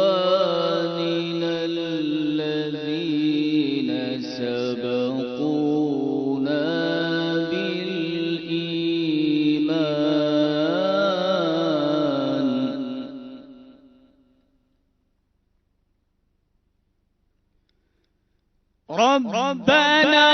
ولإخواننا الذين سبقونا بالإيمان ربنا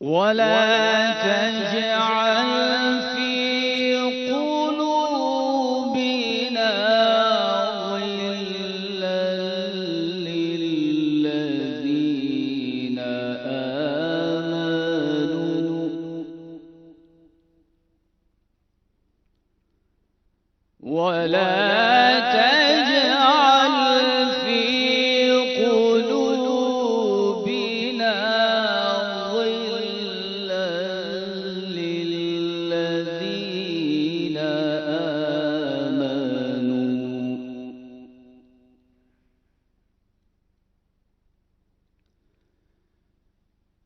ولا تجعل في قلوبنا غلا للذين آمنوا ولا تجعل في قلوبنا للذين آمنوا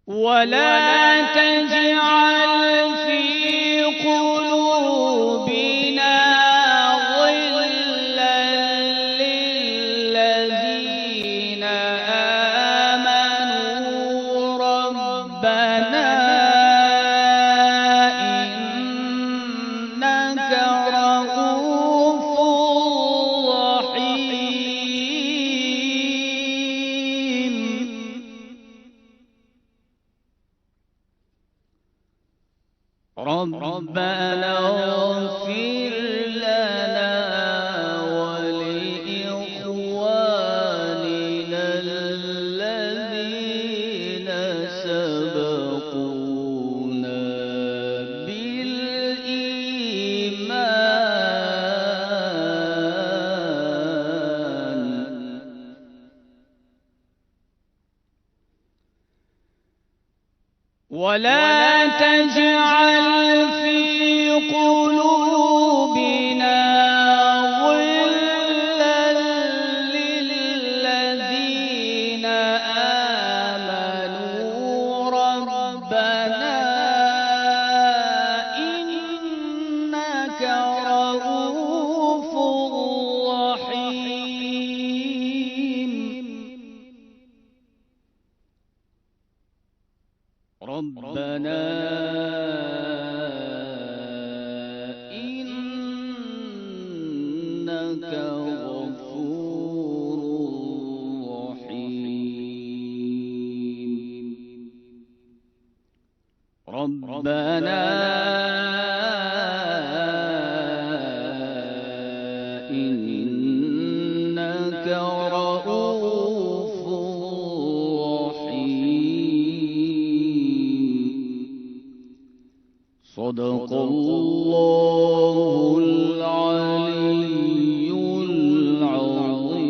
ولا تجعل في قلوبنا غلا للذين آمنوا ربنا إنك رؤوف رحيم ربنا اغفر لنا ولإخواننا الذين سبقونا بالإيمان ولا تجعل في قلوبنا غلا للذين آمنوا ربنا إنك رؤوف رحيم ربنا إنك غفور رحيم ربنا إنك رؤوف صدق الله العلي العظيم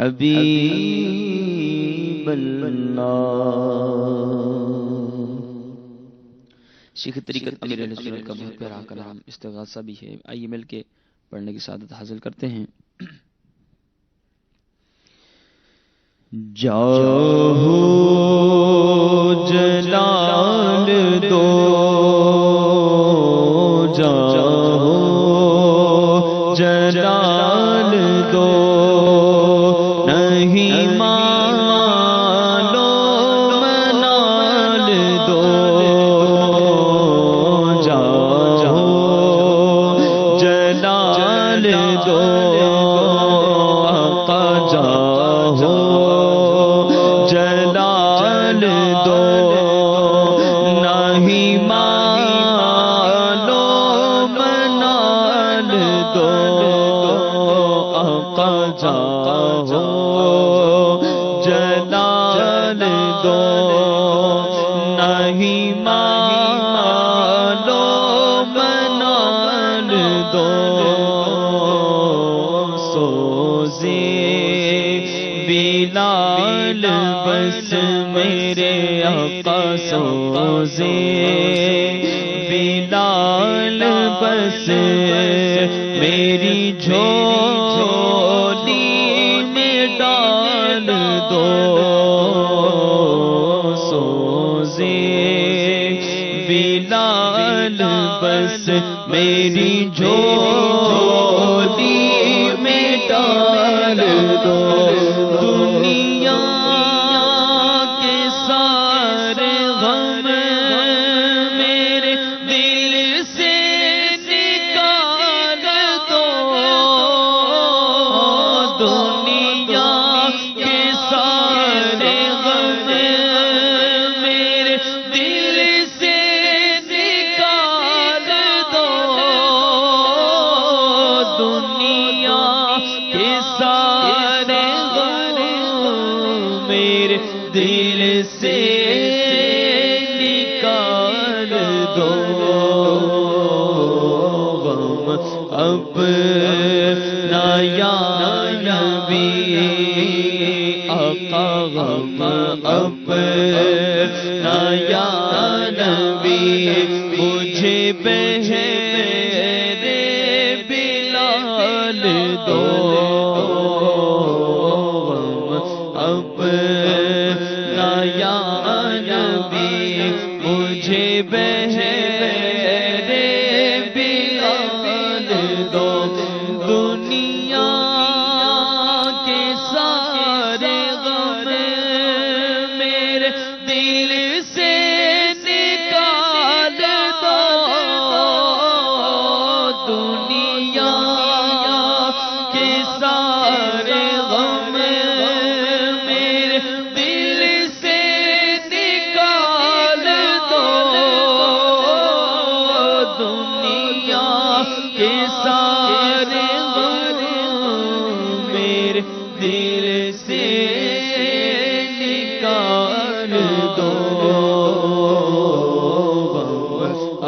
حبیب اللہ۔ شیخ طریقت امیر اہل سنت کا بہت پیارا کلام استغاثہ بھی ہے، آئیے مل کے پڑھنے کی سعادت حاصل کرتے ہیں۔ جاہو جلال دو، جاہو جلال دو، نہیں مالو منال دو، جاہو جلال دو، آقا جاہو جلال دو، نہیں مالو منال دو، آقا جاہو جلال دو، نہیں مالو منال دو، سوزے بلال بس میرے آقا، سوزے بلال بس میری جھولی میں ڈال دو، سوزے بلال بس میری جھولی میں ڈال دو، دنیا کے سارے غم میرے دل سے نکال دو، دنیا کے سارے غم میرے دل سے نکال دو، دنیا کے سارے غم میرے دل سے نکال دو، غم اپنا یا نبی آقا، غم اپنا یا نبی مجھے بہرے بلال دو، غم اپنا یا نبی مجھے بہرے بلال دو، دنیا کے سارے غم میرے دل سے نکال دو، دنیا کے سارے غم میرے دل سے نکال دو، دنیا کے سارے غم میرے دل سے نکال دو،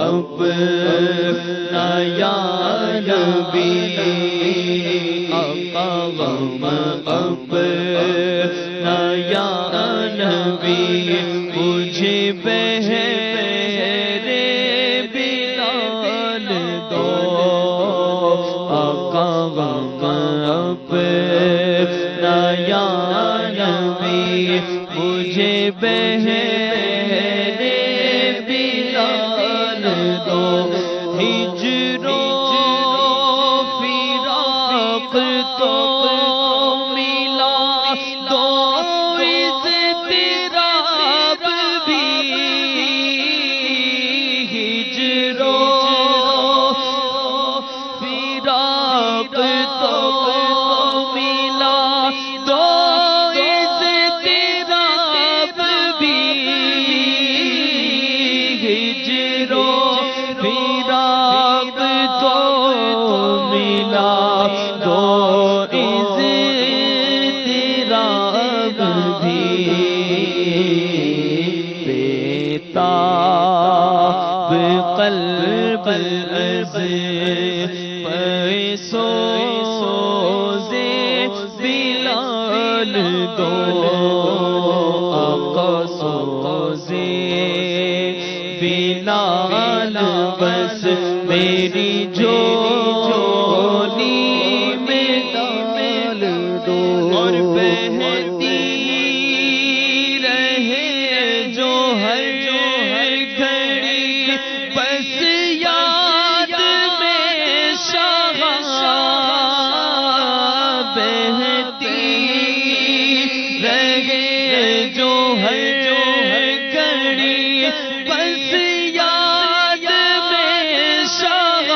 اپنا یا نبی آقا، غم اپنا یا نبی مجھے بہرے بلال دو، آقا غم اپنا یا نبی مجھے بہرے بلال دو، ہجر و فراق تو ملا دو، اضطراب بھی، ہجر و فراق تو ملا دو، اضطراب بھی، دو آقا سوزے بلال بس میری جھولی میں ڈال دو اور بہتی رہے جو ہر گھڑی بس یاد میں شاہ بہتی رہے جو ہر گھڑی بس یاد میں شاہ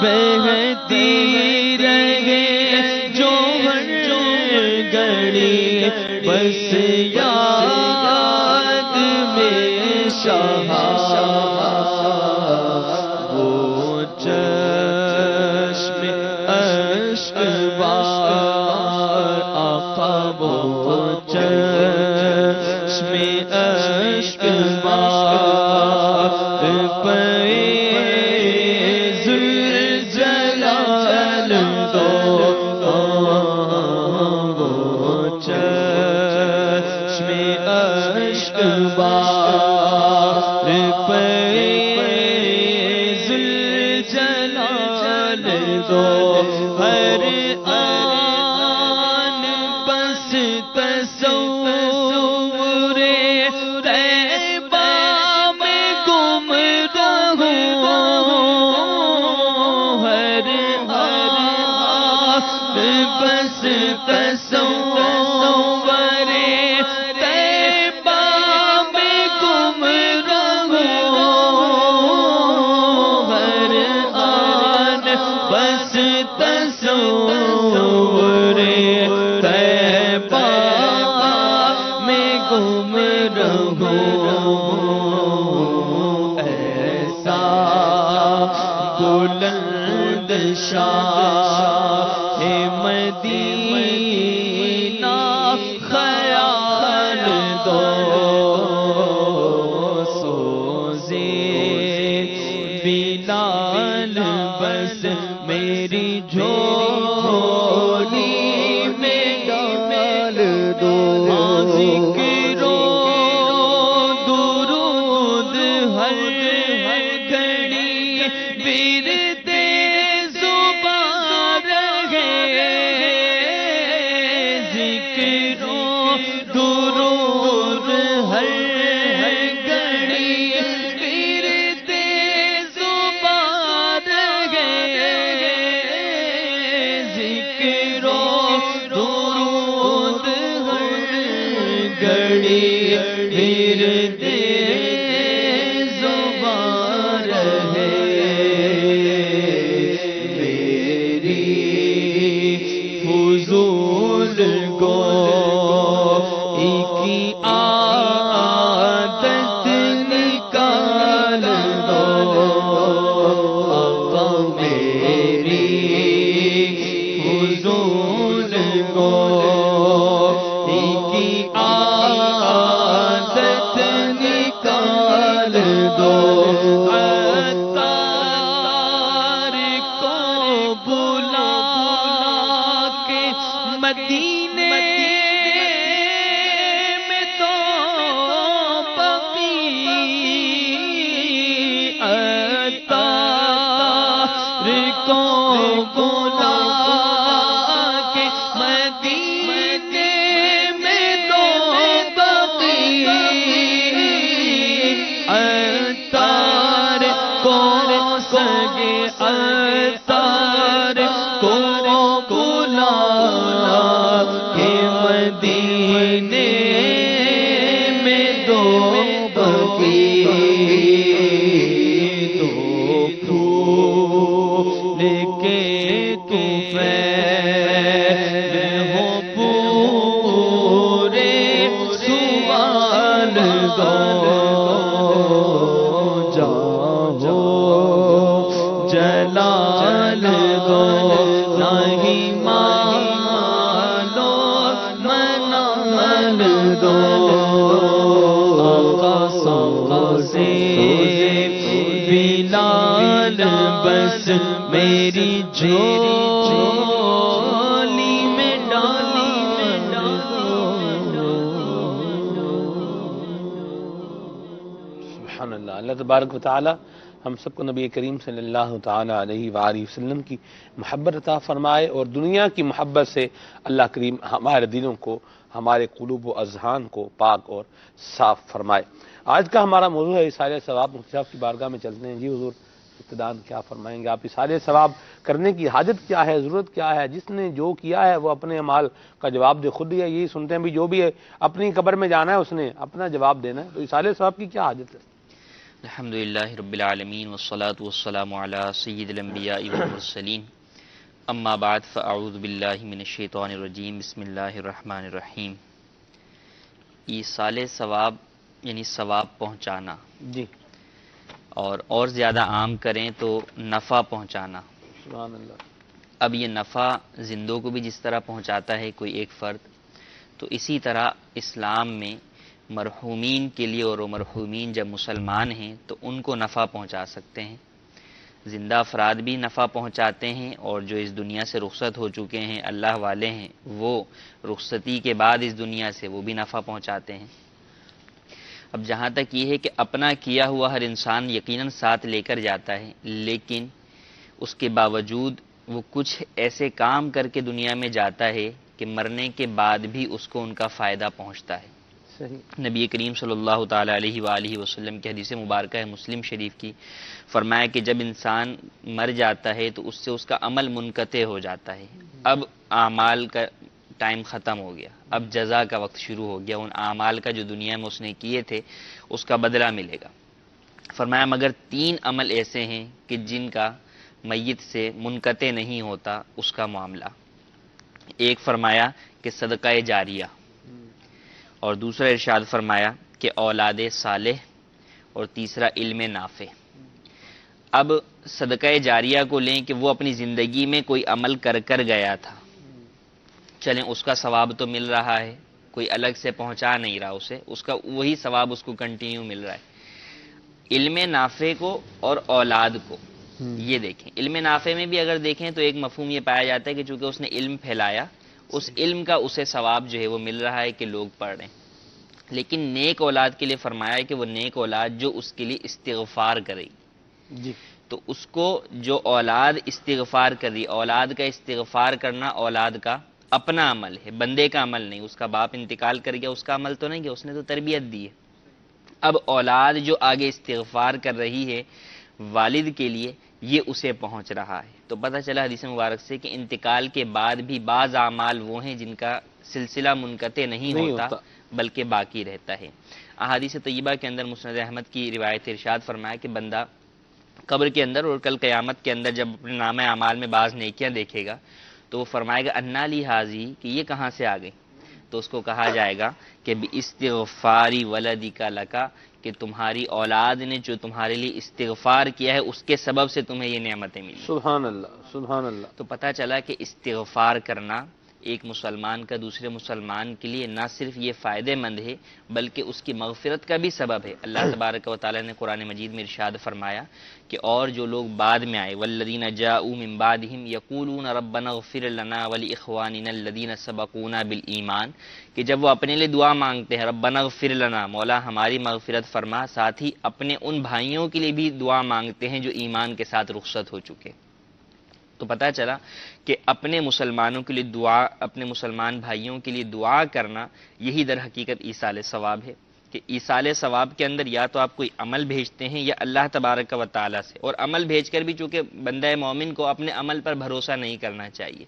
بہتی رہے جو ہر گھڑی بس یاد میں شاہ وہ چشم اشک بار آقا وہ چشم اشک بار فیض الجلال دو وہ چشم اشک بار فیض الجلال دو ہر آن بس تصور طیبہ میں گم رہوں ہر آن بس تصور طیبہ میں گم رہوں ہر آن بس تصور طیبہ میں گم رہوں ایسا بلند شاہ مدینہ خیال دو سوزے بلال بس میری جھولی میں ڈال دو ذکر و درود ہر گھڑی ورد زبان رہے ذکر و درود ہر گھڑی ورد زبان رہے ذکر و درود ہر گھڑی ورد زبان رہے میری فضول گوئی کی عادت نکال دو آقا میری فضول گوئی کی عادت نکال دو عطار کو بلا کے مدینے میں تو بقی عطار کو بلا کے مدینے میں تو بقی عطار کو سگے عطار کو بلا کے مدینے میں دو بقی دو پھول کے طفیل ہو پورے سوال دو جاؤ جلال دو نہیں مانو منال دو آقا سوزے بلال بس میری جھولی اللہ تبارک و تعالی ہم سب کو نبی کریم صلی اللہ تعالی علیہ وآلہ وسلم کی محبت عطا فرمائے، اور دنیا کی محبت سے اللہ کریم ہمارے دلوں کو، ہمارے قلوب و اذہان کو پاک اور صاف فرمائے۔ آج کا ہمارا موضوع ہے اصالہ ثواب۔ مفتی صاحب کی بارگاہ میں چلتے ہیں۔ جی حضور، ابتداءً کیا فرمائیں گے آپ؟ اصالہ ثواب کرنے کی حاجت کیا ہے، ضرورت کیا ہے؟ جس نے جو کیا ہے وہ اپنے اعمال کا جواب دے، خود ہی ہے، یہی سنتے ہیں بھی جو بھی ہے اپنی قبر میں جانا ہے، اس نے اپنا جواب دینا ہے، تو اصالہ ثواب کی کیا حاجت ہے؟ الحمدللہ رب العالمین والصلاة والسلام علی سید الانبیاء والمرسلین، اما بعد فاعوذ باللہ من الشیطان الرجیم، بسم اللہ الرحمن الرحیم۔ ایصال ثواب یعنی ثواب پہنچانا، جی، اور زیادہ عام کریں تو نفع پہنچانا۔ سبحان اللہ۔ اب یہ نفع زندوں کو بھی جس طرح پہنچاتا ہے کوئی ایک فرد، تو اسی طرح اسلام میں مرحومین کے لیے، اور وہ مرحومین جب مسلمان ہیں تو ان کو نفع پہنچا سکتے ہیں۔ زندہ افراد بھی نفع پہنچاتے ہیں، اور جو اس دنیا سے رخصت ہو چکے ہیں اللہ والے ہیں، وہ رخصتی کے بعد اس دنیا سے وہ بھی نفع پہنچاتے ہیں۔ اب جہاں تک یہ ہے کہ اپنا کیا ہوا ہر انسان یقیناً ساتھ لے کر جاتا ہے، لیکن اس کے باوجود وہ کچھ ایسے کام کر کے دنیا میں جاتا ہے کہ مرنے کے بعد بھی اس کو ان کا فائدہ پہنچتا ہے۔ صحیح۔ نبی کریم صلی اللہ تعالی علیہ وآلہ وسلم کی حدیث مبارکہ ہے مسلم شریف کی، فرمایا کہ جب انسان مر جاتا ہے تو اس سے اس کا عمل منقطع ہو جاتا ہے۔ اب اعمال کا ٹائم ختم ہو گیا، اب جزا کا وقت شروع ہو گیا، ان اعمال کا جو دنیا میں اس نے کیے تھے اس کا بدلہ ملے گا۔ فرمایا مگر 3 عمل ایسے ہیں کہ جن کا میت سے منقطع نہیں ہوتا اس کا معاملہ۔ ایک فرمایا کہ صدقہ جاریہ، اور دوسرا ارشاد فرمایا کہ اولاد صالح، اور تیسرا علم نافع۔ اب صدقہ جاریہ کو لیں کہ وہ اپنی زندگی میں کوئی عمل کر گیا تھا، چلیں اس کا ثواب تو مل رہا ہے، کوئی الگ سے پہنچا نہیں رہا اسے، اس کا وہی ثواب اس کو کنٹینیو مل رہا ہے۔ علم نافع کو اور اولاد کو یہ دیکھیں، علم نافع میں بھی اگر دیکھیں تو ایک مفہوم یہ پایا جاتا ہے کہ چونکہ اس نے علم پھیلایا، اس علم کا اسے ثواب جو ہے وہ مل رہا ہے کہ لوگ پڑھ رہے ہیں۔ لیکن نیک اولاد کے لیے فرمایا ہے کہ وہ نیک اولاد جو اس کے لیے استغفار کرے، جی، تو اس کو جو اولاد استغفار کر رہی، اولاد کا استغفار کرنا اولاد کا اپنا عمل ہے، بندے کا عمل نہیں۔ اس کا باپ انتقال کر گیا، اس کا عمل تو نہیں گیا، اس نے تو تربیت دی ہے۔ اب اولاد جو آگے استغفار کر رہی ہے والد کے لیے، یہ اسے پہنچ رہا ہے۔ تو پتہ چلا حدیث مبارک سے کہ انتقال کے بعد بھی بعض اعمال وہ ہیں جن کا سلسلہ منقطع نہیں ہوتا بلکہ باقی رہتا ہے۔ احادیث طیبہ کے اندر مسند احمد کی روایت ارشاد فرمایا کہ بندہ قبر کے اندر اور کل قیامت کے اندر جب اپنے نامہ اعمال میں بعض نیکیاں دیکھے گا تو وہ فرمائے گا انا لی حاضی، کہ یہ کہاں سے آ گئی؟ تو اس کو کہا جائے گا کہ باستغفاری ولدک لکا، کہ تمہاری اولاد نے جو تمہارے لیے استغفار کیا ہے اس کے سبب سے تمہیں یہ نعمتیں ملی۔ سبحان اللہ، سبحان اللہ۔ تو پتہ چلا کہ استغفار کرنا ایک مسلمان کا دوسرے مسلمان کے لیے نہ صرف یہ فائدہ مند ہے بلکہ اس کی مغفرت کا بھی سبب ہے۔ اللہ تبارک و تعالی نے قرآن مجید میں ارشاد فرمایا کہ اور جو لوگ بعد میں آئے، والذین جاءوا من بعدہم یقولون ربنا اغفر لنا ولاخواننا الذین سبقونا بالایمان، کہ جب وہ اپنے لیے دعا مانگتے ہیں ربنا اغفر لنا، مولا ہماری مغفرت فرما، ساتھ ہی اپنے ان بھائیوں کے لیے بھی دعا مانگتے ہیں جو ایمان کے ساتھ رخصت ہو چکے۔ تو پتہ چلا کہ اپنے مسلمانوں کے لیے دعا، اپنے مسلمان بھائیوں کے لیے دعا کرنا، یہی در حقیقت ایصال ثواب ہے۔ کہ ایصال ثواب کے اندر یا تو آپ کوئی عمل بھیجتے ہیں یا اللہ تبارک و تعالیٰ سے، اور عمل بھیج کر بھی چونکہ بندہ مومن کو اپنے عمل پر بھروسہ نہیں کرنا چاہیے،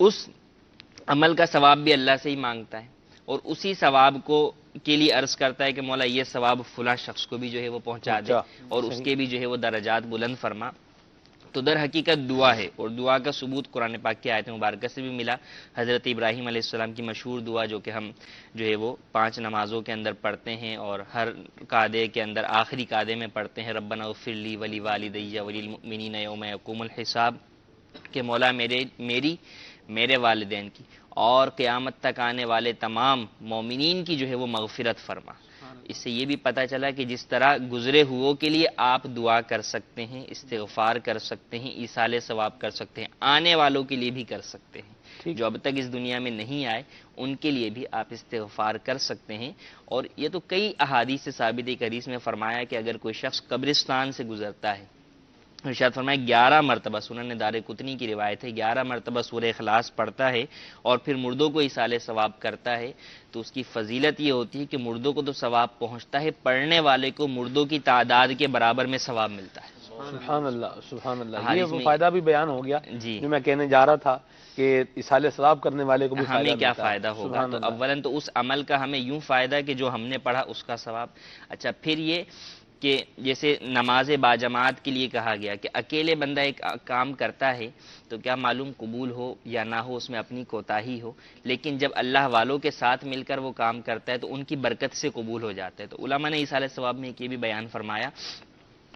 اس عمل کا ثواب بھی اللہ سے ہی مانگتا ہے، اور اسی ثواب کو کے لیے عرض کرتا ہے کہ مولا یہ ثواب فلاں شخص کو بھی جو ہے وہ پہنچا دے، اور اس کے بھی جو ہے وہ درجات بلند فرما۔ تو در حقیقت دعا ہے، اور دعا کا ثبوت قرآن پاک کی آیت مبارکہ سے بھی ملا۔ حضرت ابراہیم علیہ السلام کی مشہور دعا جو کہ ہم جو ہے وہ 5 نمازوں کے اندر پڑھتے ہیں، اور ہر قعدے کے اندر آخری قعدے میں پڑھتے ہیں ربنا اغفر لی ولی والدی وللمؤمنین یوم یقوم الحساب، کہ مولا میرے والدین کی اور قیامت تک آنے والے تمام مومنین کی جو ہے وہ مغفرت فرما۔ اس سے یہ بھی پتہ چلا کہ جس طرح گزرے ہوئوں کے لیے آپ دعا کر سکتے ہیں، استغفار کر سکتے ہیں، ایصال ثواب کر سکتے ہیں، آنے والوں کے لیے بھی کر سکتے ہیں، جو اب تک اس دنیا میں نہیں آئے ان کے لیے بھی آپ استغفار کر سکتے ہیں۔ اور یہ تو کئی احادیث سے ثابت ہے، ایک حدیث میں فرمایا کہ اگر کوئی شخص قبرستان سے گزرتا ہے، ارشاد فرمایا 11 مرتبہ، سنن دارقطنی کی روایت ہے، 11 مرتبہ سورہ اخلاص پڑھتا ہے اور پھر مردوں کو ایصال ثواب کرتا ہے، تو اس کی فضیلت یہ ہوتی ہے کہ مردوں کو تو ثواب پہنچتا ہے، پڑھنے والے کو مردوں کی تعداد کے برابر میں ثواب ملتا ہے۔ سبحان اللہ، سبحان اللہ، یہ حدیث وہ میں فائدہ بھی بیان ہو گیا جی جو میں کہنے جا رہا تھا کہ ایصال ثواب کرنے والے کو بھی فائدہ ہمیں کیا ملتا ہے۔ فائدہ ہوگا؟ سبحان تو اللہ۔ اولاً تو اس عمل کا ہمیں یوں فائدہ کہ جو ہم نے پڑھا اس کا ثواب۔ اچھا، پھر یہ کہ جیسے نماز باجماعت کے لیے کہا گیا کہ اکیلے بندہ ایک کام کرتا ہے تو کیا معلوم قبول ہو یا نہ ہو، اس میں اپنی کوتاہی ہو، لیکن جب اللہ والوں کے ساتھ مل کر وہ کام کرتا ہے تو ان کی برکت سے قبول ہو جاتا ہے۔ تو علماء نے ایصال ثواب میں یہ بھی بیان فرمایا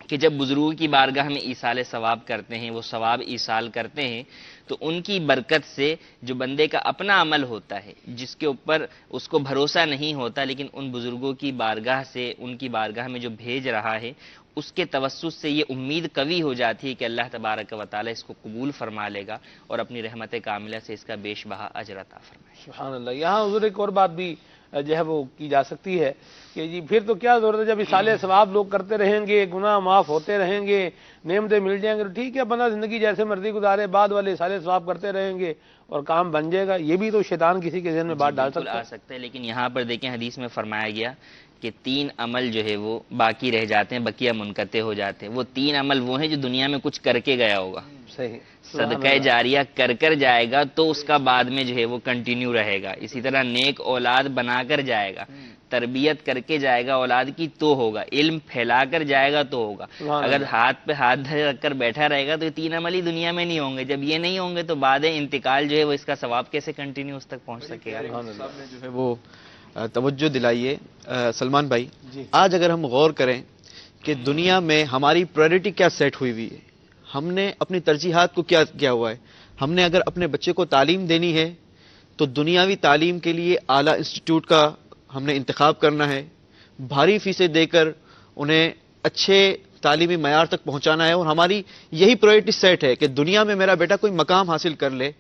کہ جب بزرگوں کی بارگاہ میں ایصال ثواب کرتے ہیں، وہ ثواب ایصال کرتے ہیں، تو ان کی برکت سے جو بندے کا اپنا عمل ہوتا ہے جس کے اوپر اس کو بھروسہ نہیں ہوتا، لیکن ان بزرگوں کی بارگاہ سے، ان کی بارگاہ میں جو بھیج رہا ہے اس کے توسط سے یہ امید قوی ہو جاتی ہے کہ اللہ تبارک و تعالی اس کو قبول فرما لے گا اور اپنی رحمت کاملہ سے اس کا بیش بہا اجر عطا فرمائے گا۔ سبحان اللہ۔ یہاں حضور ایک اور بات بھی جو ہے وہ کی جا سکتی ہے کہ جی پھر تو کیا ضرورت ہے، جب ایصال ثواب لوگ کرتے رہیں گے، گناہ معاف ہوتے رہیں گے، نعمتیں مل جائیں گے، تو ٹھیک ہے بندہ زندگی جیسے مرضی گزارے، بعد والے ایصال ثواب کرتے رہیں گے اور کام بن جائے گا۔ یہ بھی تو شیطان کسی کے ذہن میں بات ڈال بالکل سکتا آ سکتا ہے، لیکن یہاں پر دیکھیں حدیث میں فرمایا گیا کہ 3 عمل جو ہے وہ باقی رہ جاتے ہیں، بقیہ منقطع ہو جاتے ہیں۔ وہ 3 عمل وہ ہیں جو دنیا میں کچھ کر کے گیا ہوگا، صحیح، صدقہ جاریہ کر جائے گا تو اس کا بعد میں جو ہے وہ کنٹینیو رہے گا۔ اسی طرح نیک اولاد بنا کر جائے گا، تربیت کر کے جائے گا اولاد کی تو ہوگا، علم پھیلا کر جائے گا تو ہوگا۔ اگر ہاتھ پہ ہاتھ دھر رکھ کر بیٹھا رہے گا تو یہ 3 عمل ہی دنیا میں نہیں ہوں گے۔ جب یہ نہیں ہوں گے تو بعد انتقال جو ہے وہ اس کا ثواب کیسے کنٹینیو اس تک پہنچ سکے گا؟ صاحب نے جو ہے وہ توجہ دلائیے۔ سلمان بھائی، آج اگر ہم غور کریں کہ دنیا میں ہماری پرائرٹی کیا سیٹ ہوئی ہوئی ہے، ہم نے اپنی ترجیحات کو کیا کیا ہوا ہے، ہم نے اگر اپنے بچے کو تعلیم دینی ہے تو دنیاوی تعلیم کے لیے اعلیٰ انسٹیٹیوٹ کا ہم نے انتخاب کرنا ہے، بھاری فیسیں دے کر انہیں اچھے تعلیمی معیار تک پہنچانا ہے، اور ہماری یہی پرائرٹی سیٹ ہے کہ دنیا میں میرا بیٹا کوئی مقام حاصل کر لے،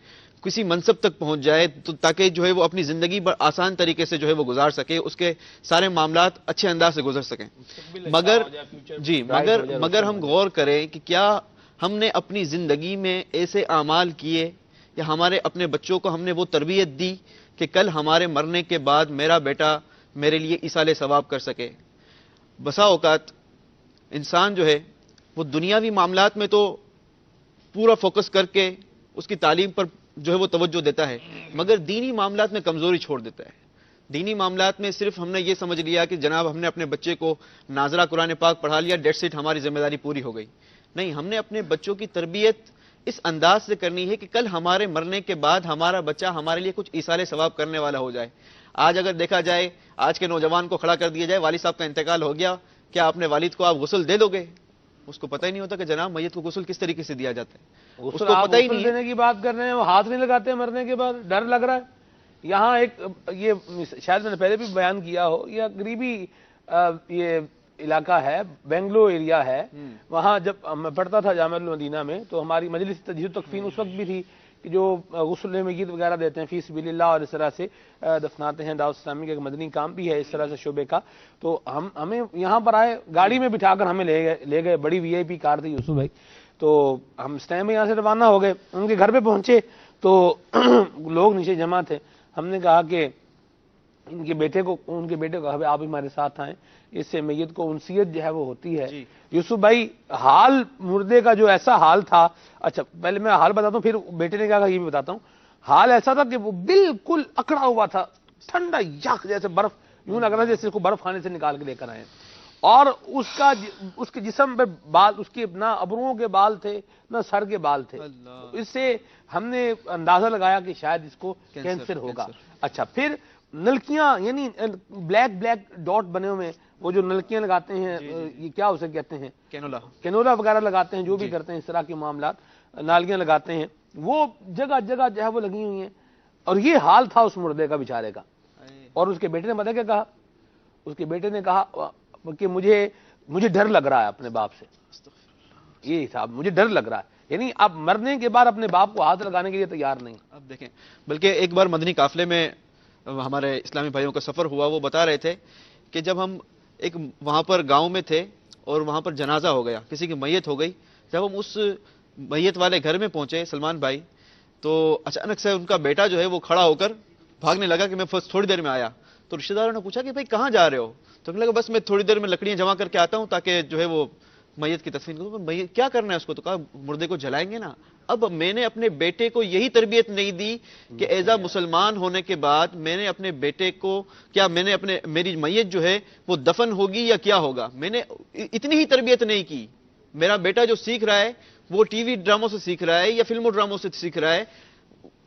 کسی منصب تک پہنچ جائے، تو تاکہ جو ہے وہ اپنی زندگی آسان طریقے سے جو ہے وہ گزار سکے، اس کے سارے معاملات اچھے انداز سے گزر سکیں۔ مگر ہم غور کریں کہ کیا ہم نے اپنی زندگی میں ایسے اعمال کیے یا ہمارے اپنے بچوں کو ہم نے وہ تربیت دی کہ کل ہمارے مرنے کے بعد میرا بیٹا میرے لیے ایصال ثواب کر سکے۔ بسا اوقات انسان جو ہے وہ دنیاوی معاملات میں تو پورا فوکس کر کے اس کی تعلیم پر جو ہے وہ توجہ دیتا ہے، مگر دینی معاملات میں کمزوری چھوڑ دیتا ہے۔ دینی معاملات میں صرف ہم نے یہ سمجھ لیا کہ جناب ہم نے اپنے بچے کو ناظرہ قرآن پاک پڑھا لیا، ڈیٹ سیٹ ہماری ذمہ داری پوری ہو گئی۔ نہیں، ہم نے اپنے بچوں کی تربیت اس انداز سے کرنی ہے کہ کل ہمارے مرنے کے بعد ہمارا بچہ ہمارے لیے کچھ ایصال ثواب کرنے والا ہو جائے۔ آج اگر دیکھا جائے، آج کے نوجوان کو کھڑا کر دیا جائے، والد صاحب کا انتقال ہو گیا، کیا اپنے والد کو آپ غسل دے دو گے؟ اس کو پتہ ہی نہیں ہوتا کہ جناب میت کو غسل کس طریقے سے دیا جاتا ہے، اس کو پتہ ہی نہیں ہے۔ دینے کی بات کر رہے ہیں، وہ ہاتھ نہیں لگاتے مرنے کے بعد، ڈر لگ رہا ہے۔ یہاں ایک یہ شاید میں نے پہلے بھی بیان کیا ہو، یہ قریبی یہ علاقہ ہے، بنگلور ایریا ہے، وہاں جب میں پڑھتا تھا جامعہ المدینہ میں تو ہماری مجلس تجہیز تکفین اس وقت بھی تھی کہ جو غسل میت وغیرہ دیتے ہیں فی سبیل اللہ اور اس طرح سے دفناتے ہیں، دعوت اسلامی کا ایک مدنی کام بھی ہے اس طرح سے شعبے کا۔ تو ہمیں یہاں پر آئے، گاڑی میں بٹھا کر ہمیں لے گئے، بڑی وی آئی پی کار تھی یوسف بھائی، تو ہم اس ٹائم میں یہاں سے روانہ ہو گئے، ان کے گھر پہ پہنچے تو لوگ نیچے جمع تھے۔ ہم نے کہا کہ ان کے بیٹے کو کہا آپ ہمارے ساتھ آئیں، اس سے میت کو انسیت جو ہے وہ ہوتی ہے۔ یوسف بھائی، حال مردے کا جو ایسا حال تھا، اچھا پہلے میں حال بتاتا ہوں پھر بیٹے نے کہا یہ بھی بتاتا ہوں۔ حال ایسا تھا کہ وہ بالکل اکڑا ہوا تھا، ٹھنڈا یخ جیسے برف، یوں لگ رہا جیسے اس کو برف خانے سے نکال کے لے کر آئے، اور اس کے جسم پہ بال، اس کے نہ ابروؤں کے بال تھے نہ سر کے بال تھے۔ اس سے ہم نے اندازہ لگایا کہ شاید اس کو کینسر ہوگا۔ اچھا، پھر نلکیاں، یعنی بلیک ڈاٹ بنے ہوئے، وہ جو نلکیاں لگاتے ہیں، یہ کیا اسے کہتے ہیں، کینولا وغیرہ لگاتے ہیں، جو بھی کرتے ہیں اس طرح کے معاملات، نالیاں لگاتے ہیں، وہ جگہ جگہ جو ہے وہ لگی ہوئی ہیں۔ اور یہ حال تھا اس مردے کا بیچارے کا۔ اور اس کے بیٹے نے پتہ کیا کہا، اس کے بیٹے نے کہا کہ مجھے ڈر لگ رہا ہے اپنے باپ سے. یہ صاحب مجھے ڈر لگ رہا ہے، یعنی اب مرنے کے بعد اپنے باپ کو ہاتھ لگانے کے لیے تیار نہیں. اب دیکھیں، بلکہ ایک بار مدنی قافلے میں ہمارے اسلامی بھائیوں کا سفر ہوا، وہ بتا رہے تھے کہ جب ہم ایک وہاں پر گاؤں میں تھے اور وہاں پر جنازہ ہو گیا، کسی کی میت ہو گئی، جب ہم اس میت والے گھر میں پہنچے سلمان بھائی، تو اچانک سے ان کا بیٹا جو ہے وہ کھڑا ہو کر بھاگنے لگا کہ میں تھوڑی دیر میں آیا. تو رشتہ داروں نے پوچھا کہ بھائی کہاں جا رہے ہو؟ تو کہنے لگا بس میں تھوڑی دیر میں لکڑیاں جمع کر کے آتا ہوں تاکہ جو ہے وہ میت کی تدفین کروں. میت کیا کرنا ہے اس کو؟ تو کہا مردے کو جلائیں گے نا. اب میں نے اپنے بیٹے کو یہی تربیت نہیں دی کہ ایزا مسلمان ہونے کے بعد میں نے اپنے بیٹے کو کیا میں نے میری میت جو ہے وہ دفن ہوگی یا کیا ہوگا، میں نے اتنی ہی تربیت نہیں کی. میرا بیٹا جو سیکھ رہا ہے وہ ٹی وی ڈراموں سے سیکھ رہا ہے یا فلموں ڈراموں سے سیکھ رہا ہے،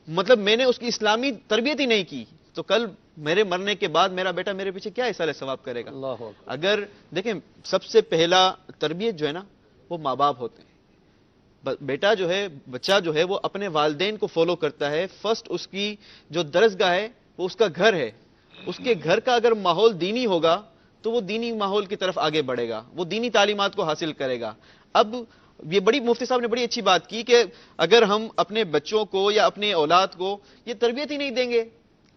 مطلب میں نے اس کی اسلامی تربیت ہی نہیں کی. تو کل میرے مرنے کے بعد میرا بیٹا میرے پیچھے کیا اصالہ ثواب کرے گا؟ اللہ اکبر. اگر دیکھیں سب سے پہلا تربیت جو ہے نا وہ ماں باپ ہوتے ہیں. بیٹا جو ہے، بچہ جو ہے وہ اپنے والدین کو فالو کرتا ہے. فرسٹ اس کی جو درسگاہ ہے وہ اس کا گھر ہے. اس کے گھر کا اگر ماحول دینی ہوگا تو وہ دینی ماحول کی طرف آگے بڑھے گا، وہ دینی تعلیمات کو حاصل کرے گا. اب یہ مفتی صاحب نے بڑی اچھی بات کی کہ اگر ہم اپنے بچوں کو یا اپنی اولاد کو یہ تربیت ہی نہیں دیں گے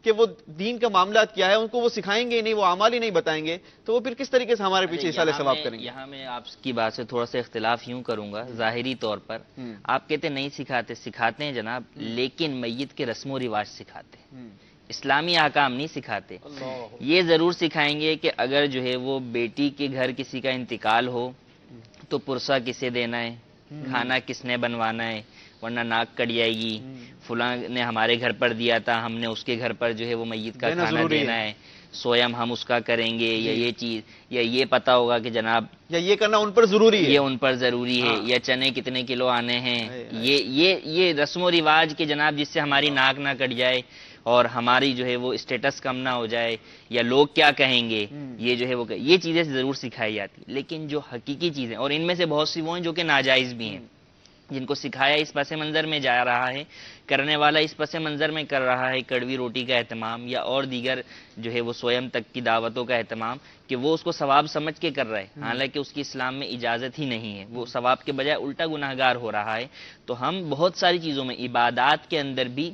کہ وہ دین کا معاملات کیا ہے، ان کو وہ سکھائیں گے نہیں، وہ اعمال ہی نہیں بتائیں گے، تو وہ پھر کس طریقے سے ہمارے پیچھے اصالہ ثواب کریں گے؟ یہاں میں آپ کی بات سے تھوڑا سا اختلاف یوں کروں گا. ظاہری طور پر آپ کہتے نہیں سکھاتے ہیں جناب، لیکن میت کے رسم و رواج سکھاتے ہیں، اسلامی احکام نہیں سکھاتے. یہ ضرور سکھائیں گے کہ اگر جو ہے وہ بیٹی کے گھر کسی کا انتقال ہو تو پرسہ کسے دینا ہے، کھانا کس نے بنوانا ہے، ورنہ ناک کٹ جائے گی. فلاں نے ہمارے گھر پر دیا تھا، ہم نے اس کے گھر پر جو ہے وہ میت کا کھانا دینا ہے، سویم ہم اس کا کریں گے، یا یہ چیز، یا یہ پتا ہوگا کہ جناب یا یہ کرنا ان پر ضروری ہے، یہ ان پر ضروری ہے، یا چنے کتنے کلو آنے ہیں. یہ رسم و رواج کے جناب جس سے ہماری ناک نہ کٹ جائے اور ہماری جو ہے وہ اسٹیٹس کم نہ ہو جائے، یا لوگ کیا کہیں گے، یہ جو ہے وہ یہ چیزیں ضرور سکھائی جاتی. لیکن جو حقیقی چیزیں، اور ان میں سے بہت سی وہ ہیں جو کہ ناجائز بھی ہیں، جن کو سکھایا اس پس منظر میں جا رہا ہے، کرنے والا اس پس منظر میں کر رہا ہے کڑوی روٹی کا اہتمام یا اور دیگر جو ہے وہ سویم تک کی دعوتوں کا اہتمام، کہ وہ اس کو ثواب سمجھ کے کر رہا ہے، حالانکہ اس کی اسلام میں اجازت ہی نہیں ہے، وہ ثواب کے بجائے الٹا گناہگار ہو رہا ہے. تو ہم بہت ساری چیزوں میں، عبادات کے اندر بھی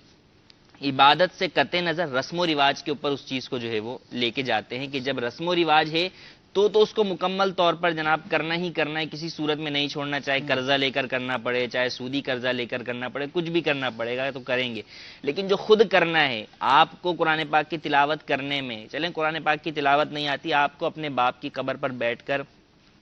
عبادت سے قطع نظر رسم و رواج کے اوپر اس چیز کو جو ہے وہ لے کے جاتے ہیں کہ جب رسم و رواج ہے تو اس کو مکمل طور پر جناب کرنا ہی کرنا ہے، کسی صورت میں نہیں چھوڑنا، چاہے قرضہ لے کر کرنا پڑے، چاہے سودی قرضہ لے کر کرنا پڑے، کچھ بھی کرنا پڑے گا تو کریں گے. لیکن جو خود کرنا ہے، آپ کو قرآن پاک کی تلاوت کرنے میں، چلیں قرآن پاک کی تلاوت نہیں آتی، آپ کو اپنے باپ کی قبر پر بیٹھ کر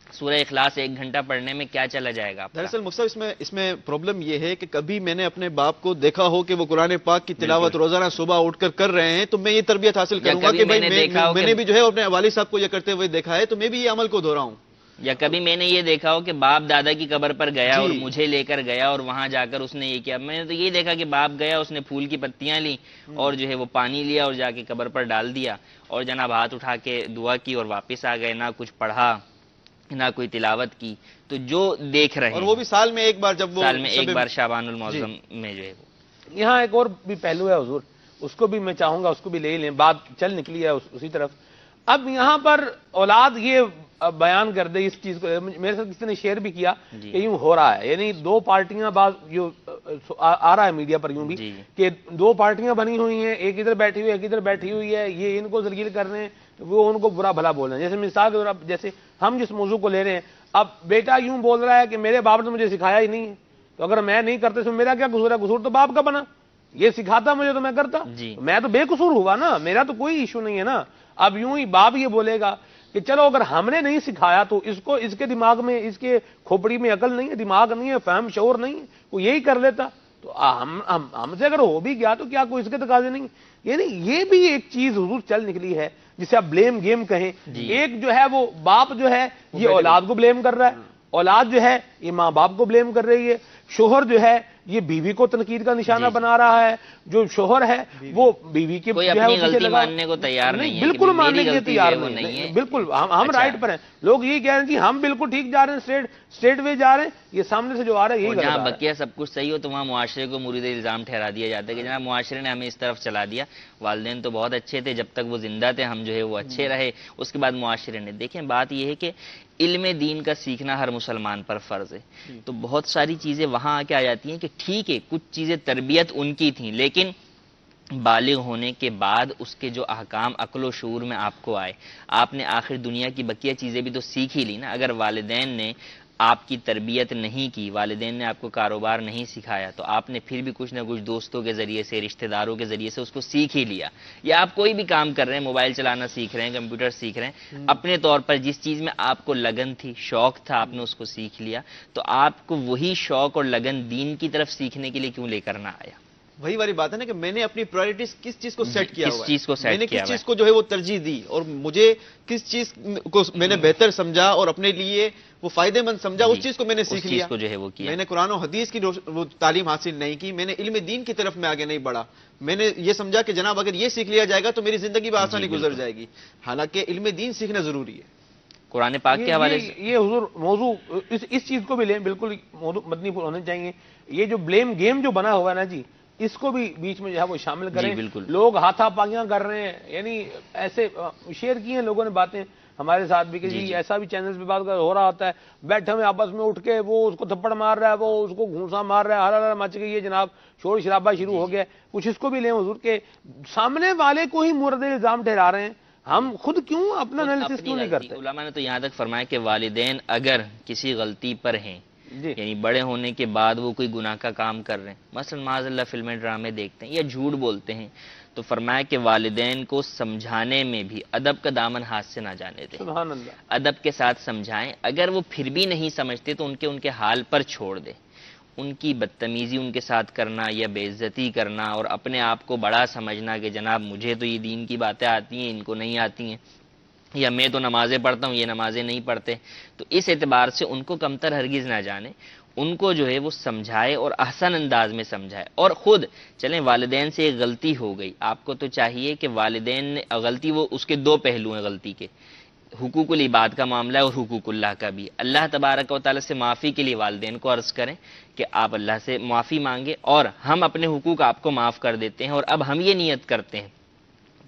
سورہ اخلاص 1 گھنٹہ پڑھنے میں کیا چلا جائے گا؟ دراصل مفتی صاحب اس میں پرابلم یہ ہے کہ کبھی میں نے اپنے باپ کو دیکھا ہو کہ وہ قرآن پاک کی تلاوت روزانہ صبح اٹھ کر رہے ہیں تو میں یہ تربیت حاصل کروں گا کہ بھائی میں نے بھی جو ہے اپنے والد صاحب کو یہ کرتے ہوئے دیکھا ہے تو میں بھی یہ عمل کو دہراؤں. یا کبھی میں نے یہ دیکھا ہو کہ باپ دادا کی قبر پر گیا اور مجھے لے کر گیا اور وہاں جا کر اس نے یہ کیا. میں نے تو یہ دیکھا کہ باپ گیا، اس نے پھول کی پتیاں لی اور جو ہے وہ پانی لیا اور جا کے قبر پر ڈال دیا اور جناب ہاتھ اٹھا کے دعا کی اور واپس آ گئے، نہ کچھ پڑھا نہ کوئی تلاوت کی. تو جو دیکھ رہے ہیں، اور وہ بھی سال میں ایک بار، جب وہ سال میں ایک بار شعبان المعظم میں جو ہے وہ. یہاں ایک اور بھی پہلو ہے حضور، اس کو بھی میں چاہوں گا اس کو بھی لے لیں، بات چل نکلی ہے اسی طرف. اب یہاں پر اولاد یہ بیان کر دے اس چیز کو، میرے ساتھ کسی نے شیئر بھی کیا کہ یوں ہو رہا ہے، یعنی 2 پارٹیاں بعض جو آ رہا ہے میڈیا پر یوں بھی کہ 2 پارٹیاں بنی ہوئی ہیں، ایک ادھر بیٹھی ہوئی ہے، ایک ادھر بیٹھی ہوئی ہے، یہ ان کو ذلیل کر رہے ہیں، وہ ان کو برا بھلا بول رہے ہیں. جیسے مثال کے طور پر جیسے ہم جس موضوع کو لے رہے ہیں، اب بیٹا یوں بول رہا ہے کہ میرے باپ نے مجھے سکھایا ہی نہیں ہے، تو اگر میں نہیں کرتا تو میرا کیا قصور ہے؟ قصور تو باپ کا بنا، یہ سکھاتا مجھے تو میں کرتا، میں تو بے قصور ہوا نا، میرا تو کوئی ایشو نہیں ہے نا. اب یوں ہی باپ یہ بولے گا کہ چلو اگر ہم نے نہیں سکھایا تو اس کے دماغ میں، اس کے کھوپڑی میں عقل نہیں ہے، دماغ نہیں ہے، فہم شعور نہیں ہے، وہ یہی کر لیتا. تو ہم سے اگر ہو بھی گیا تو کیا کوئی اس کے تقاضے نہیں؟ یعنی یہ بھی ایک چیز حضور چل نکلی ہے جسے آپ بلیم گیم کہیں. ایک جو ہے وہ باپ جو ہے یہ اولاد کو بلیم کر رہا ہے، اولاد جو ہے یہ ماں باپ کو بلیم کر رہی ہے، شوہر جو ہے یہ بیوی کو تنقید کا نشانہ بنا رہا ہے، جو شوہر ہے وہ بیوی کی اپنی غلطی ماننے کو تیار نہیں ہے، بالکل ماننے کے تیار نہیں ہے. بالکل ہم رائٹ پر ہیں. لوگ یہ کہہ رہے ہیں کہ ہم بالکل ٹھیک جا رہے ہیں، اسٹریٹ وے جا رہے ہیں، یہ سامنے سے جو آ رہا ہے یہی اور غلط جہاں آ رہا ہے۔ بقیہ سب کچھ صحیح ہو تو وہاں معاشرے کو مورد الزام ٹھہرا دیا جاتا ہے کہ جناب معاشرے نے ہمیں اس طرف چلا دیا، والدین تو بہت اچھے تھے جب تک وہ زندہ تھے، ہم جو ہے وہ اچھے رہے، اس کے بعد معاشرے نے۔ دیکھیں بات یہ ہے کہ علم دین کا سیکھنا ہر مسلمان پر فرض ہے، تو بہت ساری چیزیں وہاں آ کے آ جاتی ہیں کہ ٹھیک ہے کچھ چیزیں تربیت ان کی تھیں، لیکن بالغ ہونے کے بعد اس کے جو احکام عقل و شعور میں آپ کو آئے، آپ نے آخر دنیا کی بقیہ چیزیں بھی تو سیکھ ہی لی نا۔ اگر والدین نے آپ کی تربیت نہیں کی، والدین نے آپ کو کاروبار نہیں سکھایا، تو آپ نے پھر بھی کچھ نہ کچھ دوستوں کے ذریعے سے، رشتہ داروں کے ذریعے سے اس کو سیکھ ہی لیا۔ یا آپ کوئی بھی کام کر رہے ہیں، موبائل چلانا سیکھ رہے ہیں، کمپیوٹر سیکھ رہے ہیں، اپنے طور پر جس چیز میں آپ کو لگن تھی، شوق تھا، آپ نے اس کو سیکھ لیا، تو آپ کو وہی شوق اور لگن دین کی طرف سیکھنے کے لیے کیوں لے کر نہ آیا؟ وہی والی بات ہے نا کہ میں نے اپنی پرائرٹیز کس چیز کو سیٹ کیا ہوا ہے، کس چیز کو سیٹ میں نے کیا کس ہوا ہے؟ چیز کو جو ہے وہ ترجیح دی، اور مجھے کس چیز کو میں نے بہتر سمجھا اور اپنے لیے وہ فائدے مند سمجھا، اس چیز کو میں نے اس سیکھ چیز لیا۔ کو جو ہے وہ کیا۔ میں نے قرآن و حدیث کی وہ تعلیم حاصل نہیں کی، میں نے علم دین کی طرف میں آگے نہیں بڑھا، میں نے یہ سمجھا کہ جناب اگر یہ سیکھ لیا جائے گا تو میری زندگی میں آسانی گزر جائے گی، حالانکہ علم دین سیکھنا ضروری ہے۔ قرآن پاک کے حوالے سے یہ حضور موضوع اس چیز کو بھی لیں، بالکل موضوع مدنی پھول ہونے چاہیے۔ یہ جو بلیم گیم جو بنا ہوا ہے نا جی، اس کو بھی بیچ میں جو ہے وہ شامل کریں۔ بالکل۔ لوگ ہاتھا پاکیاں کر رہے ہیں، یعنی ایسے شیئر کی ہیں لوگوں نے باتیں ہمارے ساتھ بھی کہ جی ایسا بھی چینلز پہ بات ہو رہا ہوتا ہے، بیٹھے ہوئے آپس میں اٹھ کے وہ اس کو تھپڑ مار رہا ہے، وہ اس کو گھونسا مار رہا ہے، ہر مچ گئی ہے جناب، شور شرابہ شروع ہو گیا ہے۔ کچھ اس کو بھی لیں حضور کے سامنے والے کو ہی مورد الزام ٹھہرا رہے ہیں، ہم خود کیوں اپنا انالیسس کیوں نہیں کرتے؟ علماء نے تو یہاں تک فرمایا کہ والدین اگر کسی غلطی پر ہیں، جی یعنی بڑے ہونے کے بعد وہ کوئی گناہ کا کام کر رہے ہیں، مثلا معاذ اللہ فلمیں ڈرامے دیکھتے ہیں یا جھوٹ بولتے ہیں، تو فرمایا کہ والدین کو سمجھانے میں بھی ادب کا دامن ہاتھ سے نہ جانے دیں، سبحان اللہ۔ ادب کے ساتھ سمجھائیں، اگر وہ پھر بھی نہیں سمجھتے تو ان کے حال پر چھوڑ دیں۔ ان کی بدتمیزی ان کے ساتھ کرنا یا بے عزتی کرنا اور اپنے آپ کو بڑا سمجھنا کہ جناب مجھے تو یہ دین کی باتیں آتی ہیں، ان کو نہیں آتی ہیں، یا میں تو نمازیں پڑھتا ہوں یہ نمازیں نہیں پڑھتے، تو اس اعتبار سے ان کو کمتر ہرگز نہ جانے، ان کو جو ہے وہ سمجھائے اور احسن انداز میں سمجھائے۔ اور خود چلیں والدین سے ایک غلطی ہو گئی، آپ کو تو چاہیے کہ والدین نے غلطی، وہ اس کے دو پہلو ہیں غلطی کے، حقوق العباد کا معاملہ ہے اور حقوق اللہ کا بھی۔ اللہ تبارک و تعالیٰ سے معافی کے لیے والدین کو عرض کریں کہ آپ اللہ سے معافی مانگیں، اور ہم اپنے حقوق آپ کو معاف کر دیتے ہیں، اور اب ہم یہ نیت کرتے ہیں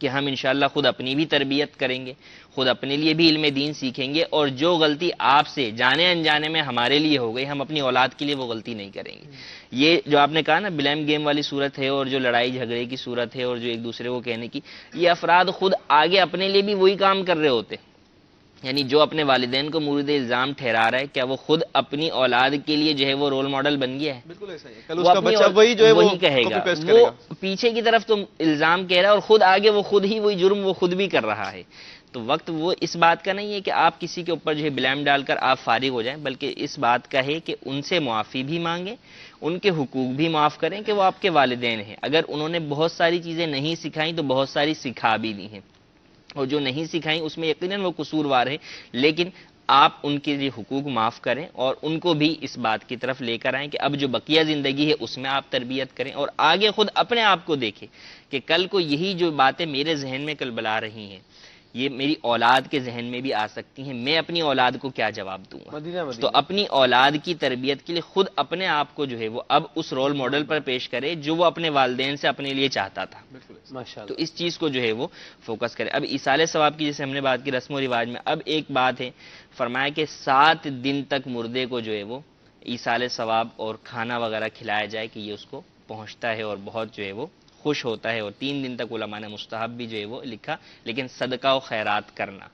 کہ ہم انشاءاللہ خود اپنی بھی تربیت کریں گے، خود اپنے لیے بھی علم دین سیکھیں گے، اور جو غلطی آپ سے جانے انجانے میں ہمارے لیے ہو گئی ہم اپنی اولاد کے لیے وہ غلطی نہیں کریں گے۔ یہ جو آپ نے کہا نا بلیم گیم والی صورت ہے، اور جو لڑائی جھگڑے کی صورت ہے، اور جو ایک دوسرے کو کہنے کی، یہ افراد خود آگے اپنے لیے بھی وہی کام کر رہے ہوتے، یعنی جو اپنے والدین کو مورد الزام ٹھہرا رہا ہے، کیا وہ خود اپنی اولاد کے لیے جو ہے وہ رول ماڈل بن گیا ہے؟ بالکل ایسا ہی ہے، کل اس کا بچہ وہی جو ہے وہ کہے copy گا، paste کرے وہ گا۔ پیچھے کی طرف تو الزام کہہ رہا ہے اور خود آگے وہ خود ہی وہی جرم وہ خود بھی کر رہا ہے۔ تو وقت وہ اس بات کا نہیں ہے کہ آپ کسی کے اوپر جو ہے بلیم ڈال کر آپ فارغ ہو جائیں، بلکہ اس بات کا ہے کہ ان سے معافی بھی مانگیں، ان کے حقوق بھی معاف کریں کہ وہ آپ کے والدین ہیں، اگر انہوں نے بہت ساری چیزیں نہیں سکھائیں تو بہت ساری سکھا بھی دی ہیں، اور جو نہیں سکھائیں اس میں یقیناً وہ قصوروار ہے، لیکن آپ ان کے لیے حقوق معاف کریں اور ان کو بھی اس بات کی طرف لے کر آئیں کہ اب جو بقیہ زندگی ہے اس میں آپ تربیت کریں، اور آگے خود اپنے آپ کو دیکھیں کہ کل کو یہی جو باتیں میرے ذہن میں کل بلا رہی ہیں یہ میری اولاد کے ذہن میں بھی آ سکتی ہیں، میں اپنی اولاد کو کیا جواب دوں گا؟ مدینہ تو اپنی اولاد کی تربیت کے لیے خود اپنے آپ کو جو ہے وہ اب اس رول ماڈل پر پیش کرے جو وہ اپنے والدین سے اپنے لیے چاہتا تھا، ماشاء تو اللہ۔ اس چیز کو جو ہے وہ فوکس کرے۔ اب ایصال ثواب کی جیسے ہم نے بات کی رسم و رواج میں، اب ایک بات ہے، فرمایا کہ 7 دن تک مردے کو جو ہے وہ ایصال ثواب اور کھانا وغیرہ کھلایا جائے کہ یہ اس کو پہنچتا ہے اور بہت جو ہے وہ خوش ہوتا ہے، اور 3 دن تک علماء نے مستحب بھی جو ہے وہ لکھا، لیکن صدقہ و خیرات کرنا،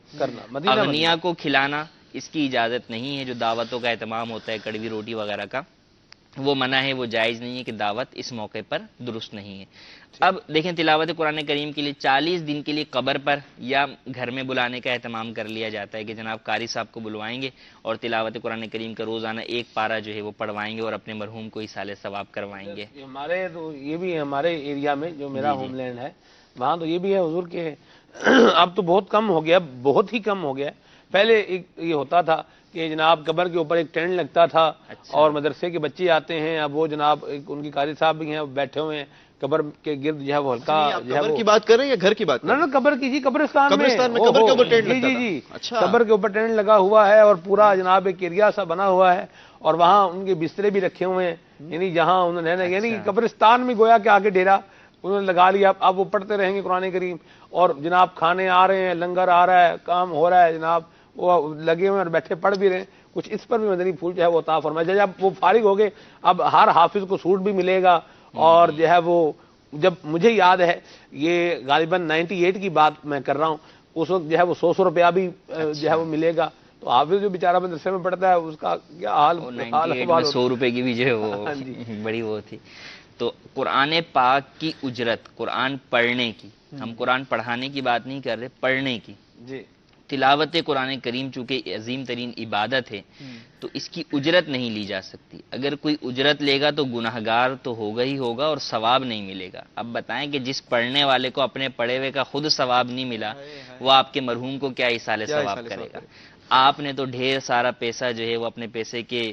مدینہ اغنیا کو کھلانا اس کی اجازت نہیں ہے، جو دعوتوں کا اہتمام ہوتا ہے کڑوی روٹی وغیرہ کا وہ منع ہے، وہ جائز نہیں ہے کہ دعوت اس موقع پر درست نہیں ہے۔ اب دیکھیں تلاوت قرآن کریم کے لیے 40 دن کے لیے قبر پر یا گھر میں بلانے کا اہتمام کر لیا جاتا ہے کہ جناب قاری صاحب کو بلوائیں گے اور تلاوت قرآن کریم کا روزانہ 1 پارہ جو ہے وہ پڑھوائیں گے اور اپنے مرحوم کو ایصال ثواب کروائیں گے۔ ہمارے تو یہ بھی ہے، ہمارے ایریا میں جو میرا ہوم لینڈ ہے وہاں تو یہ بھی ہے حضور کے اب تو بہت کم ہو گیا، بہت ہی کم ہو گیا۔ پہلے یہ ہوتا تھا کہ جناب قبر کے اوپر ایک ٹینٹ لگتا تھا اور مدرسے کے بچے آتے ہیں، اب وہ جناب ان کی قاری صاحب بھی ہیں بیٹھے ہوئے ہیں، قبر کے گرد جو ہے وہ ہلکا جو ہے قبر وہ کی بات کر رہے ہیں یا گھر کی بات کر رہے نہ قبر کی جی قبرستان میں قبر کے اوپر ٹینٹ جی لگتا جی تھا؟ جی اچھا، قبر کے اوپر ٹینٹ لگا ہوا ہے اور پورا جناب ایک ایریا سا بنا ہوا ہے اور وہاں ان کے بسترے بھی رکھے ہوئے ہیں، یعنی جہاں انہوں نے یعنی قبرستان میں گویا کہ آگے ڈیرا انہوں نے لگا لیا. اب وہ پڑھتے رہیں گے قرآن کریم اور جناب کھانے آ رہے ہیں، لنگر آ رہا ہے، کام ہو رہا ہے جناب، وہ لگے ہوئے اور بیٹھے پڑھ بھی رہے ہیں. کچھ اس پر بھی مدنی پھول جو ہے وہ عطا فرمائے. جب وہ فارغ ہو گئے اب ہر حافظ کو سوٹ بھی ملے گا اور جو ہے وہ جب مجھے یاد ہے یہ غالباً 98 کی بات میں کر رہا ہوں، اس وقت جو ہے وہ 100 روپیہ بھی جو ہے وہ ملے گا. تو حافظ جو بیچارہ مدرسے میں پڑھتا ہے اس کا کیا حال 98 میں 100 روپے کی بھی جو ہے وہ بڑی وہ تھی. تو قرآن پاک کی اجرت، قرآن پڑھنے کی، ہم قرآن پڑھانے کی بات نہیں کر رہے، پڑھنے کی. جی تلاوت قرآن کریم چونکہ عظیم ترین عبادت ہے تو اس کی اجرت نہیں لی جا سکتی. اگر کوئی اجرت لے گا تو گناہگار تو ہوگا ہی ہوگا اور ثواب نہیں ملے گا. اب بتائیں کہ جس پڑھنے والے کو اپنے پڑھے ہوئے کا خود ثواب نہیں ملا وہ آپ کے مرحوم کو کیا ایصال ثواب کرے گا. آپ نے تو ڈھیر سارا پیسہ جو ہے وہ اپنے پیسے کے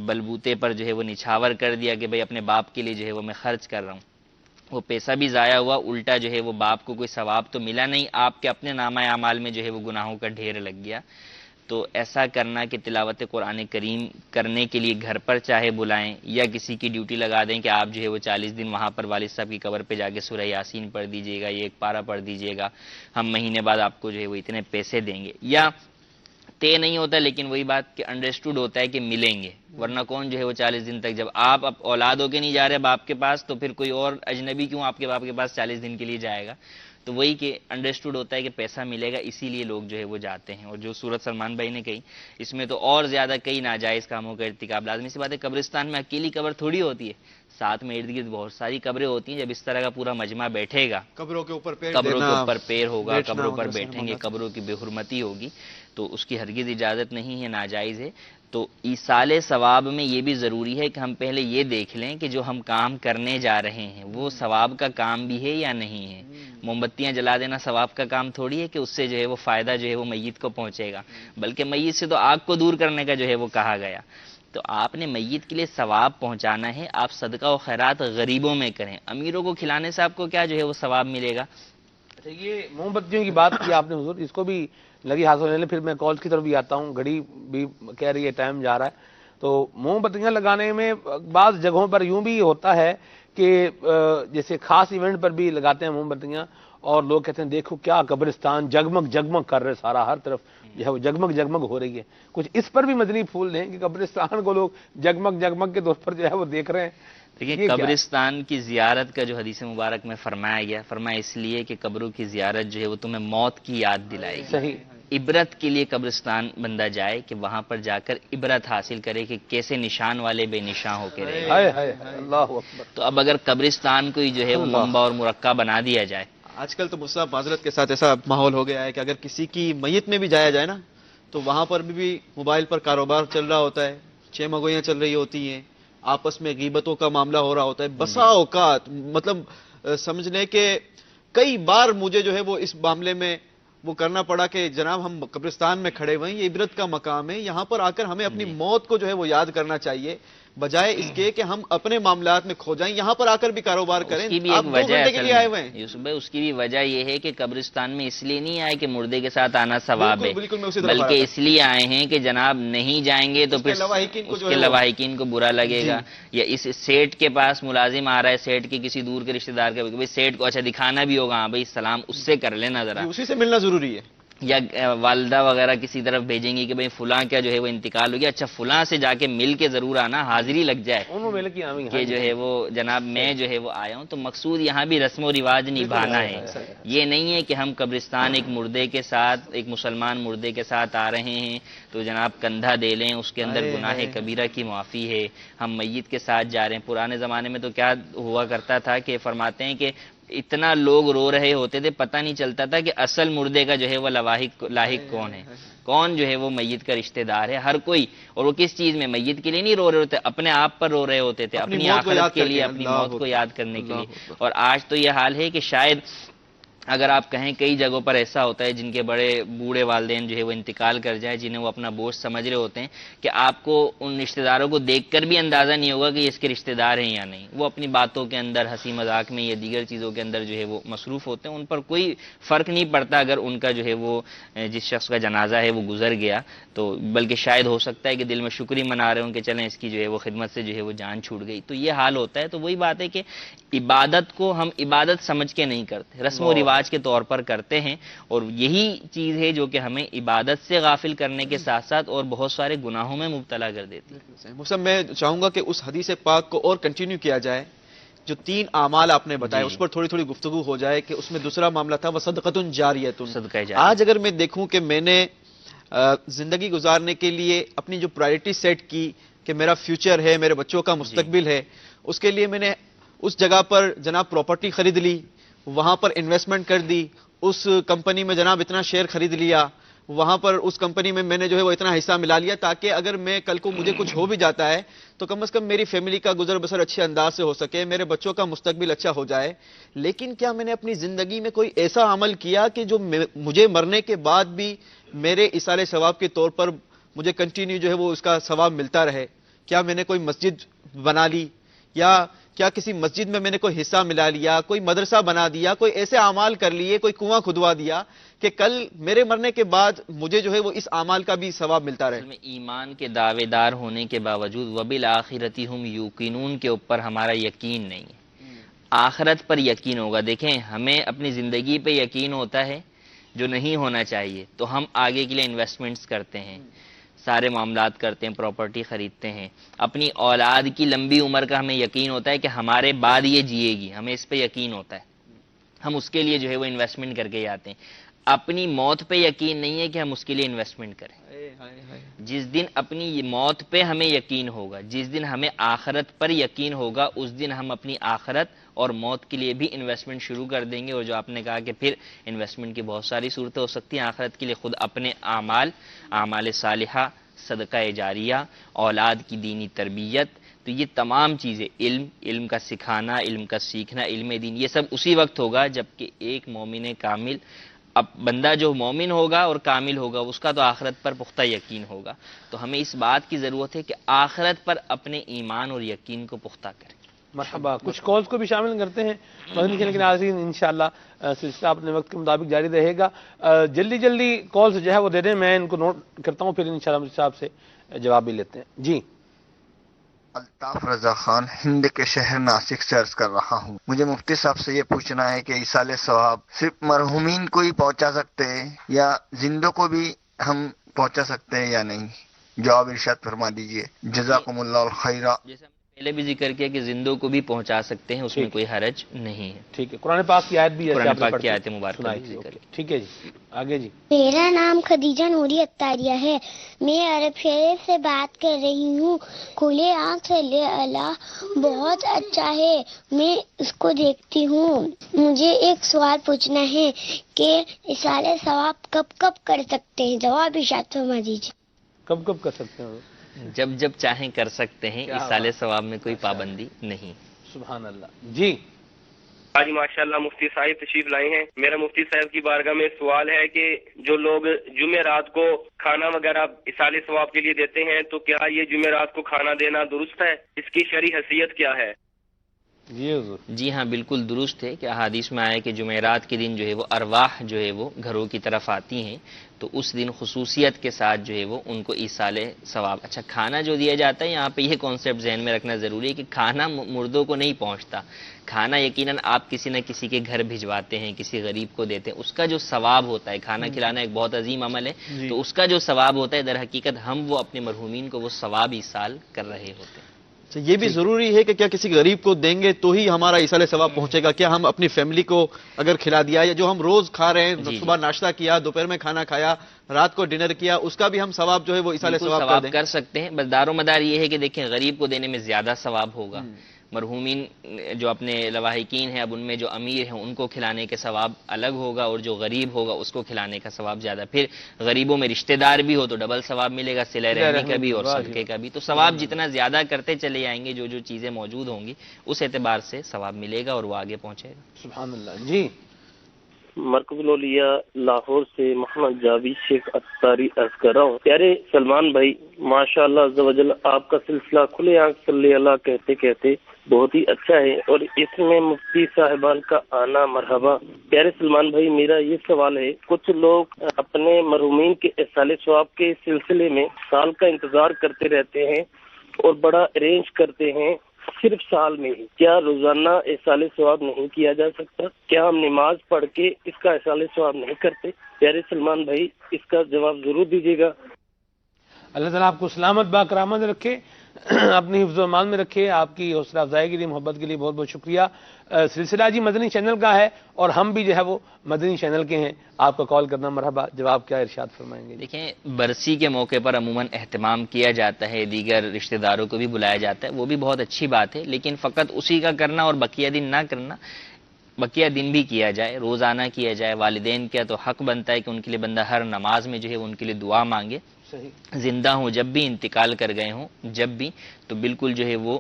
بلبوتے پر جو ہے وہ نچھاور کر دیا کہ بھئی اپنے باپ کے لیے جو ہے وہ میں خرچ کر رہا ہوں. وہ پیسہ بھی ضائع ہوا، الٹا جو ہے وہ باپ کو کوئی ثواب تو ملا نہیں، آپ کے اپنے نامہ اعمال میں جو ہے وہ گناہوں کا ڈھیر لگ گیا. تو ایسا کرنا کہ تلاوت قرآن کریم کرنے کے لیے گھر پر چاہے بلائیں یا کسی کی ڈیوٹی لگا دیں کہ آپ جو ہے وہ 40 دن وہاں پر والد صاحب کی قبر پہ جا کے سورہ یاسین پڑھ دیجیے گا، یہ ایک پارہ پڑھ دیجیے گا، ہم مہینے بعد آپ کو جو ہے وہ اتنے پیسے دیں گے. یا طے نہیں ہوتا لیکن وہی بات کہ انڈرسٹوڈ ہوتا ہے کہ ملیں گے، ورنہ کون جو ہے وہ 40 دن تک، جب آپ اب اولاد ہو کے نہیں جا رہے باپ کے پاس تو پھر کوئی اور اجنبی کیوں آپ کے باپ کے پاس 40 دن کے لیے جائے گا. تو وہی کہ انڈرسٹوڈ ہوتا ہے کہ پیسہ ملے گا، اسی لیے لوگ جو ہے وہ جاتے ہیں. اور جو صورت سلمان بھائی نے کہی اس میں تو اور زیادہ کئی ناجائز کاموں کا ارتکاب. لازمی سی بات ہے قبرستان میں اکیلی قبر تھوڑی ہوتی ہے، ساتھ میں ارد گرد بہت ساری قبریں ہوتی ہیں. جب اس طرح کا پورا مجمع بیٹھے گا، قبروں کے اوپر پیر قبروں دینا، کے اوپر پیر ہوگا، بیٹھنا، قبروں پر ان کا بیٹھیں گے، سلام قبروں کی بے حرمتی ہوگی تو اس کی ہرگز اجازت نہیں ہے، ناجائز ہے. تو ایصال ثواب میں یہ بھی ضروری ہے کہ ہم پہلے یہ دیکھ لیں کہ جو ہم کام کرنے جا رہے ہیں وہ ثواب کا کام بھی ہے یا نہیں ہے. موم بتیاں جلا دینا ثواب کا کام تھوڑی ہے کہ اس سے جو ہے وہ فائدہ جو ہے وہ میت کو پہنچے گا، بلکہ میت سے تو آگ کو دور کرنے کا جو ہے وہ کہا گیا. تو آپ نے میت کے لیے ثواب پہنچانا ہے، آپ صدقہ و خیرات غریبوں میں کریں. امیروں کو کھلانے سے آپ کو کیا جو ہے وہ ثواب ملے گا. یہ موم بتیوں کی بات کی آپ نے حضور، اس کو بھی لگی ہاتھ ہونے لے. پھر میں کالز کی طرف بھی آتا ہوں، گھڑی بھی کہہ رہی ہے ٹائم جا رہا ہے. تو موم بتیاں لگانے میں بعض جگہوں پر یوں بھی ہوتا ہے کہ جیسے خاص ایونٹ پر بھی لگاتے ہیں موم بتیاں اور لوگ کہتے ہیں دیکھو کیا قبرستان جگمگ جگمگ کر رہے، سارا ہر طرف جو ہے وہ جگمگ جگمگ ہو رہی ہے. کچھ اس پر بھی مدنی پھول دیں کہ قبرستان کو لوگ جگمگ جگمگ کے طور پر جو ہے وہ دیکھ رہے ہیں. دیکھیے قبرستان کی زیارت کا جو حدیث مبارک میں فرمایا گیا، فرمایا اس لیے کہ قبروں کی زیارت جو ہے وہ تمہیں موت کی یاد دلائے گی. صحیح. عبرت کے لیے قبرستان بندہ جائے کہ وہاں پر جا کر عبرت حاصل کرے کہ کیسے نشان والے بے نشان ہو کے رہے. ہائے ہائے اللہ اکبر. تو اب اگر قبرستان کو ہی جو ہے وہ منبع اور مرقع بنا دیا جائے. آج کل تو مصعب معذرت کے ساتھ ایسا ماحول ہو گیا ہے کہ اگر کسی کی میت میں بھی جایا جائے نا تو وہاں پر بھی موبائل پر کاروبار چل رہا ہوتا ہے، چیمگوئیاں چل رہی ہوتی ہیں، آپس میں غیبتوں کا معاملہ ہو رہا ہوتا ہے. بسا اوقات مطلب سمجھ لیں کہ کئی بار مجھے جو ہے وہ اس معاملے میں وہ کرنا پڑا کہ جناب ہم قبرستان میں کھڑے ہوئے ہیں، یہ عبرت کا مقام ہے، یہاں پر آ کر ہمیں اپنی موت کو جو ہے وہ یاد کرنا چاہیے بجائے اس کے کہ ہم اپنے معاملات میں کھو جائیں. یہاں پر آ کر بھی کاروبار کریں. اس کی بھی آپ ایک 2 وجہ گھنٹے کے لیے آئے ہوئے ہیں. یوسف بھائی اس کی بھی وجہ یہ ہے کہ قبرستان میں اس لیے نہیں آئے کہ مردے کے ساتھ آنا ثواب ہے، بالکل میں اسی طرف آ رہا بلکہ تھا. اس لیے آئے ہیں کہ جناب نہیں جائیں گے تو اس کے پھر لواحقین کو اس جو کے ہے وہ- لواحقین کو برا لگے گا. یا اس سیٹ کے پاس ملازم آ رہا ہے، سیٹ کے کسی دور کے رشتہ دار کا، بھائی سیٹ کو اچھا دکھانا بھی ہوگا، ہاں بھائی سلام اس سے کر لینا ذرا. اسی سے ملنا ضروری ہے. یا والدہ وغیرہ کسی طرف بھیجیں گی کہ بھئی فلاں کیا جو ہے وہ انتقال ہو گیا، اچھا فلاں سے جا کے مل کے ضرور آنا، حاضری لگ جائے انہوں مل کی آمین کہ جو ہے وہ جناب میں جو ہے وہ آیا ہوں. تو مقصود یہاں بھی رسم و رواج نبھانا ہے. یہ نہیں ہے کہ ہم قبرستان ایک مردے کے ساتھ، ایک مسلمان مردے کے ساتھ آ رہے ہیں تو جناب کندھا دے لیں، اس کے اندر گناہ کبیرہ کی معافی ہے، ہم میت کے ساتھ جا رہے ہیں. پرانے زمانے میں تو کیا ہوا کرتا تھا کہ فرماتے ہیں کہ اتنا لوگ رو رہے ہوتے تھے پتہ نہیں چلتا تھا کہ اصل مردے کا جو ہے وہ لاحق کون ہے، کون جو ہے وہ میت کا رشتہ دار ہے. ہر کوئی، اور وہ کس چیز میں میت کے لیے نہیں رو رہے ہوتے، اپنے آپ پر رو رہے ہوتے تھے، اپنی آخرت کے لیے، اپنی موت کو یاد کرنے کے لیے. اور آج تو یہ حال ہے کہ شاید اگر آپ کہیں کئی جگہوں پر ایسا ہوتا ہے جن کے بڑے بوڑھے والدین جو ہے وہ انتقال کر جائیں، جنہیں وہ اپنا بوجھ سمجھ رہے ہوتے ہیں، کہ آپ کو ان رشتہ داروں کو دیکھ کر بھی اندازہ نہیں ہوگا کہ یہ اس کے رشتہ دار ہیں یا نہیں. وہ اپنی باتوں کے اندر، ہنسی مذاق میں یا دیگر چیزوں کے اندر جو ہے وہ مصروف ہوتے ہیں. ان پر کوئی فرق نہیں پڑتا اگر ان کا جو ہے وہ جس شخص کا جنازہ ہے وہ گزر گیا، تو بلکہ شاید ہو سکتا ہے کہ دل میں شکر ہی منا رہے ہوں کہ چلیں اس کی جو ہے وہ خدمت سے جو ہے وہ جان چھوٹ گئی. تو یہ حال ہوتا ہے. تو وہی بات ہے کہ عبادت کو ہم عبادت سمجھ کے نہیں کرتے، رسم و رواج کے طور پر کرتے ہیں، اور یہی چیز ہے جو کہ ہمیں عبادت سے غافل کرنے کے ساتھ ساتھ اور بہت سارے گناہوں میں مبتلا کر دیتی ہے. مسلم میں چاہوں گا کہ اس حدیث پاک کو اور کنٹینیو کیا جائے. جو 3 اعمال آپ نے بتائے اس پر تھوڑی تھوڑی گفتگو ہو جائے کہ اس میں دوسرا معاملہ تھا وصدقۃ جاریۃ. صدقہ جاریہ. آج اگر میں دیکھوں کہ میں نے زندگی گزارنے کے لیے اپنی جو پرائرٹی سیٹ کی کہ میرا فیوچر ہے، میرے بچوں کا مستقبل ہے، اس کے لیے میں نے اس جگہ پر جناب پراپرٹی خرید لی، وہاں پر انویسٹمنٹ کر دی، اس کمپنی میں جناب اتنا شیئر خرید لیا، وہاں پر اس کمپنی میں میں نے جو ہے وہ اتنا حصہ ملا لیا تاکہ اگر میں کل کو مجھے کچھ ہو بھی جاتا ہے تو کم از کم میری فیملی کا گزر بسر اچھے انداز سے ہو سکے، میرے بچوں کا مستقبل اچھا ہو جائے. لیکن کیا میں نے اپنی زندگی میں کوئی ایسا عمل کیا کہ جو مجھے مرنے کے بعد بھی میرے ایصال ثواب کے طور پر مجھے کنٹینیو جو ہے وہ اس کا ثواب ملتا رہے؟ کیا میں نے کوئی مسجد بنا لی، یا کیا کسی مسجد میں نے کوئی حصہ ملا لیا، کوئی مدرسہ بنا دیا، کوئی ایسے اعمال کر لیے، کوئی کنواں کھدوا دیا کہ کل میرے مرنے کے بعد مجھے جو ہے وہ اس اعمال کا بھی ثواب ملتا رہے؟ اصل میں ایمان کے دعوے دار ہونے کے باوجود وبالآخرۃ ہم یوقنون کے اوپر ہمارا یقین نہیں ہے. آخرت پر یقین ہوگا. دیکھیں ہمیں اپنی زندگی پہ یقین ہوتا ہے جو نہیں ہونا چاہیے، تو ہم آگے کے لیے انویسٹمنٹس کرتے ہیں، سارے معاملات کرتے ہیں، پراپرٹی خریدتے ہیں. اپنی اولاد کی لمبی عمر کا ہمیں یقین ہوتا ہے کہ ہمارے بعد یہ جیے گی، ہمیں اس پہ یقین ہوتا ہے، ہم اس کے لیے جو ہے وہ انویسٹمنٹ کر کے آتے ہیں. اپنی موت پہ یقین نہیں ہے کہ ہم اس کے لیے انویسٹمنٹ کریں. جس دن اپنی موت پہ ہمیں یقین ہوگا، جس دن ہمیں آخرت پر یقین ہوگا، اس دن ہم اپنی آخرت اور موت کے لیے بھی انویسٹمنٹ شروع کر دیں گے. اور جو آپ نے کہا کہ پھر انویسٹمنٹ کی بہت ساری صورتیں ہو سکتی ہیں آخرت کے لیے، خود اپنے اعمال صالحہ، صدقہ جاریہ، اولاد کی دینی تربیت، تو یہ تمام چیزیں، علم کا سکھانا، علم کا سیکھنا، علم دین، یہ سب اسی وقت ہوگا جب کہ ایک مومن کامل، اب بندہ جو مومن ہوگا اور کامل ہوگا اس کا تو آخرت پر پختہ یقین ہوگا. تو ہمیں اس بات کی ضرورت ہے کہ آخرت پر اپنے ایمان اور یقین کو پختہ کریں. مرحبا. کچھ کالز کو بھی شامل کرتے ہیں لیکن ناظرین انشاءاللہ سلسلہ اپنے وقت کے مطابق جاری رہے گا. جلدی کالز جو ہے وہ دے دیں، میں ان کو نوٹ کرتا ہوں، پھر انشاءاللہ مجھ صاحب سے جواب بھی لیتے ہیں. جی الطاف رضا خان ہند کے شہر ناسک سے عرض کر رہا ہوں. مجھے مفتی صاحب سے یہ پوچھنا ہے کہ ایصال ثواب صرف مرحومین کو ہی پہنچا سکتے ہیں یا زندوں کو بھی ہم پہنچا سکتے ہیں یا نہیں؟ جواب ارشاد فرما دیجئے. جزاکم اللہ الخیر. جیسے ہم نے پہلے بھی ذکر کیا کہ زندوں کو بھی پہنچا سکتے ہیں، اس میں کوئی حرج نہیں ہے. ٹھیک ہے. قرآن پاک کی آیت بھی قرآن پاک کی آیت مبارکہ بھی ذکر کی. ٹھیک ہے جی آگے. جی میرا نام خدیجہ نوری اتاریہ ہے، میں عرب شہر سے بات کر رہی ہوں. کھلے آنکھ سے اللہ بہت اچھا ہے، میں اس کو دیکھتی ہوں. مجھے ایک سوال پوچھنا ہے کہ ایصال ثواب کب کر سکتے ہیں؟ جواب ارشاد فرما دیجیے. کب کر سکتے ہیں؟ جب چاہیں کر سکتے ہیں، ایصال ثواب میں کوئی پابندی نہیں. سبحان اللہ. جی آج ماشاءاللہ مفتی صاحب تشریف لائے ہیں. میرا مفتی صاحب کی بارگاہ میں سوال ہے کہ جو لوگ جمعرات کو کھانا وغیرہ ایصال ثواب کے لیے دیتے ہیں تو کیا یہ جمعرات کو کھانا دینا درست ہے؟ اس کی شرعی حیثیت کیا ہے؟ جی حضور. جی ہاں بالکل درست ہے کہ احادیث میں آیا کہ جمعرات کے دن جو ہے وہ ارواح جو ہے وہ گھروں کی طرف آتی ہیں، تو اس دن خصوصیت کے ساتھ جو ہے وہ ان کو ایصال ثواب. اچھا کھانا جو دیا جاتا ہے، یہاں پہ یہ کانسیپٹ ذہن میں رکھنا ضروری ہے کہ کھانا مردوں کو نہیں پہنچتا. کھانا یقیناً آپ کسی نہ کسی کے گھر بھجواتے ہیں، کسی غریب کو دیتے ہیں، اس کا جو ثواب ہوتا ہے، کھانا کھلانا ایک بہت عظیم عمل ہے، تو اس کا جو ثواب ہوتا ہے در حقیقت ہم وہ اپنے مرحومین کو وہ ثواب ایصال کر رہے ہوتے ہیں. یہ بھی ضروری ہے کہ کیا کسی غریب کو دیں گے تو ہی ہمارا ایصال ثواب پہنچے گا؟ کیا ہم اپنی فیملی کو اگر کھلا دیا، یا جو ہم روز کھا رہے ہیں، صبح ناشتہ کیا، دوپہر میں کھانا کھایا، رات کو ڈنر کیا، اس کا بھی ہم ثواب جو ہے وہ ایصال ثواب کر سکتے ہیں؟ بس دار و مدار یہ ہے کہ دیکھیں غریب کو دینے میں زیادہ ثواب ہوگا. مرحومین جو اپنے لواحقین ہیں، اب ان میں جو امیر ہیں ان کو کھلانے کے ثواب الگ ہوگا، اور جو غریب ہوگا اس کو کھلانے کا ثواب زیادہ. پھر غریبوں میں رشتہ دار بھی ہو تو ڈبل ثواب ملے گا، صلہ رحمی کا بھی اور صدقے کا بھی. تو ثواب جتنا زیادہ کرتے چلے جائیں گے، جو چیزیں موجود ہوں گی اس اعتبار سے ثواب ملے گا اور وہ آگے پہنچے گا. سبحان اللہ. جی مرکز الولیا لاہور سے محمد جاوید شیخ اتاری عرض کر رہا ہوں۔ پیارے سلمان بھائی، ماشاء اللہ عز و جل آپ کا سلسلہ کھلے آنکھ صلی اللہ کہتے کہتے بہت ہی اچھا ہے، اور اس میں مفتی صاحبان کا آنا مرحبا۔ پیارے سلمان بھائی، میرا یہ سوال ہے، کچھ لوگ اپنے مرحومین کے احصال ثواب کے سلسلے میں سال کا انتظار کرتے رہتے ہیں اور بڑا ارینج کرتے ہیں صرف سال میں ہی، کیا روزانہ احصال ثواب نہیں کیا جا سکتا؟ کیا ہم نماز پڑھ کے اس کا احصال ثواب نہیں کرتے؟ پیارے سلمان بھائی، اس کا جواب ضرور دیجیے گا۔ اللہ تعالیٰ آپ کو سلامت با کرامت رکھے، اپنی حفظ و امان میں رکھے۔ آپ کی حوصلہ افزائی کے لیے، محبت کے لیے بہت بہت شکریہ۔ سلسلہ جی مدنی چینل کا ہے اور ہم بھی جو ہے وہ مدنی چینل کے ہیں، آپ کا کال کرنا مرحبا۔ جواب کیا ارشاد فرمائیں گے؟ دیکھیں، برسی کے موقع پر عموماً اہتمام کیا جاتا ہے، دیگر رشتہ داروں کو بھی بلایا جاتا ہے، وہ بھی بہت اچھی بات ہے، لیکن فقط اسی کا کرنا اور بقیہ دن نہ کرنا، بقیہ دن بھی کیا جائے، روزانہ کیا جائے۔ والدین کا تو حق بنتا ہے کہ ان کے لیے بندہ ہر نماز میں جو ہے ان کے لیے دعا مانگے، زندہ ہوں جب بھی، انتقال کر گئے ہوں جب بھی، تو بالکل جو ہے وہ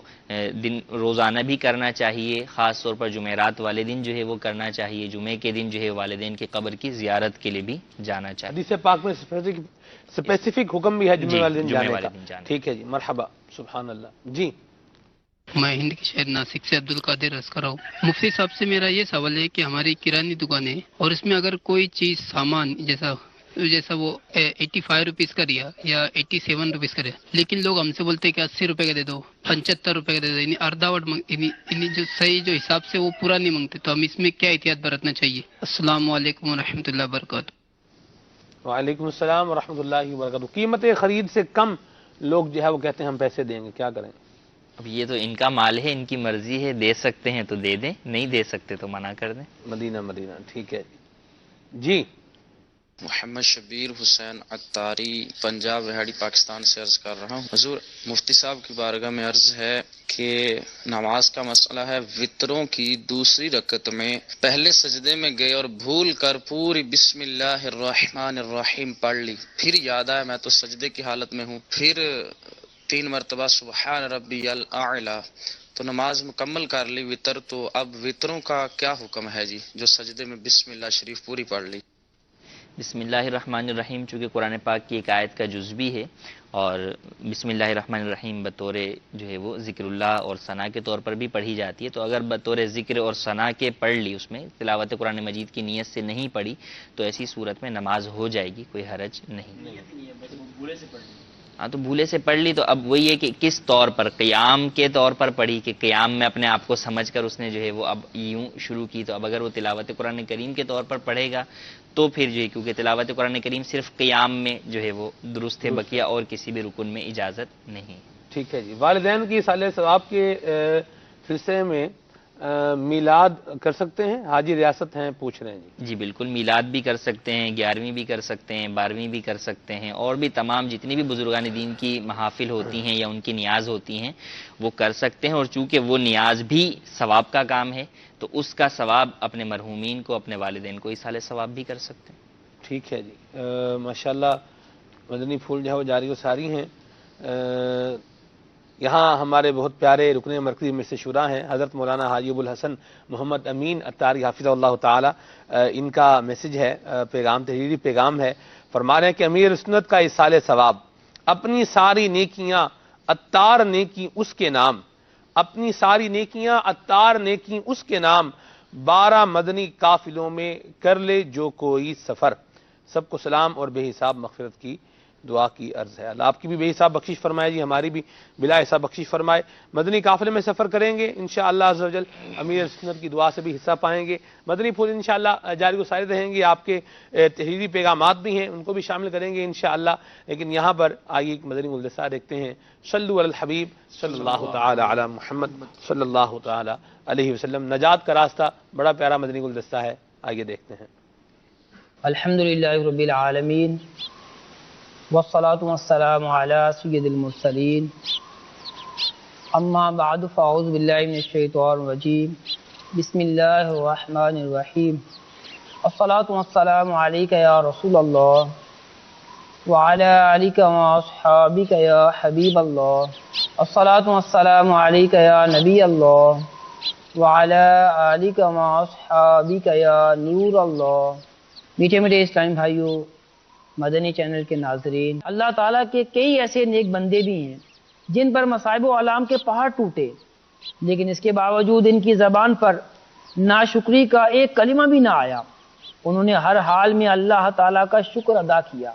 دن روزانہ بھی کرنا چاہیے، خاص طور پر جمعرات والے دن جو ہے وہ کرنا چاہیے، جمعے کے دن جو ہے والدین کے قبر کی زیارت کے لیے بھی جانا چاہیے۔ حدیث پاک میں اسپیسیفک حکم بھی ہے جمعے والے دن جانے کا۔ ٹھیک ہے جی، مرحبا، سبحان اللہ۔ جی، میں ہند کے شہر ناسک سے عبد القادر عرض کر رہا ہوں۔ مفتی صاحب سے میرا یہ سوال ہے کہ ہماری کرانی دکان ہے اور اس میں اگر کوئی چیز سامان جیسا وہ 85 روپیز کا دیا یا 87 روپیز کا دیا، لیکن لوگ ہم سے بولتے ہیں کہ 80 روپے کا دے دو، 75 روپے کا دے دو، یعنی اردا وٹ جو صحیح جو حساب سے وہ پورا نہیں مانگتے، تو ہم اس میں کیا احتیاط برتنا چاہیے؟ السلام علیکم ورحمۃ اللہ وبرکاتہ۔ وعلیکم السلام ورحمۃ اللہ وبرکاتہ۔ قیمت خرید سے کم لوگ جو ہے وہ کہتے ہیں ہم پیسے دیں گے، کیا کریں؟ اب یہ تو ان کا مال ہے، ان کی مرضی ہے، دے سکتے ہیں تو دے دیں، نہیں دے سکتے تو منع کر دیں۔ مدینہ، ٹھیک ہے جی۔ محمد شبیر حسین اتاری، پنجاب وہاڑی، پاکستان سے عرض کر رہا ہوں۔ حضور مفتی صاحب کی بارگاہ میں عرض ہے کہ نماز کا مسئلہ ہے، وطروں کی دوسری رکعت میں پہلے سجدے میں گئے اور بھول کر پوری بسم اللہ الرحمن الرحیم پڑھ لی، پھر یاد آیا میں تو سجدے کی حالت میں ہوں، پھر 3 مرتبہ سبحان ربی الاعلی، تو نماز مکمل کر لی وطر، تو اب وطروں کا کیا حکم ہے جی جو سجدے میں بسم اللہ شریف پوری پڑھ لی؟ بسم اللہ الرحمن الرحیم چونکہ قرآن پاک کی ایک آیت کا جز بھی ہے، اور بسم اللہ الرحمن الرحیم بطور جو ہے وہ ذکر اللہ اور ثنا کے طور پر بھی پڑھی جاتی ہے، تو اگر بطور ذکر اور ثنا کے پڑھ لی، اس میں تلاوت قرآن مجید کی نیت سے نہیں پڑھی، تو ایسی صورت میں نماز ہو جائے گی، کوئی حرج نہیں۔ ہاں، تو بھولے سے پڑھ لی، تو اب وہی ہے کہ کس طور پر، قیام کے طور پر پڑھی کہ قیام میں اپنے آپ کو سمجھ کر اس نے جو ہے وہ اب یوں شروع کی، تو اب اگر وہ تلاوت قرآن کریم کے طور پر پڑھے گا تو پھر جو ہے، کیونکہ تلاوت قرآن کریم صرف قیام میں جو ہے وہ درست ہے، بقیہ اور کسی بھی رکن میں اجازت نہیں۔ ٹھیک ہے جی۔ والدین کی احصال ثواب کے سلسلے میں میلاد کر سکتے ہیں؟ حاجی ریاست ہیں، پوچھ رہے ہیں جی۔ جی بالکل، میلاد بھی کر سکتے ہیں، 11ویں بھی کر سکتے ہیں، 12ویں بھی کر سکتے ہیں، اور بھی تمام جتنی بھی بزرگان دین کی محافل ہوتی ہیں یا ان کی نیاز ہوتی ہیں وہ کر سکتے ہیں، اور چونکہ وہ نیاز بھی ثواب کا کام ہے تو اس کا ثواب اپنے مرحومین کو، اپنے والدین کو احصال ثواب بھی کر سکتے ہیں۔ ٹھیک ہے جی۔ ماشاءاللہ مدنی پھول جو ہے وہ جاری و ساری ہیں۔ یہاں ہمارے بہت پیارے رکن مرکزی میں سے شورا ہیں حضرت مولانا حاجی ابو الحسن محمد امین اتاری حافظ اللہ تعالی، ان کا میسج ہے، پیغام تحریری پیغام ہے، فرما رہے ہیں کہ امیر سنت کا احصال ثواب، اپنی ساری نیکیاں اتار نیکی اس کے نام، اپنی ساری نیکیاں اتار نیکی اس کے نام، 12 مدنی قافلوں میں کر لے جو کوئی سفر۔ سب کو سلام اور بے حساب مغفرت کی دعا کی عرض ہے۔ اللہ آپ کی بھی بے حساب بخشش فرمائے جی، ہماری بھی بلا حساب بخشش فرمائے۔ مدنی قافلے میں سفر کریں گے انشاءاللہ عز و جل، امیر سنت کی دعا سے بھی حصہ پائیں گے۔ مدنی پھول انشاءاللہ جاری و ساری رہیں گے، آپ کے تحریری پیغامات بھی ہیں ان کو بھی شامل کریں گے انشاءاللہ، لیکن یہاں پر آئیے ایک مدنی گلدستہ دیکھتے ہیں۔ صلو علی الحبیب صلی اللہ تعالی علی محمد صلی اللہ تعالی علیہ وسلم۔ نجات کا راستہ، بڑا پیارا مدنی گلدستہ ہے، آئیے دیکھتے ہیں۔ الحمدللہ رب العالمین والصلاة والسلام على سید المرسلین، اما بعد فاعوذ باللہ من الشیطان الرجیم، بسم اللہ الرحمن الرحیم، الصلاة والسلام علیک یا رسول اللہ وعلی آلک واصحابک یا حبیب اللہ، الصلاة والسلام علیک یا نبی اللہ وعلی آلک واصحابک یا نور اللہ۔ میٹھے میٹھے اسلامی بھائیوں، مدنی چینل کے ناظرین، اللہ تعالیٰ کے کئی ایسے نیک بندے بھی ہیں جن پر مصائب و آلام کے پہاڑ ٹوٹے، لیکن اس کے باوجود ان کی زبان پر ناشکری کا ایک کلمہ بھی نہ آیا۔ انہوں نے ہر حال میں اللہ تعالیٰ کا شکر ادا کیا۔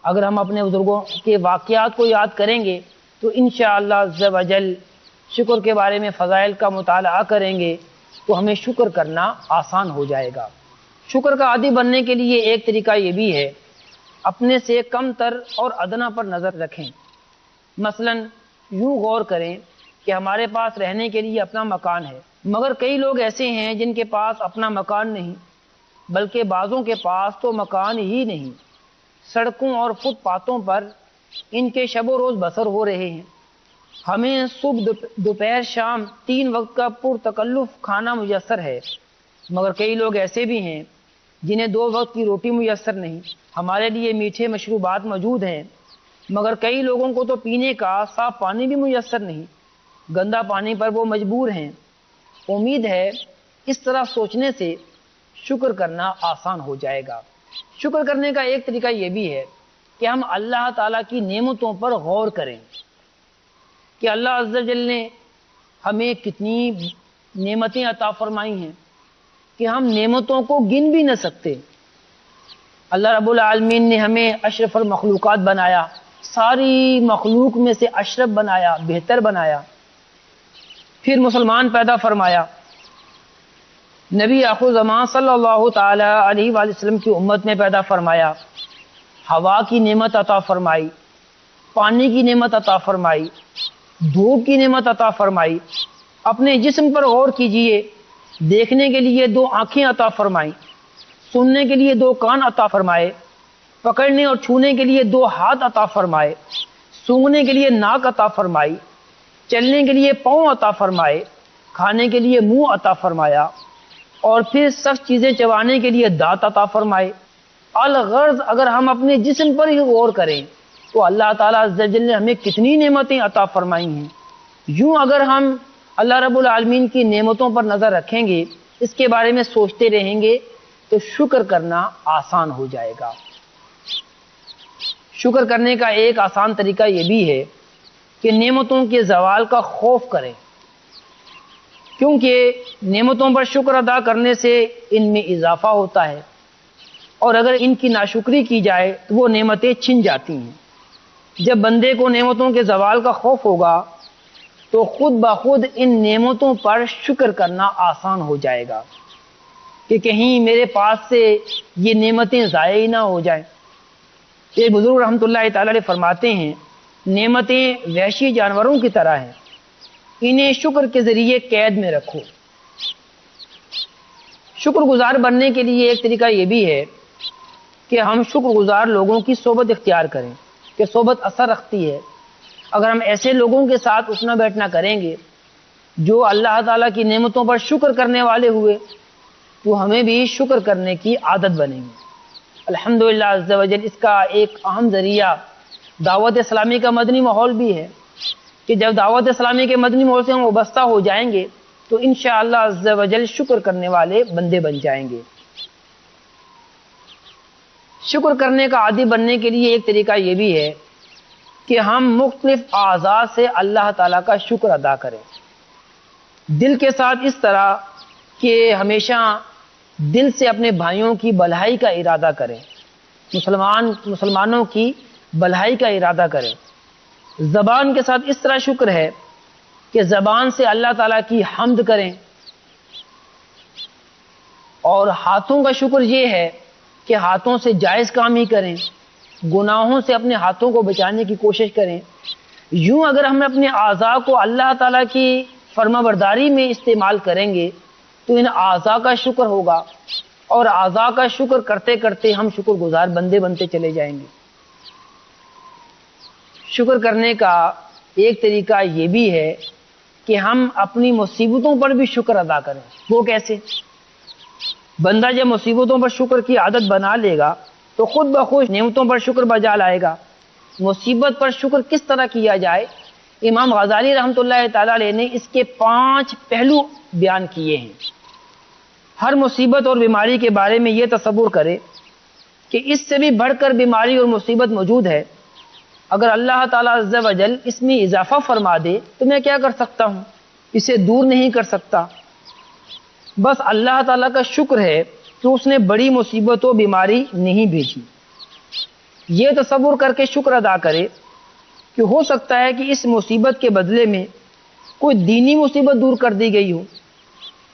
اگر ہم اپنے بزرگوں کے واقعات کو یاد کریں گے تو انشاءاللہ عز و جل شکر کے بارے میں فضائل کا مطالعہ کریں گے تو ہمیں شکر کرنا آسان ہو جائے گا۔ شکر کا عادی بننے کے لیے ایک طریقہ یہ بھی ہے، اپنے سے کم تر اور ادنا پر نظر رکھیں۔ مثلا یوں غور کریں کہ ہمارے پاس رہنے کے لیے اپنا مکان ہے، مگر کئی لوگ ایسے ہیں جن کے پاس اپنا مکان نہیں، بلکہ بعضوں کے پاس تو مکان ہی نہیں، سڑکوں اور فٹ پاتھوں پر ان کے شب و روز بسر ہو رہے ہیں۔ ہمیں صبح دوپہر شام 3 وقت کا پرتکلف کھانا میسر ہے، مگر کئی لوگ ایسے بھی ہیں جنہیں 2 وقت کی روٹی میسر نہیں۔ ہمارے لیے میٹھے مشروبات موجود ہیں، مگر کئی لوگوں کو تو پینے کا صاف پانی بھی میسر نہیں، گندا پانی پر وہ مجبور ہیں۔ امید ہے اس طرح سوچنے سے شکر کرنا آسان ہو جائے گا۔ شکر کرنے کا ایک طریقہ یہ بھی ہے کہ ہم اللہ تعالیٰ کی نعمتوں پر غور کریں کہ اللہ عز و جل نے ہمیں کتنی نعمتیں عطا فرمائی ہیں کہ ہم نعمتوں کو گن بھی نہ سکتے۔ اللہ رب العالمین نے ہمیں اشرف المخلوقات بنایا، ساری مخلوق میں سے اشرف بنایا، بہتر بنایا، پھر مسلمان پیدا فرمایا، نبی آخر زمان صلی اللہ تعالی علیہ وآلہ وسلم کی امت میں پیدا فرمایا، ہوا کی نعمت عطا فرمائی، پانی کی نعمت عطا فرمائی، دھوپ کی نعمت عطا فرمائی۔ اپنے جسم پر غور کیجئے، دیکھنے کے لیے 2 آنکھیں عطا فرمائیں، سننے کے لیے 2 کان عطا فرمائے، پکڑنے اور چھونے کے لیے 2 ہاتھ عطا فرمائے، سونگھنے کے لیے ناک عطا فرمائی، چلنے کے لیے پاؤں عطا فرمائے، کھانے کے لیے منہ عطا فرمایا، اور پھر سخت چیزیں چبانے کے لیے دانت عطا فرمائے۔ الغرض اگر ہم اپنے جسم پر ہی غور کریں تو اللہ تعالیٰ عز و جل نے ہمیں کتنی نعمتیں عطا فرمائی ہیں۔ یوں اگر ہم اللہ رب العالمین کی نعمتوں پر نظر رکھیں گے، اس کے بارے میں سوچتے رہیں گے تو شکر کرنا آسان ہو جائے گا۔ شکر کرنے کا ایک آسان طریقہ یہ بھی ہے کہ نعمتوں کے زوال کا خوف کریں، کیونکہ نعمتوں پر شکر ادا کرنے سے ان میں اضافہ ہوتا ہے، اور اگر ان کی ناشکری کی جائے تو وہ نعمتیں چھن جاتی ہیں۔ جب بندے کو نعمتوں کے زوال کا خوف ہوگا تو خود بخود ان نعمتوں پر شکر کرنا آسان ہو جائے گا کہ کہیں میرے پاس سے یہ نعمتیں ضائع ہی نہ ہو جائیں۔ یہ بزرگ رحمۃ اللہ تعالی علیہ فرماتے ہیں، نعمتیں وحشی جانوروں کی طرح ہیں، انہیں شکر کے ذریعے قید میں رکھو۔ شکر گزار بننے کے لیے ایک طریقہ یہ بھی ہے کہ ہم شکر گزار لوگوں کی صحبت اختیار کریں کہ صحبت اثر رکھتی ہے۔ اگر ہم ایسے لوگوں کے ساتھ اٹھنا بیٹھنا کریں گے جو اللہ تعالیٰ کی نعمتوں پر شکر کرنے والے ہوئے تو ہمیں بھی شکر کرنے کی عادت بنے گی۔ الحمدللہ عز و جل اس کا ایک اہم ذریعہ دعوت اسلامی کا مدنی ماحول بھی ہے کہ جب دعوت اسلامی کے مدنی ماحول سے ہم وابستہ ہو جائیں گے تو انشاءاللہ عز و جل شکر کرنے والے بندے بن جائیں گے۔ شکر کرنے کا عادی بننے کے لیے ایک طریقہ یہ بھی ہے کہ ہم مختلف اعضاء سے اللہ تعالیٰ کا شکر ادا کریں، دل کے ساتھ اس طرح کہ ہمیشہ دل سے اپنے بھائیوں کی بھلائی کا ارادہ کریں، مسلمانوں کی بھلائی کا ارادہ کریں۔ زبان کے ساتھ اس طرح شکر ہے کہ زبان سے اللہ تعالیٰ کی حمد کریں، اور ہاتھوں کا شکر یہ ہے کہ ہاتھوں سے جائز کام ہی کریں، گناہوں سے اپنے ہاتھوں کو بچانے کی کوشش کریں۔ یوں اگر ہم اپنے اعضاء کو اللہ تعالیٰ کی فرما برداری میں استعمال کریں گے تو ان اعضاء کا شکر ہوگا، اور اعضاء کا شکر کرتے کرتے ہم شکر گزار بندے بنتے چلے جائیں گے۔ شکر کرنے کا ایک طریقہ یہ بھی ہے کہ ہم اپنی مصیبتوں پر بھی شکر ادا کریں۔ وہ کیسے؟ بندہ جب مصیبتوں پر شکر کی عادت بنا لے گا تو خود بخود نعمتوں پر شکر بجا لائے گا۔ مصیبت پر شکر کس طرح کیا جائے؟ امام غزالی رحمۃ اللہ تعالی علیہ نے اس کے 5 پہلو بیان کیے ہیں۔ ہر مصیبت اور بیماری کے بارے میں یہ تصور کرے کہ اس سے بھی بڑھ کر بیماری اور مصیبت موجود ہے، اگر اللہ تعالیٰ عز و جل اس میں اضافہ فرما دے تو میں کیا کر سکتا ہوں؟ اسے دور نہیں کر سکتا۔ بس اللہ تعالیٰ کا شکر ہے کہ اس نے بڑی مصیبت و بیماری نہیں بھیجی۔ یہ تصور کر کے شکر ادا کرے کہ ہو سکتا ہے کہ اس مصیبت کے بدلے میں کوئی دینی مصیبت دور کر دی گئی ہو۔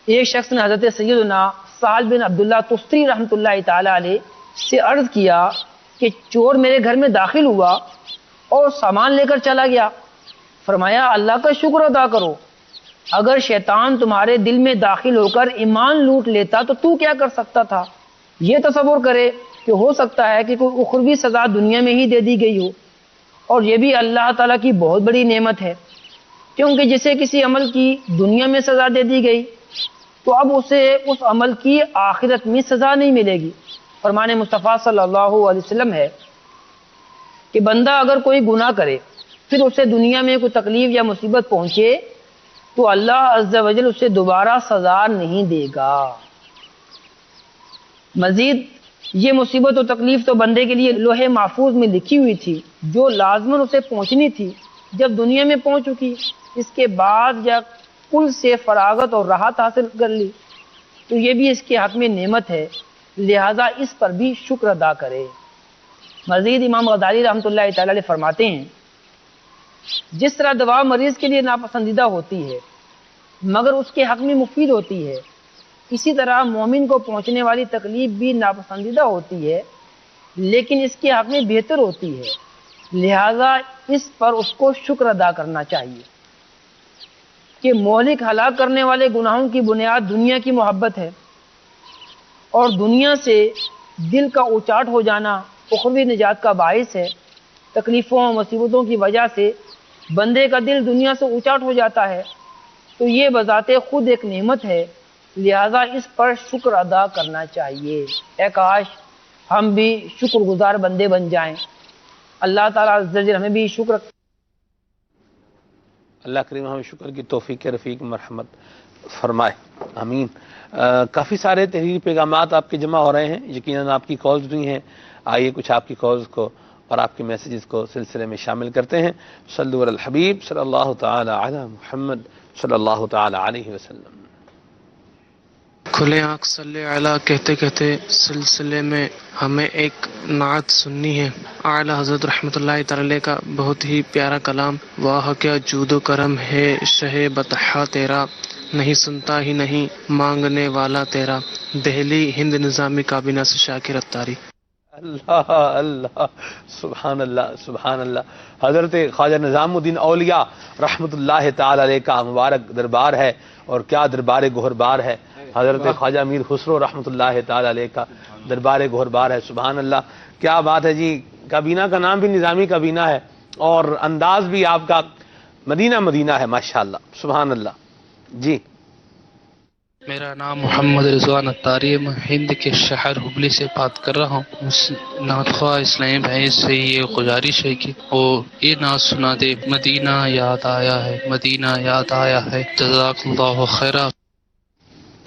ایک شخص نے حضرت سیدنا سہل بن عبداللہ تستری رحمۃ اللہ تعالی علیہ سے عرض کیا کہ چور میرے گھر میں داخل ہوا اور سامان لے کر چلا گیا۔ فرمایا اللہ کا شکر ادا کرو، اگر شیطان تمہارے دل میں داخل ہو کر ایمان لوٹ لیتا تو کیا کر سکتا تھا؟ یہ تصور کرے کہ ہو سکتا ہے کہ کوئی اخروی سزا دنیا میں ہی دے دی گئی ہو، اور یہ بھی اللہ تعالیٰ کی بہت بڑی نعمت ہے، کیونکہ جسے کسی عمل کی دنیا میں سزا دے دی گئی تو اب اسے اس عمل کی آخرت میں سزا نہیں ملے گی۔ فرمان مصطفیٰ صلی اللہ علیہ وسلم ہے کہ بندہ اگر کوئی گناہ کرے پھر اسے دنیا میں کوئی تکلیف یا مصیبت پہنچے تو اللہ عز و جل اسے دوبارہ سزا نہیں دے گا۔ مزید یہ مصیبت و تکلیف تو بندے کے لیے لوح محفوظ میں لکھی ہوئی تھی، جو لازماً اسے پہنچنی تھی، جب دنیا میں پہنچ چکی، اس کے بعد یا کل سے فراغت اور راحت حاصل کر لی تو یہ بھی اس کے حق میں نعمت ہے، لہذا اس پر بھی شکر ادا کرے۔ مزید امام غزالی رحمۃ اللہ تعالی علیہ فرماتے ہیں جس طرح دوا مریض کے لیے ناپسندیدہ ہوتی ہے مگر اس کے حق میں مفید ہوتی ہے، اسی طرح مومن کو پہنچنے والی تکلیف بھی ناپسندیدہ ہوتی ہے لیکن اس کے حق میں بہتر ہوتی ہے، لہذا اس پر اس کو شکر ادا کرنا چاہیے کہ مہلک ہلاک کرنے والے گناہوں کی بنیاد دنیا کی محبت ہے، اور دنیا سے دل کا اچاٹ ہو جانا اخروی نجات کا باعث ہے۔ تکلیفوں اور مصیبتوں کی وجہ سے بندے کا دل دنیا سے اچاٹ ہو جاتا ہے تو یہ بذات خود ایک نعمت ہے، لہذا اس پر شکر ادا کرنا چاہیے۔ اے کاش ہم بھی شکر گزار بندے بن جائیں۔ اللہ تعالیٰ عز و جل ہمیں بھی شکر اللہ کریم ہمیں شکر کی توفیق رفیق مرحمت فرمائے، آمین۔ کافی سارے تحریری پیغامات آپ کے جمع ہو رہے ہیں، یقیناً آپ کی کالز بھی ہیں، آئیے کچھ آپ کی کالز کو اور آپ کے میسیجز کو سلسلے میں شامل کرتے ہیں۔ صلو علی الحبیب صلی اللہ تعالی علی محمد صلی اللہ تعالی علیہ وسلم۔ کھلے آنکھ صلی علی کہتے کہتے سلسلے میں ہمیں ایک نعت سننی ہے۔ اعلیٰ حضرت رحمۃ اللہ تعالی کا بہت ہی پیارا کلام، واہ کیا جود و کرم ہے شہ بطحا تیرا، نہیں سنتا ہی نہیں مانگنے والا تیرا، دہلی ہند نظامی کابینہ سے شاکر اتاری۔ اللہ اللہ، سبحان اللہ سبحان اللہ۔ حضرت خواجہ نظام الدین اولیاء رحمۃ اللہ تعالی علیہ کا مبارک دربار ہے، اور کیا دربار گوہربار ہے۔ حضرت خواجہ امیر خسرو رحمۃ اللہ تعالی علیہ کا دربار گوہربار ہے، سبحان اللہ، کیا بات ہے جی۔ کابینہ کا نام بھی نظامی کابینہ ہے اور انداز بھی آپ کا مدینہ مدینہ ہے، ماشاءاللہ، سبحان اللہ۔ جی میرا نام محمد رضوان اتاری ہے، میں ہند کے شہر ہبلی سے بات کر رہا ہوں۔ نعت خواہ اسلامی بھائی سے یہ گزارش ہے کہ وہ یہ نعت سنا دے، مدینہ یاد آیا ہے، مدینہ یاد آیا ہے، جزاک اللہ خیرہ۔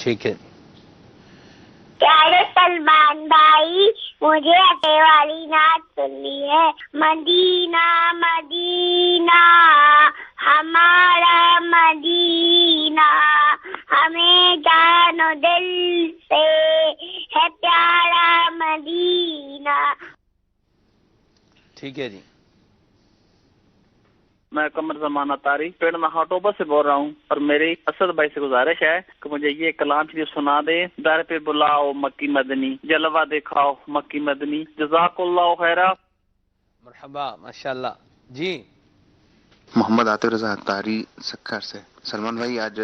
ٹھیک ہے۔ پیارے سلمان بھائی، مجھے اٹے والی نعت سننی ہے۔ مدینہ مدینہ ہمارا مدینہ، ہمیں جان و دل سے ہے پیارا مدینہ۔ ٹھیک ہے جی۔ میں قمر زمانہ تاری پیڑ نہاٹوبا سے بول رہا ہوں، اور میری اسد بھائی سے گزارش ہے کہ مجھے یہ کلام شریف سنا دے۔ در پہ بلاؤ مکی مدنی، جلوہ دکھاؤ مکی مدنی، جزاک اللہ خیرہ۔ مرحبا، ماشاءاللہ۔ جی محمد عاطف رضا اتاری سکر سے۔ سلمان بھائی آج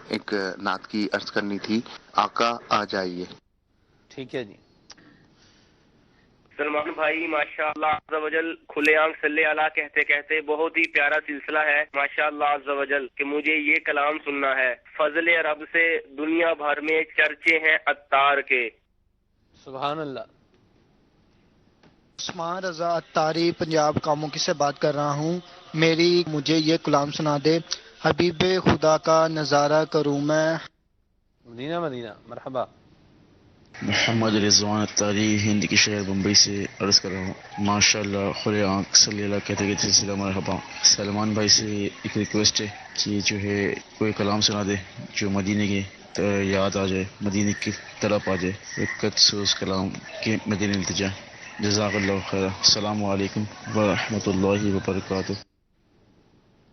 ایک نعت کی عرض کرنی تھی، آقا آ جائیے۔ ٹھیک ہے جی۔ سلمان بھائی ماشاءاللہ عز و جل کھلے آنکھ صلی اللہ کہتے کہتے بہت ہی پیارا سلسلہ ہے، ماشاءاللہ عز و جل، کہ مجھے یہ کلام سننا ہے۔ فضل رب سے دنیا بھر میں چرچے ہیں عطار کے۔ سبحان اللہ۔ عثمان رضا اتاری پنجاب کاموں کی سے بات کر رہا ہوں، مجھے یہ کلام سنا دے۔ حبیب خدا کا نظارہ کروں میں. مدینہ مدینہ مرحبا. محمد رضوان اتاری ہند کے شہر بمبئی سے عرض کر رہا ہوں. ماشاء اللہ کھلے آنکھ صلی اللہ کہتے کہتے سلسلہ مرحبا. سلمان بھائی سے ایک ریکویسٹ ہے کہ جو ہے کوئی کلام سنا دے جو مدینے کی یاد آ جائے, مدینے کی طرف آ جائے, وقت سے اس کلام کے مدینے التجا. جزاک اللہ خیر. السلام علیکم ورحمۃ اللہ وبرکاتہ.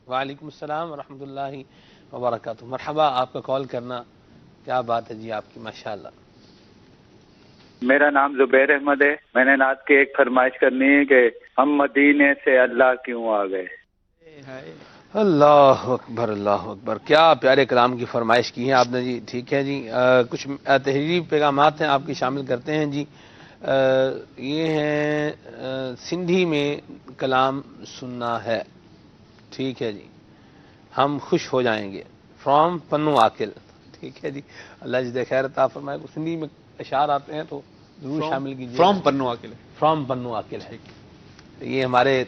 وعلیکم السلام ورحمۃ اللہ وبرکاتہ. مرحبا, آپ کا کال کرنا, کیا بات ہے جی آپ کی, ماشاء اللہ. میرا نام زبیر احمد ہے. میں نے نعت کی ایک فرمائش کرنی ہے کہ ہم مدینے سے اللہ کیوں آ گئے. اللہ اکبر اللہ اکبر, کیا پیارے کلام کی فرمائش کی ہے آپ نے جی. ٹھیک ہے جی, کچھ تحریری پیغامات ہیں آپ کی, شامل کرتے ہیں جی. یہ ہیں سندھی میں کلام سننا ہے. ٹھیک ہے جی, ہم خوش ہو جائیں گے. فرام پنو عاقل. ٹھیک ہے جی, اللہ جزائے خیر عطا فرمائے. سندھی میں اشعار آتے ہیں تو ضرور شامل کیجیے. فرام پنو عاقل. فرام پنو عاقل ہے. یہ ہمارے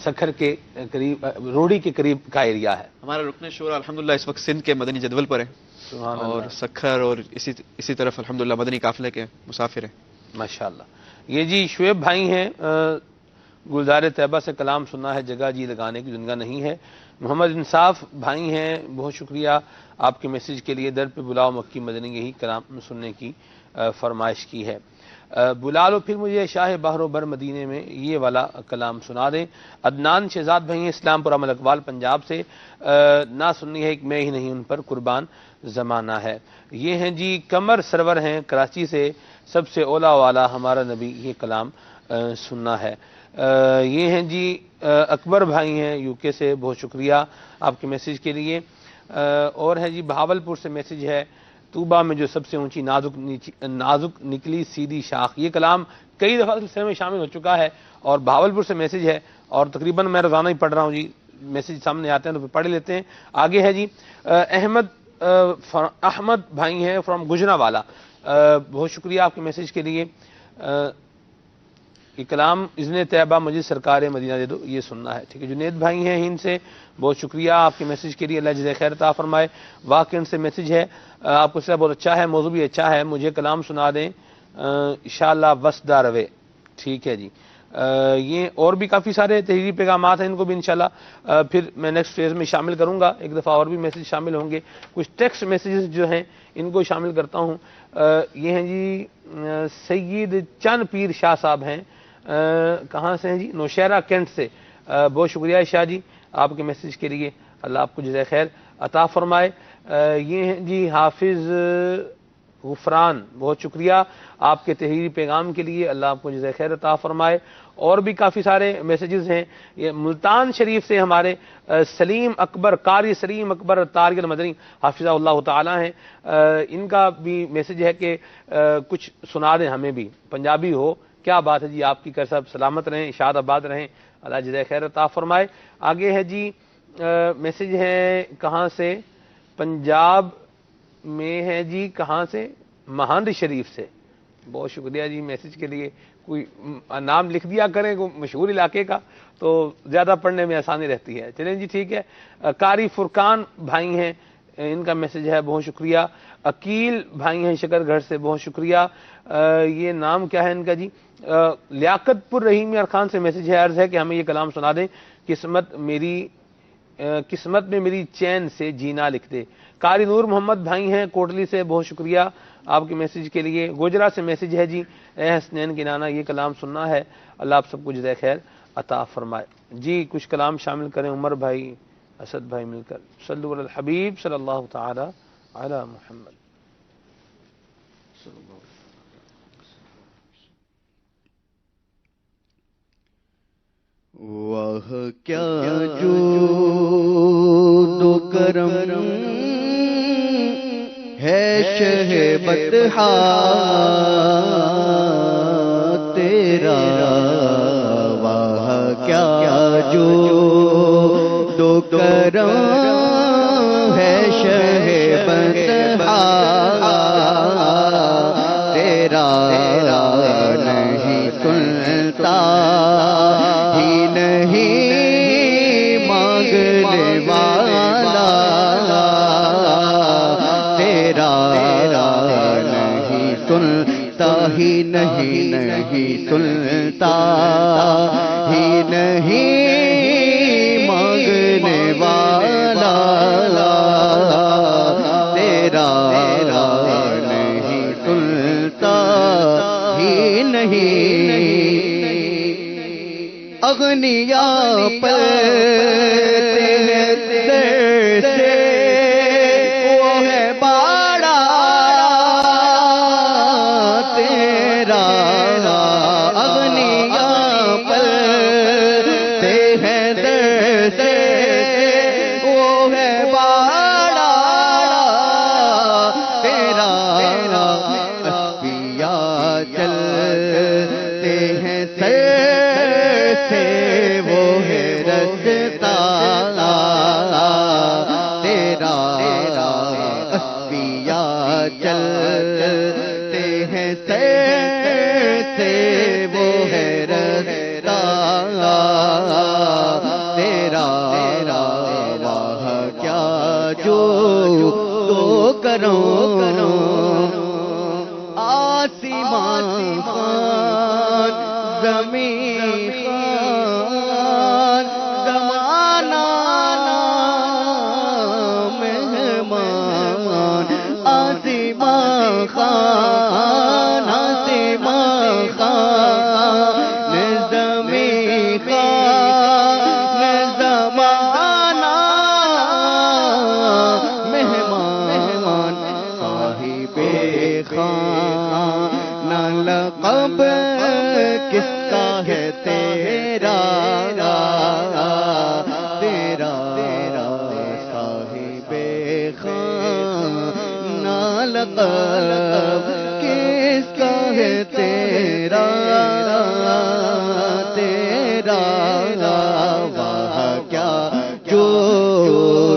سکھر کے قریب, روڑی کے قریب کا ایریا ہے. ہمارا رکن شورا الحمدللہ اس وقت سندھ کے مدنی جدول پر ہے, اور سکھر اور اسی طرف الحمدللہ مدنی قافلے کے مسافر ہیں. ماشاءاللہ. یہ جی شعیب بھائی ہیں, گلزار طیبہ سے کلام سننا ہے, جگہ جی لگانے کی جگہ نہیں ہے. محمد انصاف بھائی ہیں, بہت شکریہ آپ کے میسیج کے لیے. در پہ بلاؤ مکی مدنی, یہی کلام سننے کی فرمائش کی ہے. بلا لو پھر مجھے شاہ بحر و بر مدینے میں, یہ والا کلام سنا دیں. عدنان شہزاد بھائی ہیں اسلام پورہ ملک وال پنجاب سے, نہ سننی ہے ایک میں ہی نہیں ان پر قربان زمانہ ہے. یہ ہیں جی قمر سرور ہیں کراچی سے, سب سے اولا والا ہمارا نبی, یہ کلام سننا ہے. یہ ہیں جی اکبر بھائی ہیں یو کے سے, بہت شکریہ آپ کے میسیج کے لیے. اور ہے جی بہاولپور سے میسیج ہے, طوبہ میں جو سب سے اونچی نازک نکلی سیدھی شاخ, یہ کلام کئی دفعہ سلسلے میں شامل ہو چکا ہے. اور بہاولپور سے میسیج ہے, اور تقریباً میں روزانہ ہی پڑھ رہا ہوں جی, میسیج سامنے آتے ہیں تو پھر پڑھ لیتے ہیں. آگے ہے جی احمد بھائی ہیں فرام گجرا والا, بہت شکریہ آپ کے میسیج کے لیے. یہ کلام اذن طیبہ مجھے سرکار مدینہ دے دو, یہ سننا ہے. ٹھیک ہے. جنید بھائی ہیں ہند سے, بہت شکریہ آپ کے میسیج کے لیے, اللہ جزائے خیر عطا فرمائے. واقعن سے میسیج ہے, آپ کو بہت اچھا ہے, موضوع بھی اچھا ہے, مجھے کلام سنا دیں انشاءاللہ وسدا روے. ٹھیک ہے جی. یہ اور بھی کافی سارے تحریری پیغامات ہیں, ان کو بھی انشاءاللہ پھر میں نیکسٹ فیز میں شامل کروں گا. ایک دفعہ اور بھی میسیج شامل ہوں گے. کچھ ٹیکسٹ میسیجز جو ہیں ان کو شامل کرتا ہوں. یہ ہیں جی سید چند پیر شاہ صاحب ہیں, کہاں سے ہیں جی, نوشہرہ کینٹ سے. بہت شکریہ شاہ جی آپ کے میسیج کے لیے, اللہ آپ کو جزائے خیر عطا فرمائے. یہ ہیں جی حافظ غفران, بہت شکریہ آپ کے تحریری پیغام کے لیے, اللہ آپ کو جزائے خیر عطا فرمائے. اور بھی کافی سارے میسیجز ہیں. یہ ملتان شریف سے ہمارے سلیم اکبر, قاری سلیم اکبر طارق المدنی حافظہ اللہ تعالی ہیں, ان کا بھی میسیج ہے کہ کچھ سنا دیں ہمیں بھی, پنجابی ہو. کیا بات ہے جی, آپ کی کر سب سلامت رہیں, شاد آباد رہیں, اللہ جزائے خیر عطا فرمائے. آگے ہے جی میسیج ہے کہاں سے, پنجاب میں ہے جی, کہاں سے, مہاند شریف سے. بہت شکریہ جی میسیج کے لیے. کوئی نام لکھ دیا کریں کوئی مشہور علاقے کا تو زیادہ پڑھنے میں آسانی رہتی ہے. چلیں جی ٹھیک ہے. قاری فرقان بھائی ہیں, ان کا میسیج ہے, بہت شکریہ. عقیل بھائی ہیں شکر گھر سے, بہت شکریہ. یہ نام کیا ہے ان کا جی, لیاقت پر رحیم یار خان سے میسیج ہے, عرض ہے کہ ہمیں یہ کلام سنا دیں, قسمت میں میری چین سے جینا لکھ دے. قاری نور محمد بھائی ہیں کوٹلی سے, بہت شکریہ آپ کے میسیج کے لیے. گوجرا سے میسیج ہے جی, اے حسنین کی نانا, یہ کلام سننا ہے, اللہ آپ سب کو جزائے خیر عطا فرمائے. جی کچھ کلام شامل کریں, عمر بھائی, اسد بھائی مل کر. صلو علی الحبیب صلی اللہ تعالی علی محمد. واہ کیا جود و کرم ہے شہ بطحا تیرا, واہ کیا جود و کرم ہے شہ بطحا تیرا, نہیں سنتا ہی نہیں مانگنے والا ہی نہیں نہیں سنتا ہی نہیں مانگنے والا تیرا نہیں سنتا ہی نہیں اغنیاء پر سے وہ ہے باڑا تیرا اغنیاء پر ہے سے وہ ہے باڑا تیرا اسفیاء چلتے ہیں سر سے وہ ہے رستا تیرا اسفیاء چلتے ہیں سر سے وہ ہے رستا تیرا واہ کیا جو تو کرو آسمان خان زمین خان زمانہ مہمان آسمان خان آسمان خان زمین خان زمانہ مہمان صاحب خان لقب کس کا ہے تیرا تیرا صاحب خان لقب کس کا ہے تیرا تیرا واہ کیا جو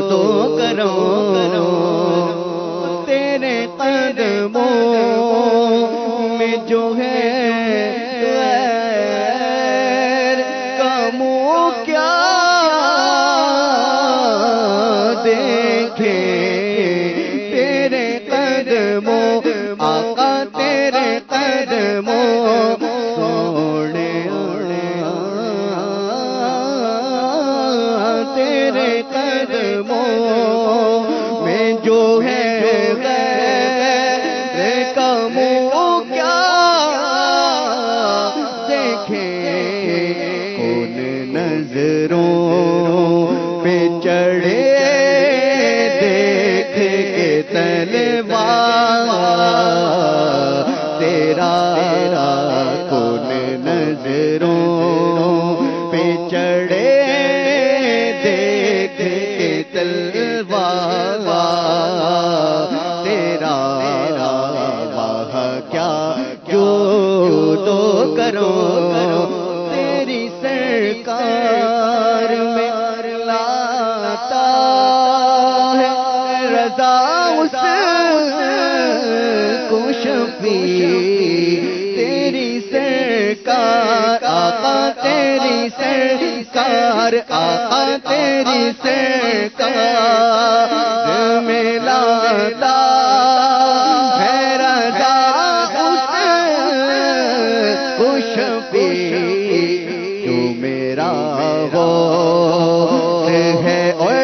تو کرو تیرے قدموں میں جو ہے کیا دیکھے تیرے قدموں آقا تیرے قدموں سونے تیرے قدموں میں جو ہے کموں کیا دیکھے کون نظروں پہ چڑھے دیکھ کے تلوار تیرا کون نظروں پہ چڑھے دیکھ کے تلوار تیرا واہ کیا جو تو کرو تیری سرکار میں لاتا ہے رضا اس کو شفیع تیری سرکار آقا تیری سرکار آقا تیری سرکار میں لاتا ہے رضا اس کو شفیع جو میرا غوث ہے اے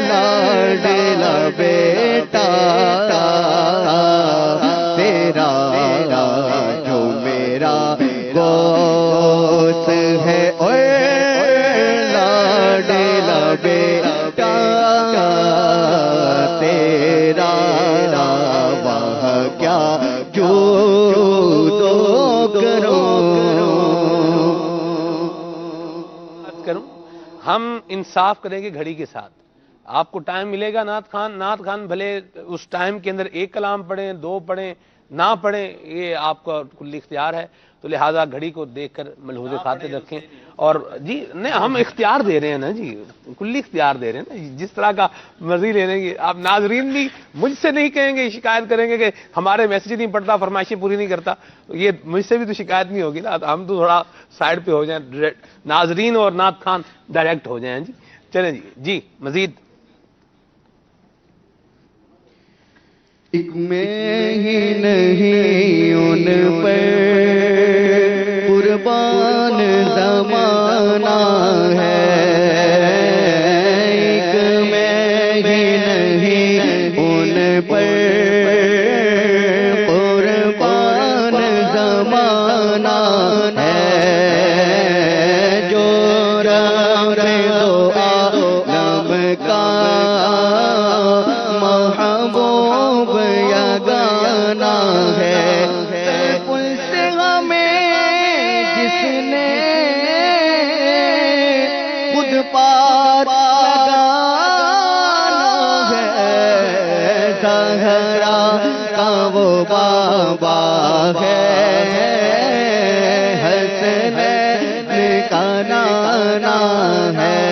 لاڈلا بیٹا تیرا جو میرا غوث ہے اے لاڈلا بیٹا تیرا واہ کیا جو تو کرو ہم انصاف کریں گے گھڑی کے ساتھ. آپ کو ٹائم ملے گا نعت خان بھلے اس ٹائم کے اندر ایک کلام پڑھیں 2 پڑھیں نہ پڑھیں یہ آپ کا کلی اختیار ہے تو لہٰذا گھڑی کو دیکھ کر ملحوظ خاطر رکھیں. اور جی نہیں ہم اختیار دے رہے ہیں نا جی کلی اختیار دے رہے ہیں نا جس طرح کا مرضی لے لیں گے. آپ ناظرین بھی مجھ سے نہیں کہیں گے شکایت کریں گے کہ ہمارے میسج نہیں پڑھتا فرمائشیں پوری نہیں کرتا یہ مجھ سے بھی تو شکایت نہیں ہوگی نا. ہم تو تھوڑا سائڈ پہ ہو جائیں ناظرین اور نعت خان ڈائریکٹ ہو جائیں. جی چلیں جی مزید ایک میں ہی نہیں ان پر قربان زمانہ ہے، ایک میں ہی نہیں ان پر قربان زمانہ ہے، جو رب دو عالم کا محبوب یگانہ ہے، پل سے ہمیں جس نے خود پار لگانا ہے، زہرا کا وہ بابا ہے، حسنین کا نانا ہے،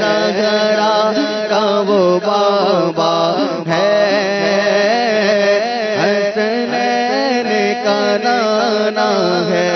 زہرا کا وہ بابا ہے، حسنین کا نانا ہے۔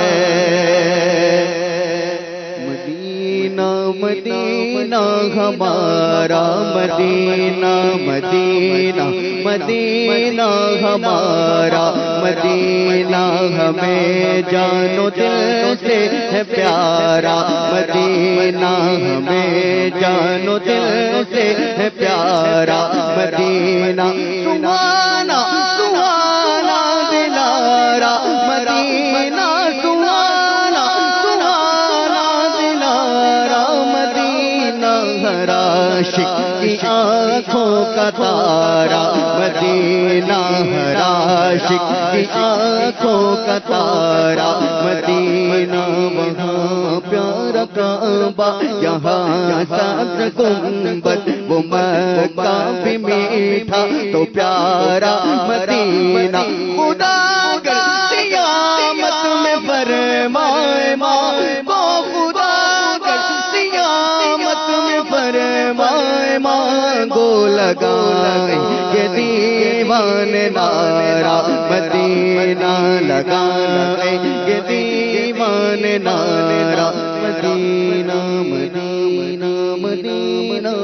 مدینہ مدینہ ہمارا مدینہ، مدینہ مدینہ ہمارا مدینہ، ہمیں جان و دل سے ہے پیارا مدینہ، ہمیں جان و دل سے ہے پیارا مدینہ، سبحانہ سبحانہ دلارا مدینہ، سبحانہ سبحانہ دلارا مدینہ، ہر عاشق کی آنکھوں کا تارا مدینہ، ہر عاشق کی آنکھوں کا تارا مدینہ، وہاں پیارا کعبہ، یہاں سبز گنبد، وہ مکہ بھی میٹھا تو پیارا مدینہ، خدا اگر قیامت میں فرمائے مانگو، خدا اگر قیامت میں فرمائے مانگو، لگائیں گے دیوان نارا مدینہ، لگائیں گے دیوان نارا مدینہ، مدینہ مدینہ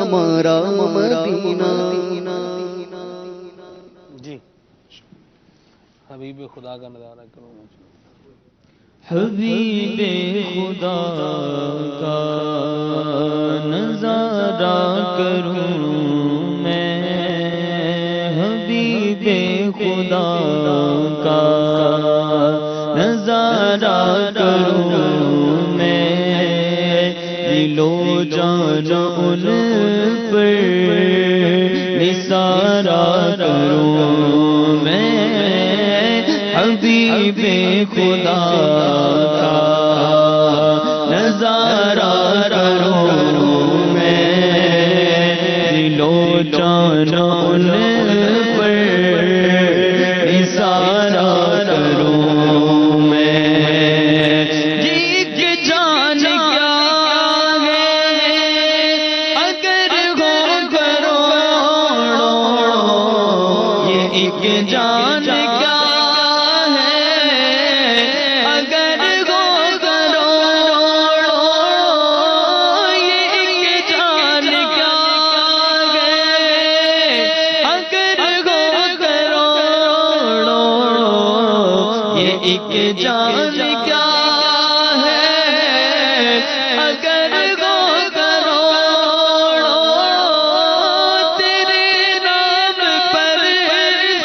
ہمارا مدینہ۔ جی حبیب خدا کا نظارہ کرو، حبیب خدا کا نظارہ کروں میں، حبیب خدا کا نظارہ کروں میں، دل و جان ان پر نثارہ کروں میں، حبیب خدا کا نظارہ کروں میں، دل و جان ان پر نثارہ کروں میں، جی کی جان کیا ہے اگر ہو کروڑوں، یہ ایک جان کیا ایک جان کیا ہے اگر وہ کروڑوں، تیرے نام پر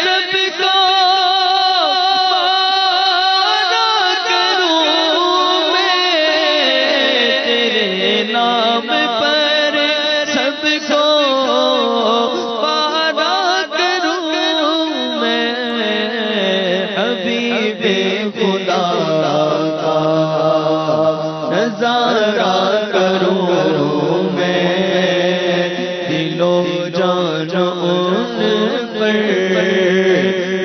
سب کو پارا کروں میں، تیرے نام پر سب کو پارا کروں میں، حبیب خدا کا نظارہ کروں میں، دل و جان ان پر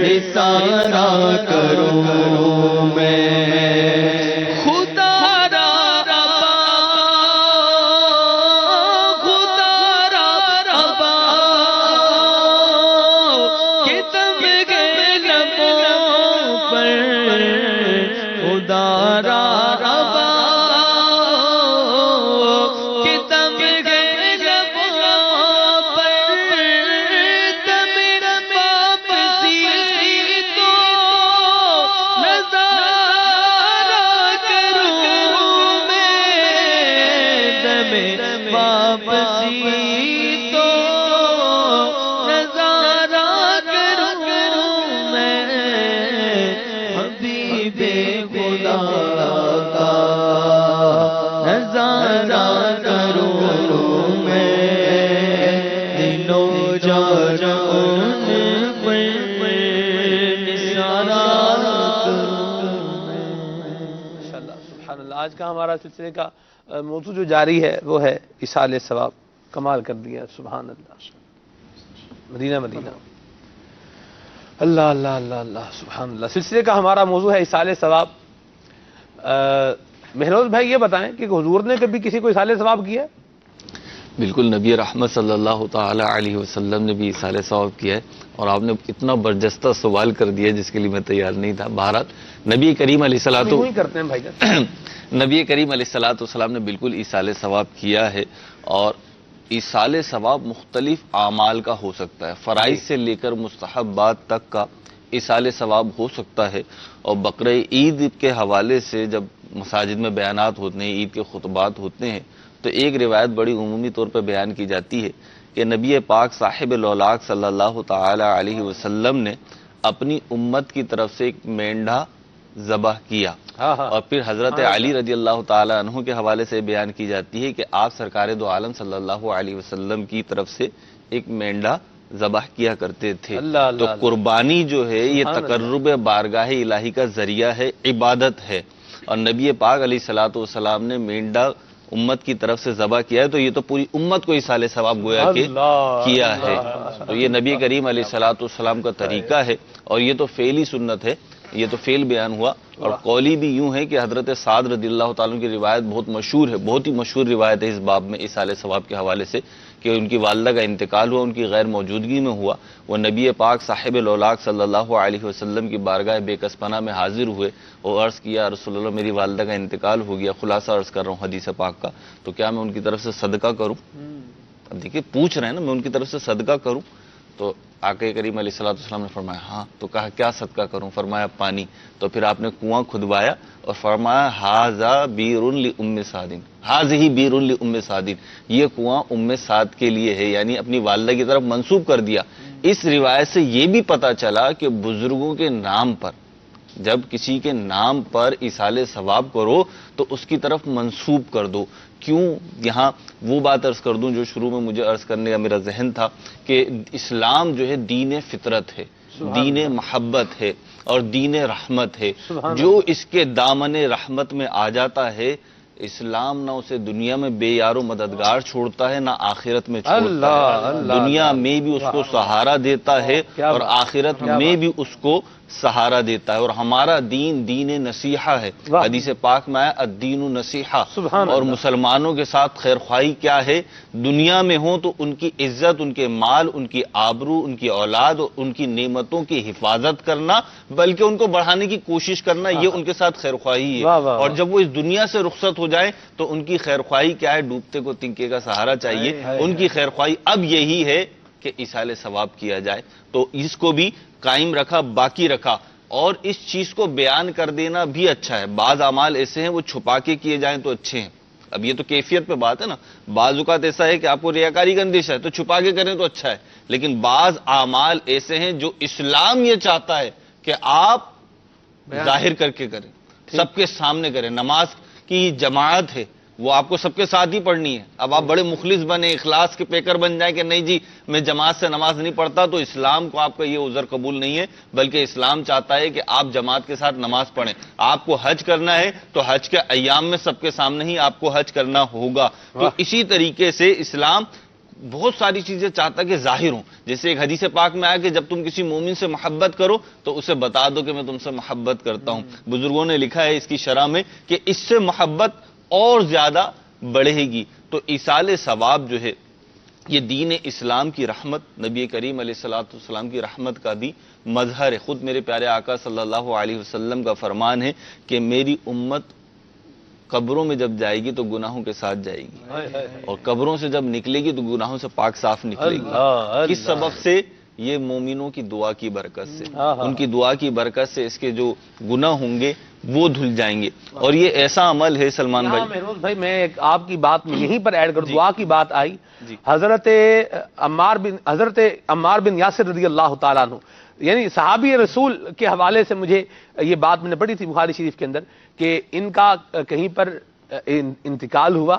نثارہ کروں میں، خدا ربا خدا ربا کہ تم کے لبوں پر، خدا ربا کہ تم کے لبوں پر، تم اللہ. آج کا ہمارا سلسلے کا موضوع جو جاری ہے وہ ہے ایصال ثواب. کمال کر دیا, سبحان اللہ. مدینہ مدینہ, اللہ اللہ اللہ اللہ, سبحان اللہ. سلسلے کا ہمارا موضوع ہے ایصال ثواب. مہروز بھائی یہ بتائیں کہ حضور نے کبھی کسی کو ایصال ثواب کیا ہے؟ بالکل, نبی رحمت صلی اللہ تعالی علیہ وسلم نے بھی ایصال ثواب کیا ہے, اور آپ نے اتنا برجستہ سوال کر دیا جس کے لیے میں تیار نہیں تھا. بہرحال نبی کریم علیہ نبی کریم علیہ السلام نے بالکل ایصال ثواب کیا ہے. اور ایصال ثواب مختلف اعمال کا ہو سکتا ہے, فرائض سے لے کر مستحبات تک کا ایصال ثواب ہو سکتا ہے. اور بقرہ عید کے حوالے سے جب مساجد میں بیانات ہوتے ہیں, عید کے خطبات ہوتے ہیں, تو ایک روایت بڑی عمومی طور پر بیان کی جاتی ہے کہ نبی پاک صاحب لولاک صلی اللہ تعالی علیہ وسلم نے اپنی امت کی طرف سے ایک مینڈھا ذبح کیا, اور پھر حضرت علی رضی اللہ تعالی عنہ کے حوالے سے بیان کی جاتی ہے کہ آپ سرکار دو عالم صلی اللہ علیہ وسلم کی طرف سے ایک مینڈھا ذبح کیا کرتے تھے. تو قربانی جو ہے یہ تقرب بارگاہ الہی کا ذریعہ ہے, عبادت ہے, اور نبی پاک علیہ الصلوۃ والسلام نے مینڈھا امت کی طرف سے ذبح کیا ہے, تو یہ تو پوری امت کو ایصال ثواب گویا کہ کیا ہے. تو یہ نبی کریم علیہ الصلوۃ والسلام کا طریقہ ہے, اور یہ تو فعلی سنت ہے, یہ تو فعل بیان ہوا. اور قولی بھی یوں ہے کہ حضرت سعد رضی اللہ تعالیٰ کی روایت بہت مشہور ہے, بہت ہی مشہور روایت ہے اس باب میں ایصال ثواب کے حوالے سے, کہ ان کی والدہ کا انتقال ہوا, ان کی غیر موجودگی میں ہوا. وہ نبی پاک صاحب لولاک صلی اللہ علیہ وسلم کی بارگاہ بے کس پناہ میں حاضر ہوئے اور عرض کیا, رسول اللہ میری والدہ کا انتقال ہو گیا. خلاصہ عرض کر رہا ہوں حدیث پاک کا, تو کیا میں ان کی طرف سے صدقہ کروں؟ اب دیکھیے پوچھ رہے ہیں نا, میں ان کی طرف سے صدقہ کروں؟ تو آقا کریم علیہ الصلوۃ والسلام نے فرمایا ہاں. تو کہا کیا صدقہ کروں؟ فرمایا پانی. تو پھر آپ نے کنواں کھدوایا اور فرمایا ھذا بیر لام سعد, ھذہ بیر لام سعد, یہ کنواں ام سعد کے لیے ہے, یعنی اپنی والدہ کی طرف منسوب کر دیا. اس روایت سے یہ بھی پتہ چلا کہ بزرگوں کے نام پر, جب کسی کے نام پر ایصال ثواب کرو تو اس کی طرف منسوب کر دو. کیوں؟ یہاں وہ بات عرض کر دوں جو شروع میں مجھے عرض کرنے کا میرا ذہن تھا, کہ اسلام جو ہے دین فطرت ہے, دین محبت ہے, اور دین رحمت ہے. جو اس کے دامن رحمت میں آ جاتا ہے, اسلام نہ اسے دنیا میں بے یار و مددگار چھوڑتا ہے, نہ آخرت میں چھوڑتا ہے. دنیا میں بھی اس کو سہارا دیتا ہے, اور آخرت میں بھی اس کو سہارا دیتا ہے. اور ہمارا دین دین نصیحہ ہے. حدیث پاک میں آیا الدین نصیحہ. اور مسلمانوں کے ساتھ خیر خواہی کیا ہے؟ دنیا میں ہوں تو ان کی عزت, ان کے مال, ان کی آبرو, ان کی اولاد اور ان کی نعمتوں کی حفاظت کرنا, بلکہ ان کو بڑھانے کی کوشش کرنا, یہ ان کے ساتھ خیر خواہی ہے. اور جب وہ اس دنیا سے رخصت ہو جائیں تو ان کی خیر خواہی کیا ہے؟ ڈوبتے کو تنکے کا سہارا چاہیے. ان کی خیر خواہی اب یہی ہے کہ ایصال ثواب کیا جائے. تو اس کو بھی قائم رکھا, باقی رکھا, اور اس چیز کو بیان کر دینا بھی اچھا ہے. بعض اعمال ایسے ہیں وہ چھپا کے کیے جائیں تو اچھے ہیں. اب یہ تو کیفیت پہ بات ہے نا, بعض اوقات ایسا ہے کہ آپ کو ریاکاری کا اندیشہ ہے تو چھپا کے کریں تو اچھا ہے, لیکن بعض اعمال ایسے ہیں جو اسلام یہ چاہتا ہے کہ آپ ظاہر کر کے کریں, سب کے سامنے کریں. نماز کی جماعت ہے, وہ آپ کو سب کے ساتھ ہی پڑھنی ہے. اب آپ بڑے مخلص بنے, اخلاص کے پیکر بن جائیں کہ نہیں جی میں جماعت سے نماز نہیں پڑھتا, تو اسلام کو آپ کا یہ عذر قبول نہیں ہے. بلکہ اسلام چاہتا ہے کہ آپ جماعت کے ساتھ نماز پڑھیں. آپ کو حج کرنا ہے تو حج کے ایام میں سب کے سامنے ہی آپ کو حج کرنا ہوگا. تو اسی طریقے سے اسلام بہت ساری چیزیں چاہتا ہے کہ ظاہر ہوں. جیسے ایک حدیث پاک میں آیا کہ جب تم کسی مومن سے محبت کرو تو اسے بتا دو کہ میں تم سے محبت کرتا ہوں. بزرگوں نے لکھا ہے اس کی شرح میں کہ اس سے محبت اور زیادہ بڑھے گی. تو ایصال ثواب جو ہے یہ دین اسلام کی رحمت, نبی کریم علیہ الصلوۃ والسلام کی رحمت کا بھی مظہر ہے. خود میرے پیارے آقا صلی اللہ علیہ وسلم کا فرمان ہے کہ میری امت قبروں میں جب جائے گی تو گناہوں کے ساتھ جائے گی, اور قبروں سے جب نکلے گی تو گناہوں سے پاک صاف نکلے گی. کس سبب سے؟ یہ مومنوں کی دعا کی برکت سے, ان کی دعا کی برکت سے اس کے جو گناہ ہوں گے وہ دھل جائیں گے. اور یہ ایسا عمل ہے سلمان بھائی. مہروز بھائی میں آپ کی بات میں یہیں پر ایڈ کر دوں, دعا کی بات آئی. حضرت عمار بن یاسر رضی اللہ تعالیٰ عنہ, یعنی صحابی رسول کے حوالے سے مجھے یہ بات میں نے پڑھی تھی بخاری شریف کے اندر کہ ان کا کہیں پر انتقال ہوا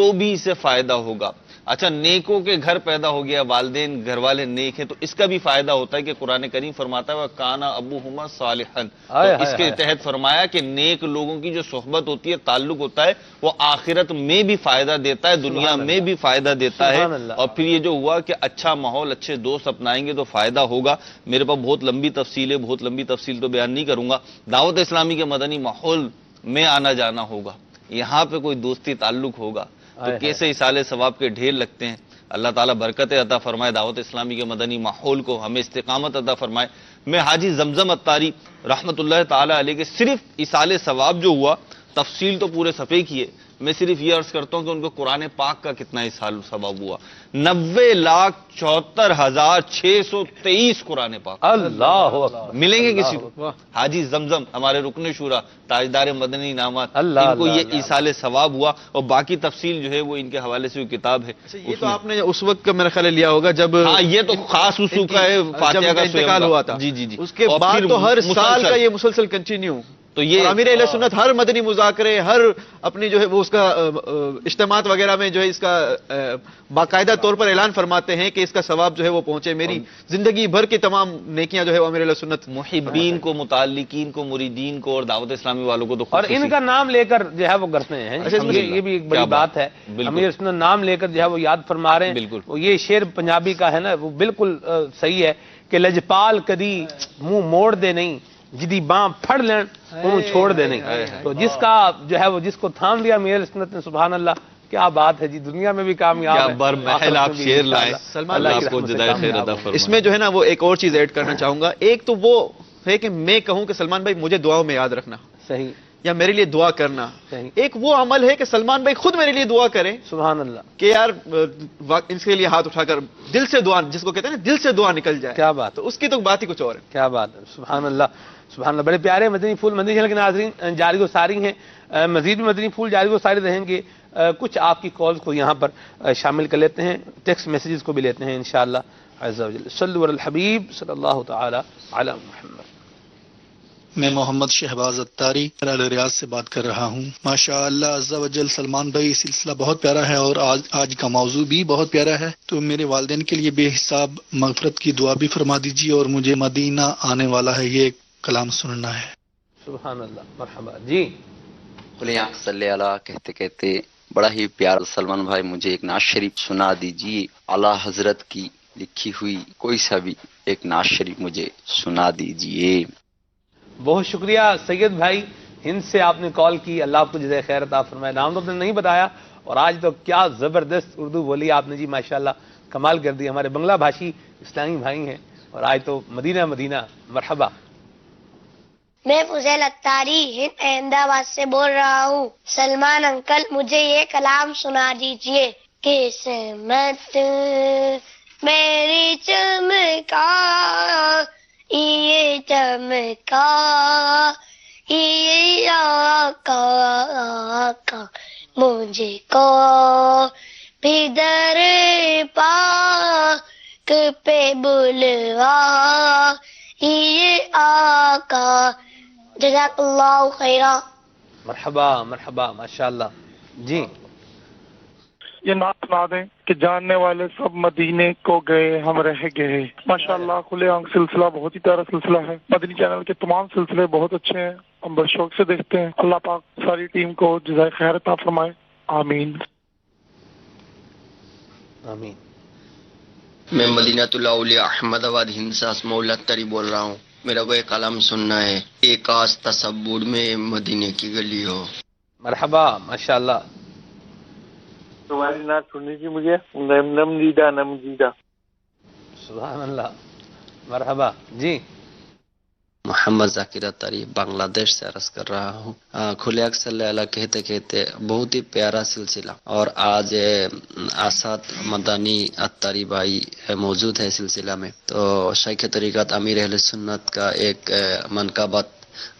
تو بھی اسے فائدہ ہوگا. اچھا نیکوں کے گھر پیدا ہو گیا, والدین گھر والے نیک ہیں, تو اس کا بھی فائدہ ہوتا ہے کہ قرآن کریم فرماتا ہے کانا ابوہما صالحا. تو اس کے تحت فرمایا کہ نیک لوگوں کی جو صحبت ہوتی ہے, تعلق ہوتا ہے, وہ آخرت میں بھی فائدہ دیتا ہے, دنیا میں بھی فائدہ دیتا ہے. اور پھر یہ جو ہوا کہ اچھا ماحول, اچھے دوست اپنائیں گے تو فائدہ ہوگا. میرے پاس بہت لمبی تفصیل ہے, بہت لمبی تفصیل تو بیان نہیں کروں گا. دعوت اسلامی کے مدنی ماحول میں آنا جانا ہوگا, یہاں پہ کوئی دوستی تعلق ہوگا تو کیسے اصالے ثواب کے ڈھیر لگتے ہیں. اللہ تعالیٰ برکت عطا فرمائے دعوت اسلامی کے مدنی ماحول کو, ہمیں استقامت عطا فرمائے. میں حاجی زمزم عطاری رحمت اللہ تعالیٰ علیہ کے صرف اصالے ثواب جو ہوا, تفصیل تو پورے صفحے کی ہے, میں صرف یہ عرض کرتا ہوں کہ ان کو قرآن پاک کا کتنا اصال ثواب ہوا. 90,74,623 قرآن پاک. اللہ ملیں گے کسی کو. حاجی زمزم ہمارے رکن شورا, تاجدار مدنی انعامات, ان کو یہ اصال ثواب ہوا. اور باقی تفصیل جو ہے وہ ان کے حوالے سے کتاب ہے. یہ تو آپ نے اس وقت کا میرا خیال لیا ہوگا جب, ہاں یہ تو خاص اصول کا ہے, فاتحہ کا انتقال ہوا تھا. جی جی جی. اس کے بعد تو ہر سال کا یہ مسلسل کنٹینیو. تو یہ امیر اہل سنت ہر مدنی مذاکرے, ہر اپنی جو ہے وہ اس کا اجتماعات وغیرہ میں جو ہے اس کا باقاعدہ طور پر اعلان فرماتے ہیں کہ اس کا ثواب جو ہے وہ پہنچے. میری زندگی بھر کی تمام نیکیاں جو ہے وہ امیر اہل سنت محبین کو, متعلقین کو, مریدین کو اور دعوت اسلامی والوں کو تو, اور ان کا نام لے کر جو ہے وہ کرتے ہیں. یہ بھی ایک بڑی بات ہے, امیر سنت نام لے کر جو ہے وہ یاد فرما رہے ہیں. بالکل یہ شعر پنجابی کا ہے نا, وہ بالکل صحیح ہے کہ لجپال کدی منہ موڑ دے نہیں, جدی باں پھڑ لین انہوں چھوڑ دے نہیں. تو جس کا جو ہے وہ جس کو تھام لیا امیر سنت نے, سبحان اللہ کیا بات ہے جی, دنیا میں بھی کامیاب ہے. آپ شعر لائیں, اللہ آپ کو جزائے خیر عطا فرمائے. اس میں جو ہے نا وہ ایک اور چیز ایڈ کرنا چاہوں گا. ایک تو وہ ہے کہ میں کہوں کہ سلمان بھائی مجھے دعاؤں میں یاد رکھنا, صحیح, یا میرے لیے دعا کرنا. ایک وہ عمل ہے کہ سلمان بھائی خود میرے لیے دعا کریں, سبحان اللہ, کہ یار اس کے لیے ہاتھ اٹھا کر دل سے دعا, جس کو کہتے ہیں نا دل سے دعا نکل جائے. کیا بات, تو اس کی تو بات ہی کچھ اور ہے. کیا بات ہے, سبحان اللہ سبحان اللہ. بڑے پیارے مدنی پھول مدنی چینل کے ناظرین جاری و ساری ہیں, مزید بھی مدنی پھول جاری و ساری رہیں گے. کچھ آپ کی کالز کو یہاں پر شامل کر لیتے ہیں, ٹیکسٹ میسیجز کو بھی لیتے ہیں انشاءاللہ عز و جل. صلوا علی الحبیب صلی اللہ تعالی علی محمد. میں محمد شہباز عطاری ریاض سے بات کر رہا ہوں. ماشاء اللہ عز و جل سلمان بھائی سلسلہ بہت پیارا ہے اور آج کا موضوع بھی بہت پیارا ہے. تو میرے والدین کے لیے بے حساب مغفرت کی دعا بھی فرما دیجیے, اور مجھے مدینہ آنے والا ہے یہ کلام سننا ہے. سبحان اللہ, مرحبا جی. صلی اللہ کہتے کہتے بڑا ہی پیارا سلمان بھائی مجھے ایک نعت شریف سنا دیجیے. اعلیٰ حضرت کی لکھی ہوئی کوئی سا بھی ایک نعت شریف مجھے سنا دیجیے. بہت شکریہ سید بھائی, ہند سے آپ نے کال کی, اللہ آپ کو جزائے خیر عطا فرمائے. نام تو آپ نے نہیں بتایا, اور آج تو کیا زبردست اردو بولی آپ نے جی, ماشاءاللہ کمال کر دی. ہمارے بنگلہ بھاشی اسلامی بھائی ہیں, اور آج تو مدینہ مدینہ. مرحبا. میں فضیل عطاری ہند احمد آباد سے بول رہا ہوں. سلمان انکل مجھے یہ کلام سنا دیجئے. قسمت میری چمکا, یہ چمکا, یہ آقا آقا مجھے کو بھی در پاک پہ بلوا, یہ آقا. جزاک اللہ خیرہ. مرحبا مرحبا, ماشاءاللہ جی. یہ نعت سنا دیں کہ جاننے والے سب مدینے کو گئے ہم رہ گئے. ماشاءاللہ کھلے آنکھ سلسلہ بہت ہی پیارا سلسلہ ہے. مدنی چینل کے تمام سلسلے بہت اچھے ہیں, ہم بڑے شوق سے دیکھتے ہیں. اللہ پاک ساری ٹیم کو جزائے خیر عطا فرمائے. آمین آمین. میں مدینہ الاولیاء احمد آباد ہند سے اسماء اللہ تری بول رہا ہوں. میرا کو ایک کلام سننا ہے, ایک آس تصور میں مدینے کی گلی ہو. مرحبا, ماشاءاللہ. تمہاری نعت سننی تھی مجھے, نمجیدہ نمجیدہ. سبحان اللہ, مرحبا جی. محمد ذاکر عطاری بنگلہ دیش سے عرض کر رہا ہوں. کھلے آنکھ صلی اللہ کہتے کہتے بہت ہی پیارا سلسلہ, اور آج آساد مدنی عطاری بھائی موجود ہے سلسلہ میں. تو شیخ طریقت امیر اہل سنت کا ایک منقبت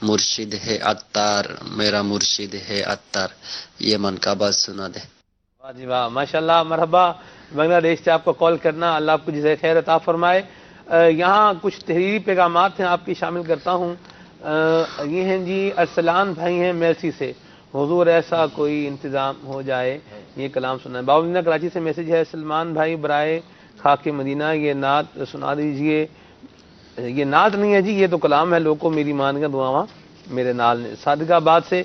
مرشد ہے عطار, میرا مرشد ہے عطار, یہ منقبت سنا دے. واہ جی واہ, ماشاءاللہ. مرحبا, بنگلہ دیش سے آپ کو کال کرنا, اللہ آپ کو جزائے خیر عطا فرمائے. یہاں کچھ تحریری پیغامات ہیں آپ کی شامل کرتا ہوں. یہ ہیں جی, ارسلان بھائی ہیں میرسی سے. حضور ایسا کوئی انتظام ہو جائے یہ کلام سنا ہے۔ بابا مدینہ کراچی سے میسج ہے، سلمان بھائی برائے خاک مدینہ یہ نعت سنا دیجئے۔ یہ نعت نہیں ہے جی، یہ تو کلام ہے، لوگوں کو میری مان کا دعاواں میرے نال نے۔ صادق آباد سے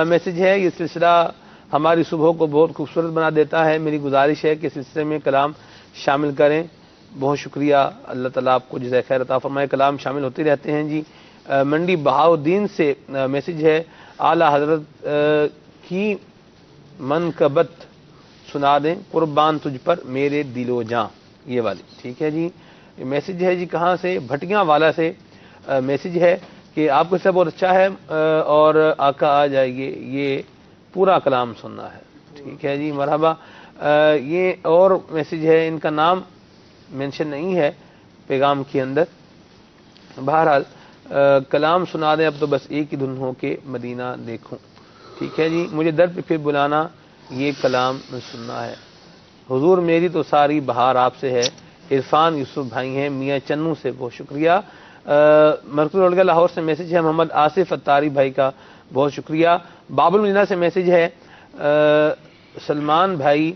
میسج ہے، یہ سلسلہ ہماری صبح کو بہت خوبصورت بنا دیتا ہے، میری گزارش ہے کہ سلسلے میں کلام شامل کریں۔ بہت شکریہ، اللہ تعالیٰ آپ کو جزائے خیر عطا فرمائے۔ کلام شامل ہوتے رہتے ہیں جی۔ منڈی بہاؤدین سے میسج ہے، اعلیٰ حضرت کی منقبت سنا دیں، قربان تجھ پر میرے دل و جاں، یہ والی ٹھیک ہے جی۔ میسج ہے جی کہاں سے، بھٹیاں والا سے میسج ہے کہ آپ کو سب بہت اچھا ہے اور آقا آ جائیے، یہ پورا کلام سننا ہے، ٹھیک ہے جی مرحبا۔ یہ اور میسج ہے، ان کا نام مینشن نہیں ہے پیغام کے اندر۔ بہرحال کلام سنا دیں، اب تو بس ایک ہی دھن ہو کے مدینہ دیکھوں، ٹھیک ہے جی۔ مجھے در پہ پھر بلانا، یہ کلام سننا ہے۔ حضور میری تو ساری بہار آپ سے ہے، عرفان یوسف بھائی ہیں میاں چنو سے، بہت شکریہ۔ مرکز اولگا لاہور سے میسج ہے محمد آصف اتاری بھائی کا، بہت شکریہ۔ باب المدینہ سے میسج ہے، سلمان بھائی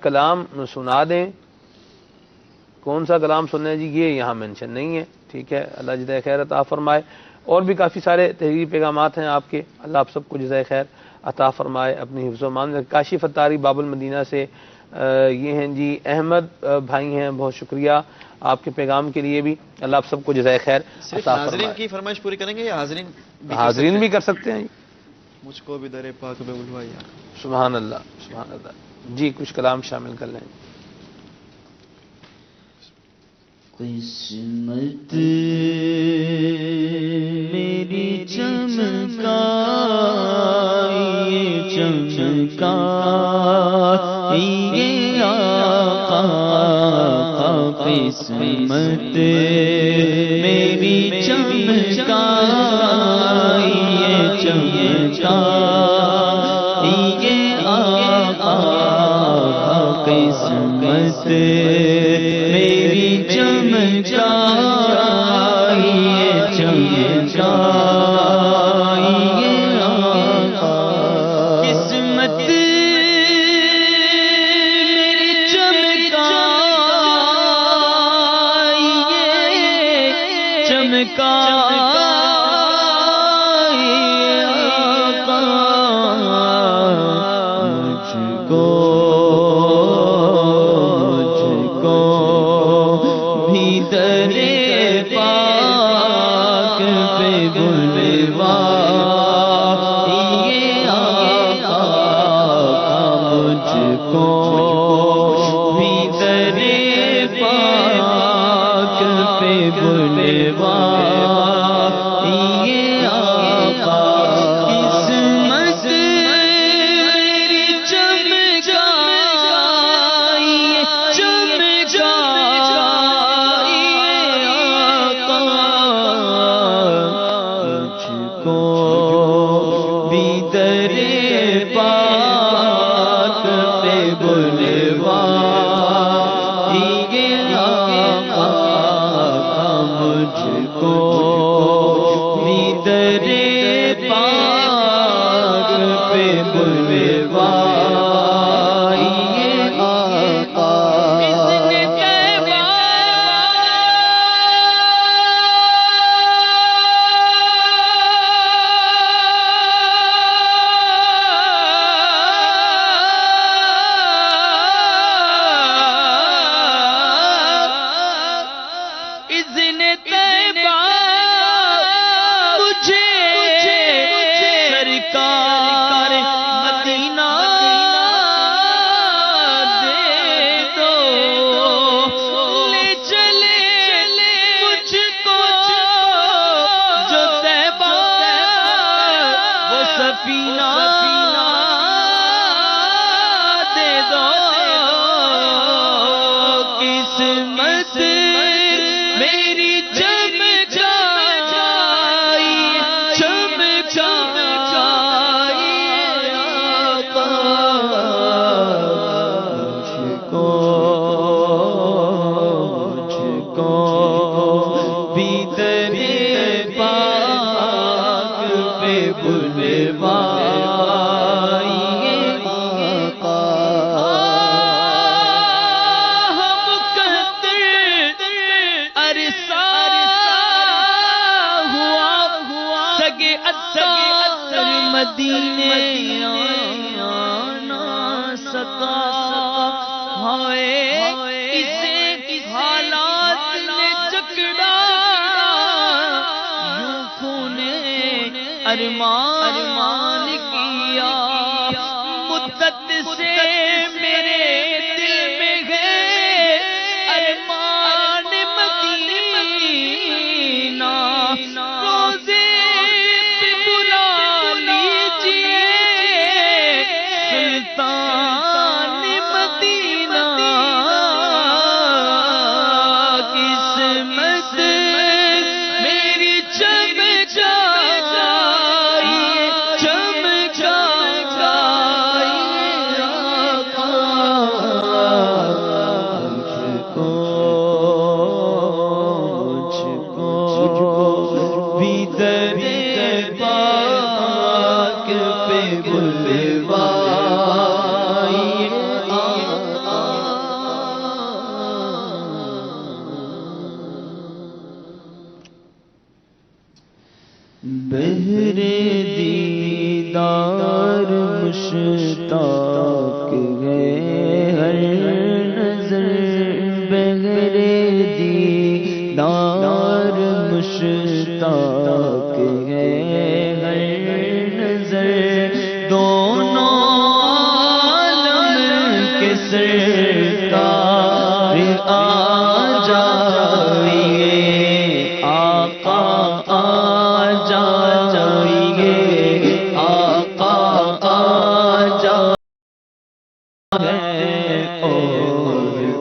کلام سنا دیں۔ کون سا کلام سننا ہے جی، یہ یہاں مینشن نہیں ہے، ٹھیک ہے، اللہ جزائے خیر عطا فرمائے۔ اور بھی کافی سارے تحریری پیغامات ہیں آپ کے، اللہ آپ سب کو جزائے خیر عطا فرمائے، اپنی حفظ و امان۔ کاشف اتاری باب المدینہ سے یہ ہیں جی احمد بھائی ہیں، بہت شکریہ آپ کے پیغام کے لیے بھی، اللہ آپ سب کو جزائے خیر صرف عطا ناظرین فرمائے۔ کی فرمائش پوری کریں گے یا حاضرین حاضرین بھی کر سکتے ہیں جی۔ مجھ کو بھی در پاک میں بلوایا۔ سبحان اللہ سبحان اللہ جی، کچھ کلام شامل کر لیں۔ قسمت میری چمکا چمکا یہ آقا، قسمت میری چمکا یہ چمکا یہ آقا، قسمت میری چمکا یہ چمکا یہ آقا، قسمت میری چمکا یہ چمکا یہ آقا، مجھ کو مدینے آنا سکا ہائے اسے حالات نے جکڑا یوں خونے ارمان کیا مدت سے میرے دل میں ہے ارمان مدینہ روزے پہ بلا لیجیے سلطان مدینہ قسمت میری چمکا بہرے دیدار مشتاق ہے ہر نظر بہرے دیدار مشتاق ہے ہر نظر دونوں عالم کے سرکار آ جائیے آقا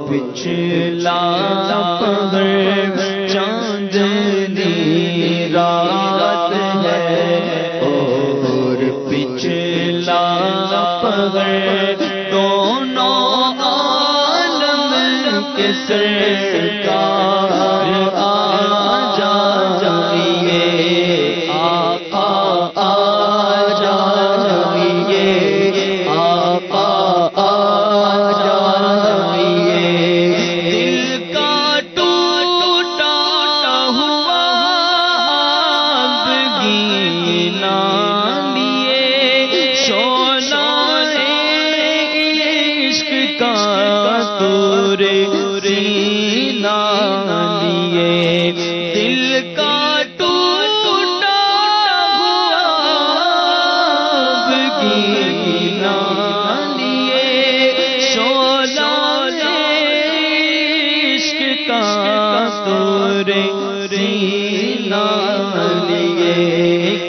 پچھلا پہر چاندنی رات ہے اور پچھلا پہر دونوں عالم کے سرکار آ جائیے آقا آ جائیے آقا آ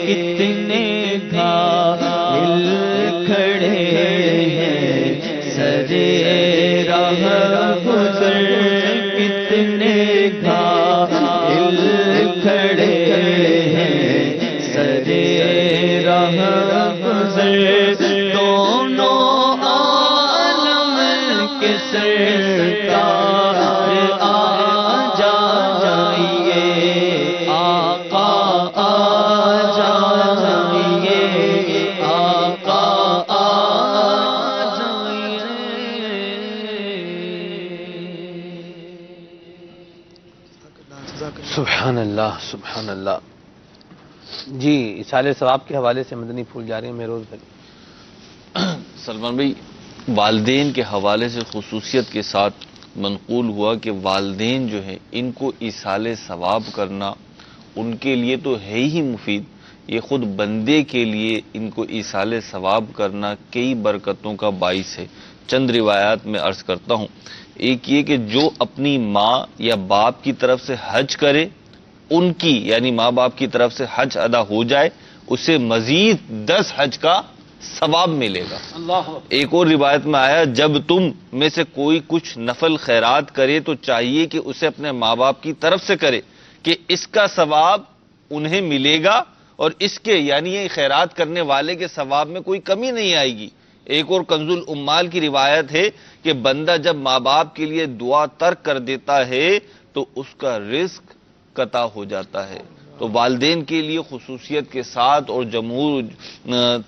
کتنے گھائل کھڑے ہیں سرے راہ گزر کتنے گھائل کھڑے ہیں سرے راہ گزر دونوں عالم کے سرکار آ جائیے آقا آ جائیے آقا آ سبحان اللہ سبحان اللہ. جی اصالہ ثواب کے حوالے سے مدنی پھول جا رہے ہیں مہروز بھائی. سلمان بھائی والدین کے حوالے سے خصوصیت کے ساتھ منقول ہوا کہ والدین جو ہیں ان کو ایصال ثواب کرنا ان کے لیے تو ہے ہی مفید، یہ خود بندے کے لیے ان کو ایصال ثواب کرنا کئی برکتوں کا باعث ہے. چند روایات میں عرض کرتا ہوں. ایک یہ کہ جو اپنی ماں یا باپ کی طرف سے حج کرے ان کی یعنی ماں باپ کی طرف سے حج ادا ہو جائے اسے مزید 10 حج کا ثواب ملے گا. ایک اور روایت میں آیا جب تم میں سے کوئی کچھ نفل خیرات کرے تو چاہیے کہ اسے اپنے ماں باپ کی طرف سے کرے کہ اس کا ثواب انہیں ملے گا اور اس کے یعنی یہ خیرات کرنے والے کے ثواب میں کوئی کمی نہیں آئے گی. ایک اور کنز الامال کی روایت ہے کہ بندہ جب ماں باپ کے لیے دعا ترک کر دیتا ہے تو اس کا رزق قطع ہو جاتا ہے. تو تو والدین کے لیے خصوصیت کے ساتھ اور جمہور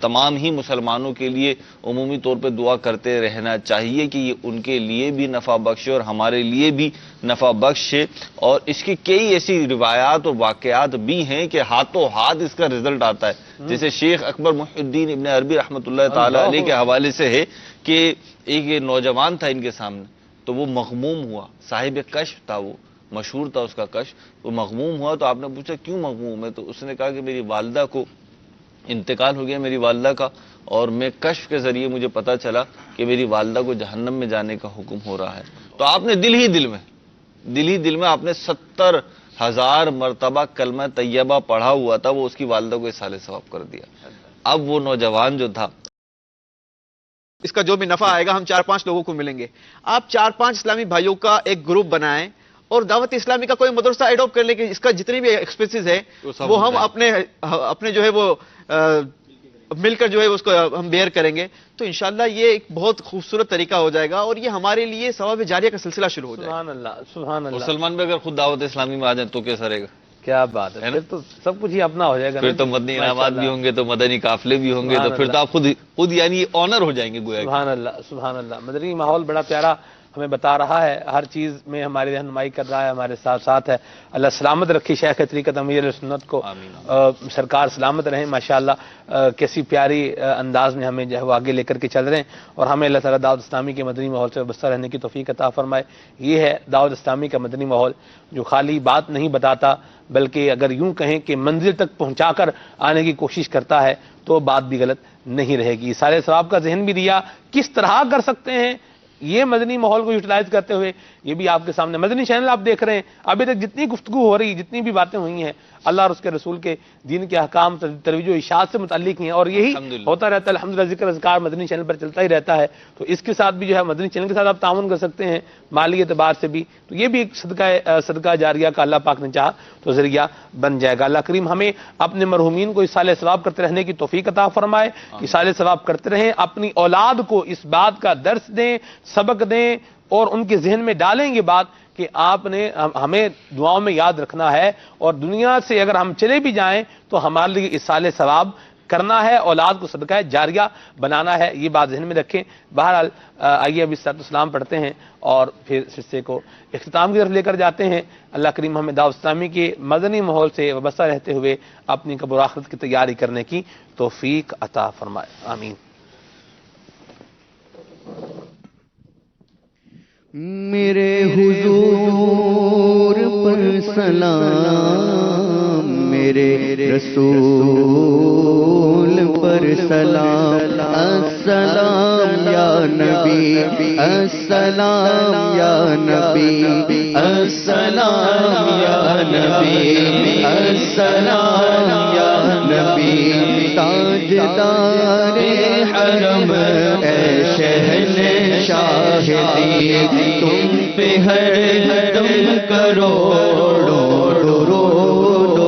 تمام ہی مسلمانوں کے لیے عمومی طور پہ دعا کرتے رہنا چاہیے کہ یہ ان کے لیے بھی نفع بخش ہے اور ہمارے لیے بھی نفع بخش ہے. اور اس کی کئی ایسی روایات اور واقعات بھی ہیں کہ ہاتھوں ہاتھ اس کا رزلٹ آتا ہے. جیسے شیخ اکبر محی الدین ابن عربی رحمۃ اللہ تعالی علیہ کے حوالے سے ہے کہ ایک نوجوان تھا ان کے سامنے، تو وہ مغموم ہوا، صاحب کشف تھا، وہ مشہور تھا اس کا کشف. وہ مغموم ہوا تو آپ نے پوچھا کیوں مغموم ہے؟ تو اس نے کہا کہ میری والدہ کو انتقال ہو گیا، میری والدہ کا، اور میں کشف کے ذریعے مجھے پتا چلا کہ میری والدہ کو جہنم میں جانے کا حکم ہو رہا ہے. تو آپ نے دل ہی دل میں آپ نے 70,000 مرتبہ کلمہ طیبہ پڑھا ہوا تھا، وہ اس کی والدہ کو اصالہ ثواب کر دیا. اب وہ نوجوان جو تھا، اس کا جو بھی نفع آئے گا ہم 4-5 لوگوں کو ملیں گے. آپ 4-5 اسلامی بھائیوں کا ایک گروپ بنائیں اور دعوت اسلامی کا کوئی مدرسہ ایڈاپٹ کر لیں کہ اس کا جتنی بھی ایکسپنسز ہے وہ ہم اپنے جو ہے وہ مل کر جو ہے اس کو ہم بیئر کریں گے. تو انشاءاللہ یہ ایک بہت خوبصورت طریقہ ہو جائے گا اور یہ ہمارے لیے ثواب جاریہ کا سلسلہ شروع ہو جائے گا. سبحان اللہ، سبحان اللہ. مسلمان بھی اگر خود دعوت اسلامی میں آ جائیں تو کیسا رہے گا؟ کیا بات ہے، پھر تو سب کچھ ہی اپنا ہو جائے گا. پھر تو مدنی انعامات بھی ہوں گے، تو مدنی قافلے بھی ہوں گے، تو پھر تو آپ خود یعنی آنر ہو جائیں گے گویا. سبحان اللہ، سبحان اللہ. مدنی ماحول بڑا پیارا ہمیں بتا رہا ہے، ہر چیز میں ہماری رہنمائی کر رہا ہے، ہمارے ساتھ ساتھ ہے. اللہ سلامت رکھی شیخ طریقت امیر سنت کو، سرکار سلامت رہیں. ماشاءاللہ کیسی پیاری انداز میں ہمیں جو ہے وہ آگے لے کر کے چل رہے ہیں، اور ہمیں اللہ تعالیٰ دعوت اسلامی کے مدنی ماحول سے وابستہ رہنے کی توفیق عطا فرمائے. یہ ہے دعوت اسلامی کا مدنی ماحول، جو خالی بات نہیں بتاتا بلکہ اگر یوں کہیں کہ منزل تک پہنچا کر آنے کی کوشش کرتا ہے تو بات بھی غلط نہیں رہے گی. سارے ثواب کا ذہن بھی دیا کس طرح کر سکتے ہیں یہ مدنی ماحول کو یوٹیلائز کرتے ہوئے، یہ بھی آپ کے سامنے مدنی چینل آپ دیکھ رہے ہیں. ابھی تک جتنی گفتگو ہو رہی، جتنی بھی باتیں ہوئی ہیں، اللہ اور اس کے رسول کے دین کے احکام، ترویج و ارشاد سے متعلق ہیں، اور یہی ہوتا رہتا ہے. الحمدللہ ذکر اذکار مدنی چینل پر چلتا ہی رہتا ہے. تو اس کے ساتھ بھی جو ہے مدنی چینل کے ساتھ آپ تعاون کر سکتے ہیں مالی اعتبار سے بھی. تو یہ بھی ایک صدقہ جاریہ کا اللہ پاک نے چاہا تو ذریعہ بن جائے گا. اللہ کریم ہمیں اپنے مرحومین کو اصالہ ثواب کرتے رہنے کی توفیق عطا فرمائے. اصالہ ثواب کرتے رہیں، اپنی اولاد کو اس بات کا درس دیں، سبق دیں، اور ان کے ذہن میں ڈالیں گے بات کہ آپ نے ہمیں دعاؤں میں یاد رکھنا ہے، اور دنیا سے اگر ہم چلے بھی جائیں تو ہمارے لیے اصالہ ثواب کرنا ہے، اولاد کو صدقہ جاریہ بنانا ہے. یہ بات ذہن میں رکھیں. بہرحال آئیے ابھی صلاۃ السلام پڑھتے ہیں اور پھر سلسلے کو اختتام کی طرف لے کر جاتے ہیں. اللہ کریم ہمیں دعوت اسلامی کے مدنی ماحول سے وابستہ رہتے ہوئے اپنی قبر و آخرت کی تیاری کرنے کی توفیق عطا فرمائے. آمین. میرے حضور پر سلام، میرے رسول پر سلام. السلام یا نبی، السلام یا نبی، السلام یا نبی، السلام یا نبی. تاجدار حرم اے شہنشاہ دی، تم پہ ہر دم کروڑوں درود و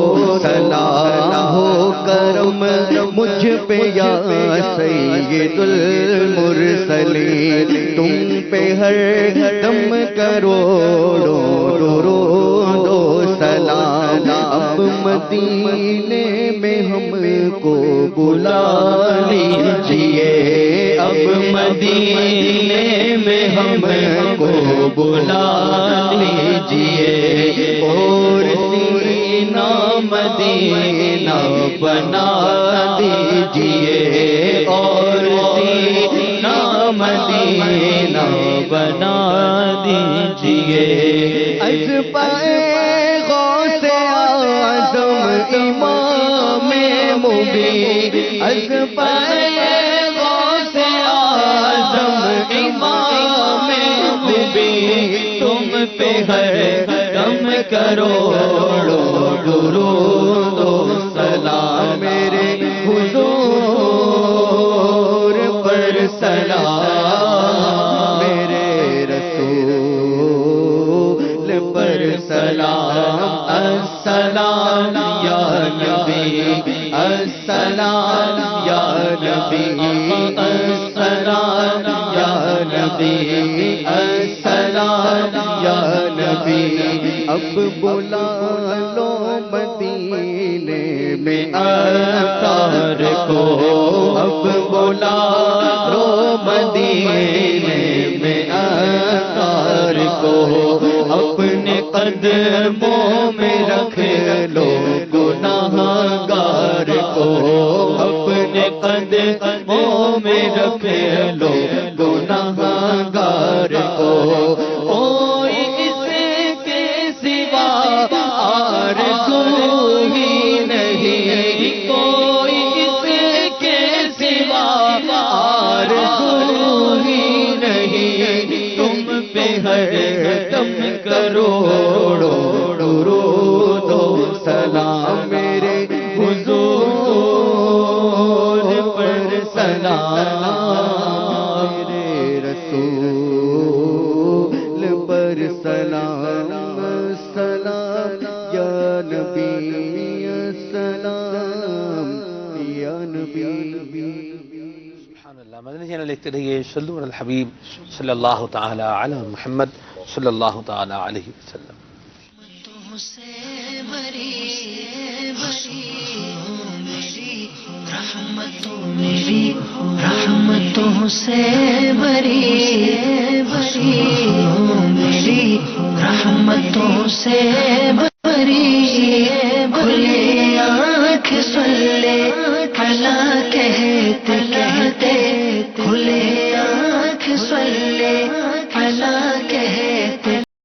سلام ہو کرم مجھ پہ یا سید المرسلین. تم پہ ہر دم کروڑوں درود و سلام. اب مدینے میں ہم کو بلا لیجیے، اب مدینے میں ہم کو بلا لیجیے، اور سینہ مدینہ بنا دیجیے، اور سینہ مدینہ بنا دیجیے. از پائے غوث اعظم امام مبین، از پائے غوث اعظم امام مبین. تم پہ ہر دم کروڑوں درود و سلام. میرے حضور پر سلام، میرے رسول پر سلام. السلام یا نبی، السلام یا نبی، السلام یا نبی، السلام یا نبی. اب بلا لو مدینہ میں آثار کو اب بلا رو مدینے میں آثار کو اپنے قدموں میں رکھ لو گناہگار کو اپنے قدموں میں رکھ لو گناہگار کو کوئی اس کے سوا آرزو ہی نہیں کوئی اس کے سوا آرزو ہی نہیں تم پہ ہر دم کروڑوں درود و سلام میرے حضور پر سلام میرے رسول پر سلام سلام یا نبی السلام یا نبی سبحان اللہ. مدنی چینل لکھتے رہیے صلو علی الحبیب صلی اللہ تعالی علی محمد صلی اللہ تعالی علیہ وسلم. رحمتوں سے بری بری میری رحمتوں سے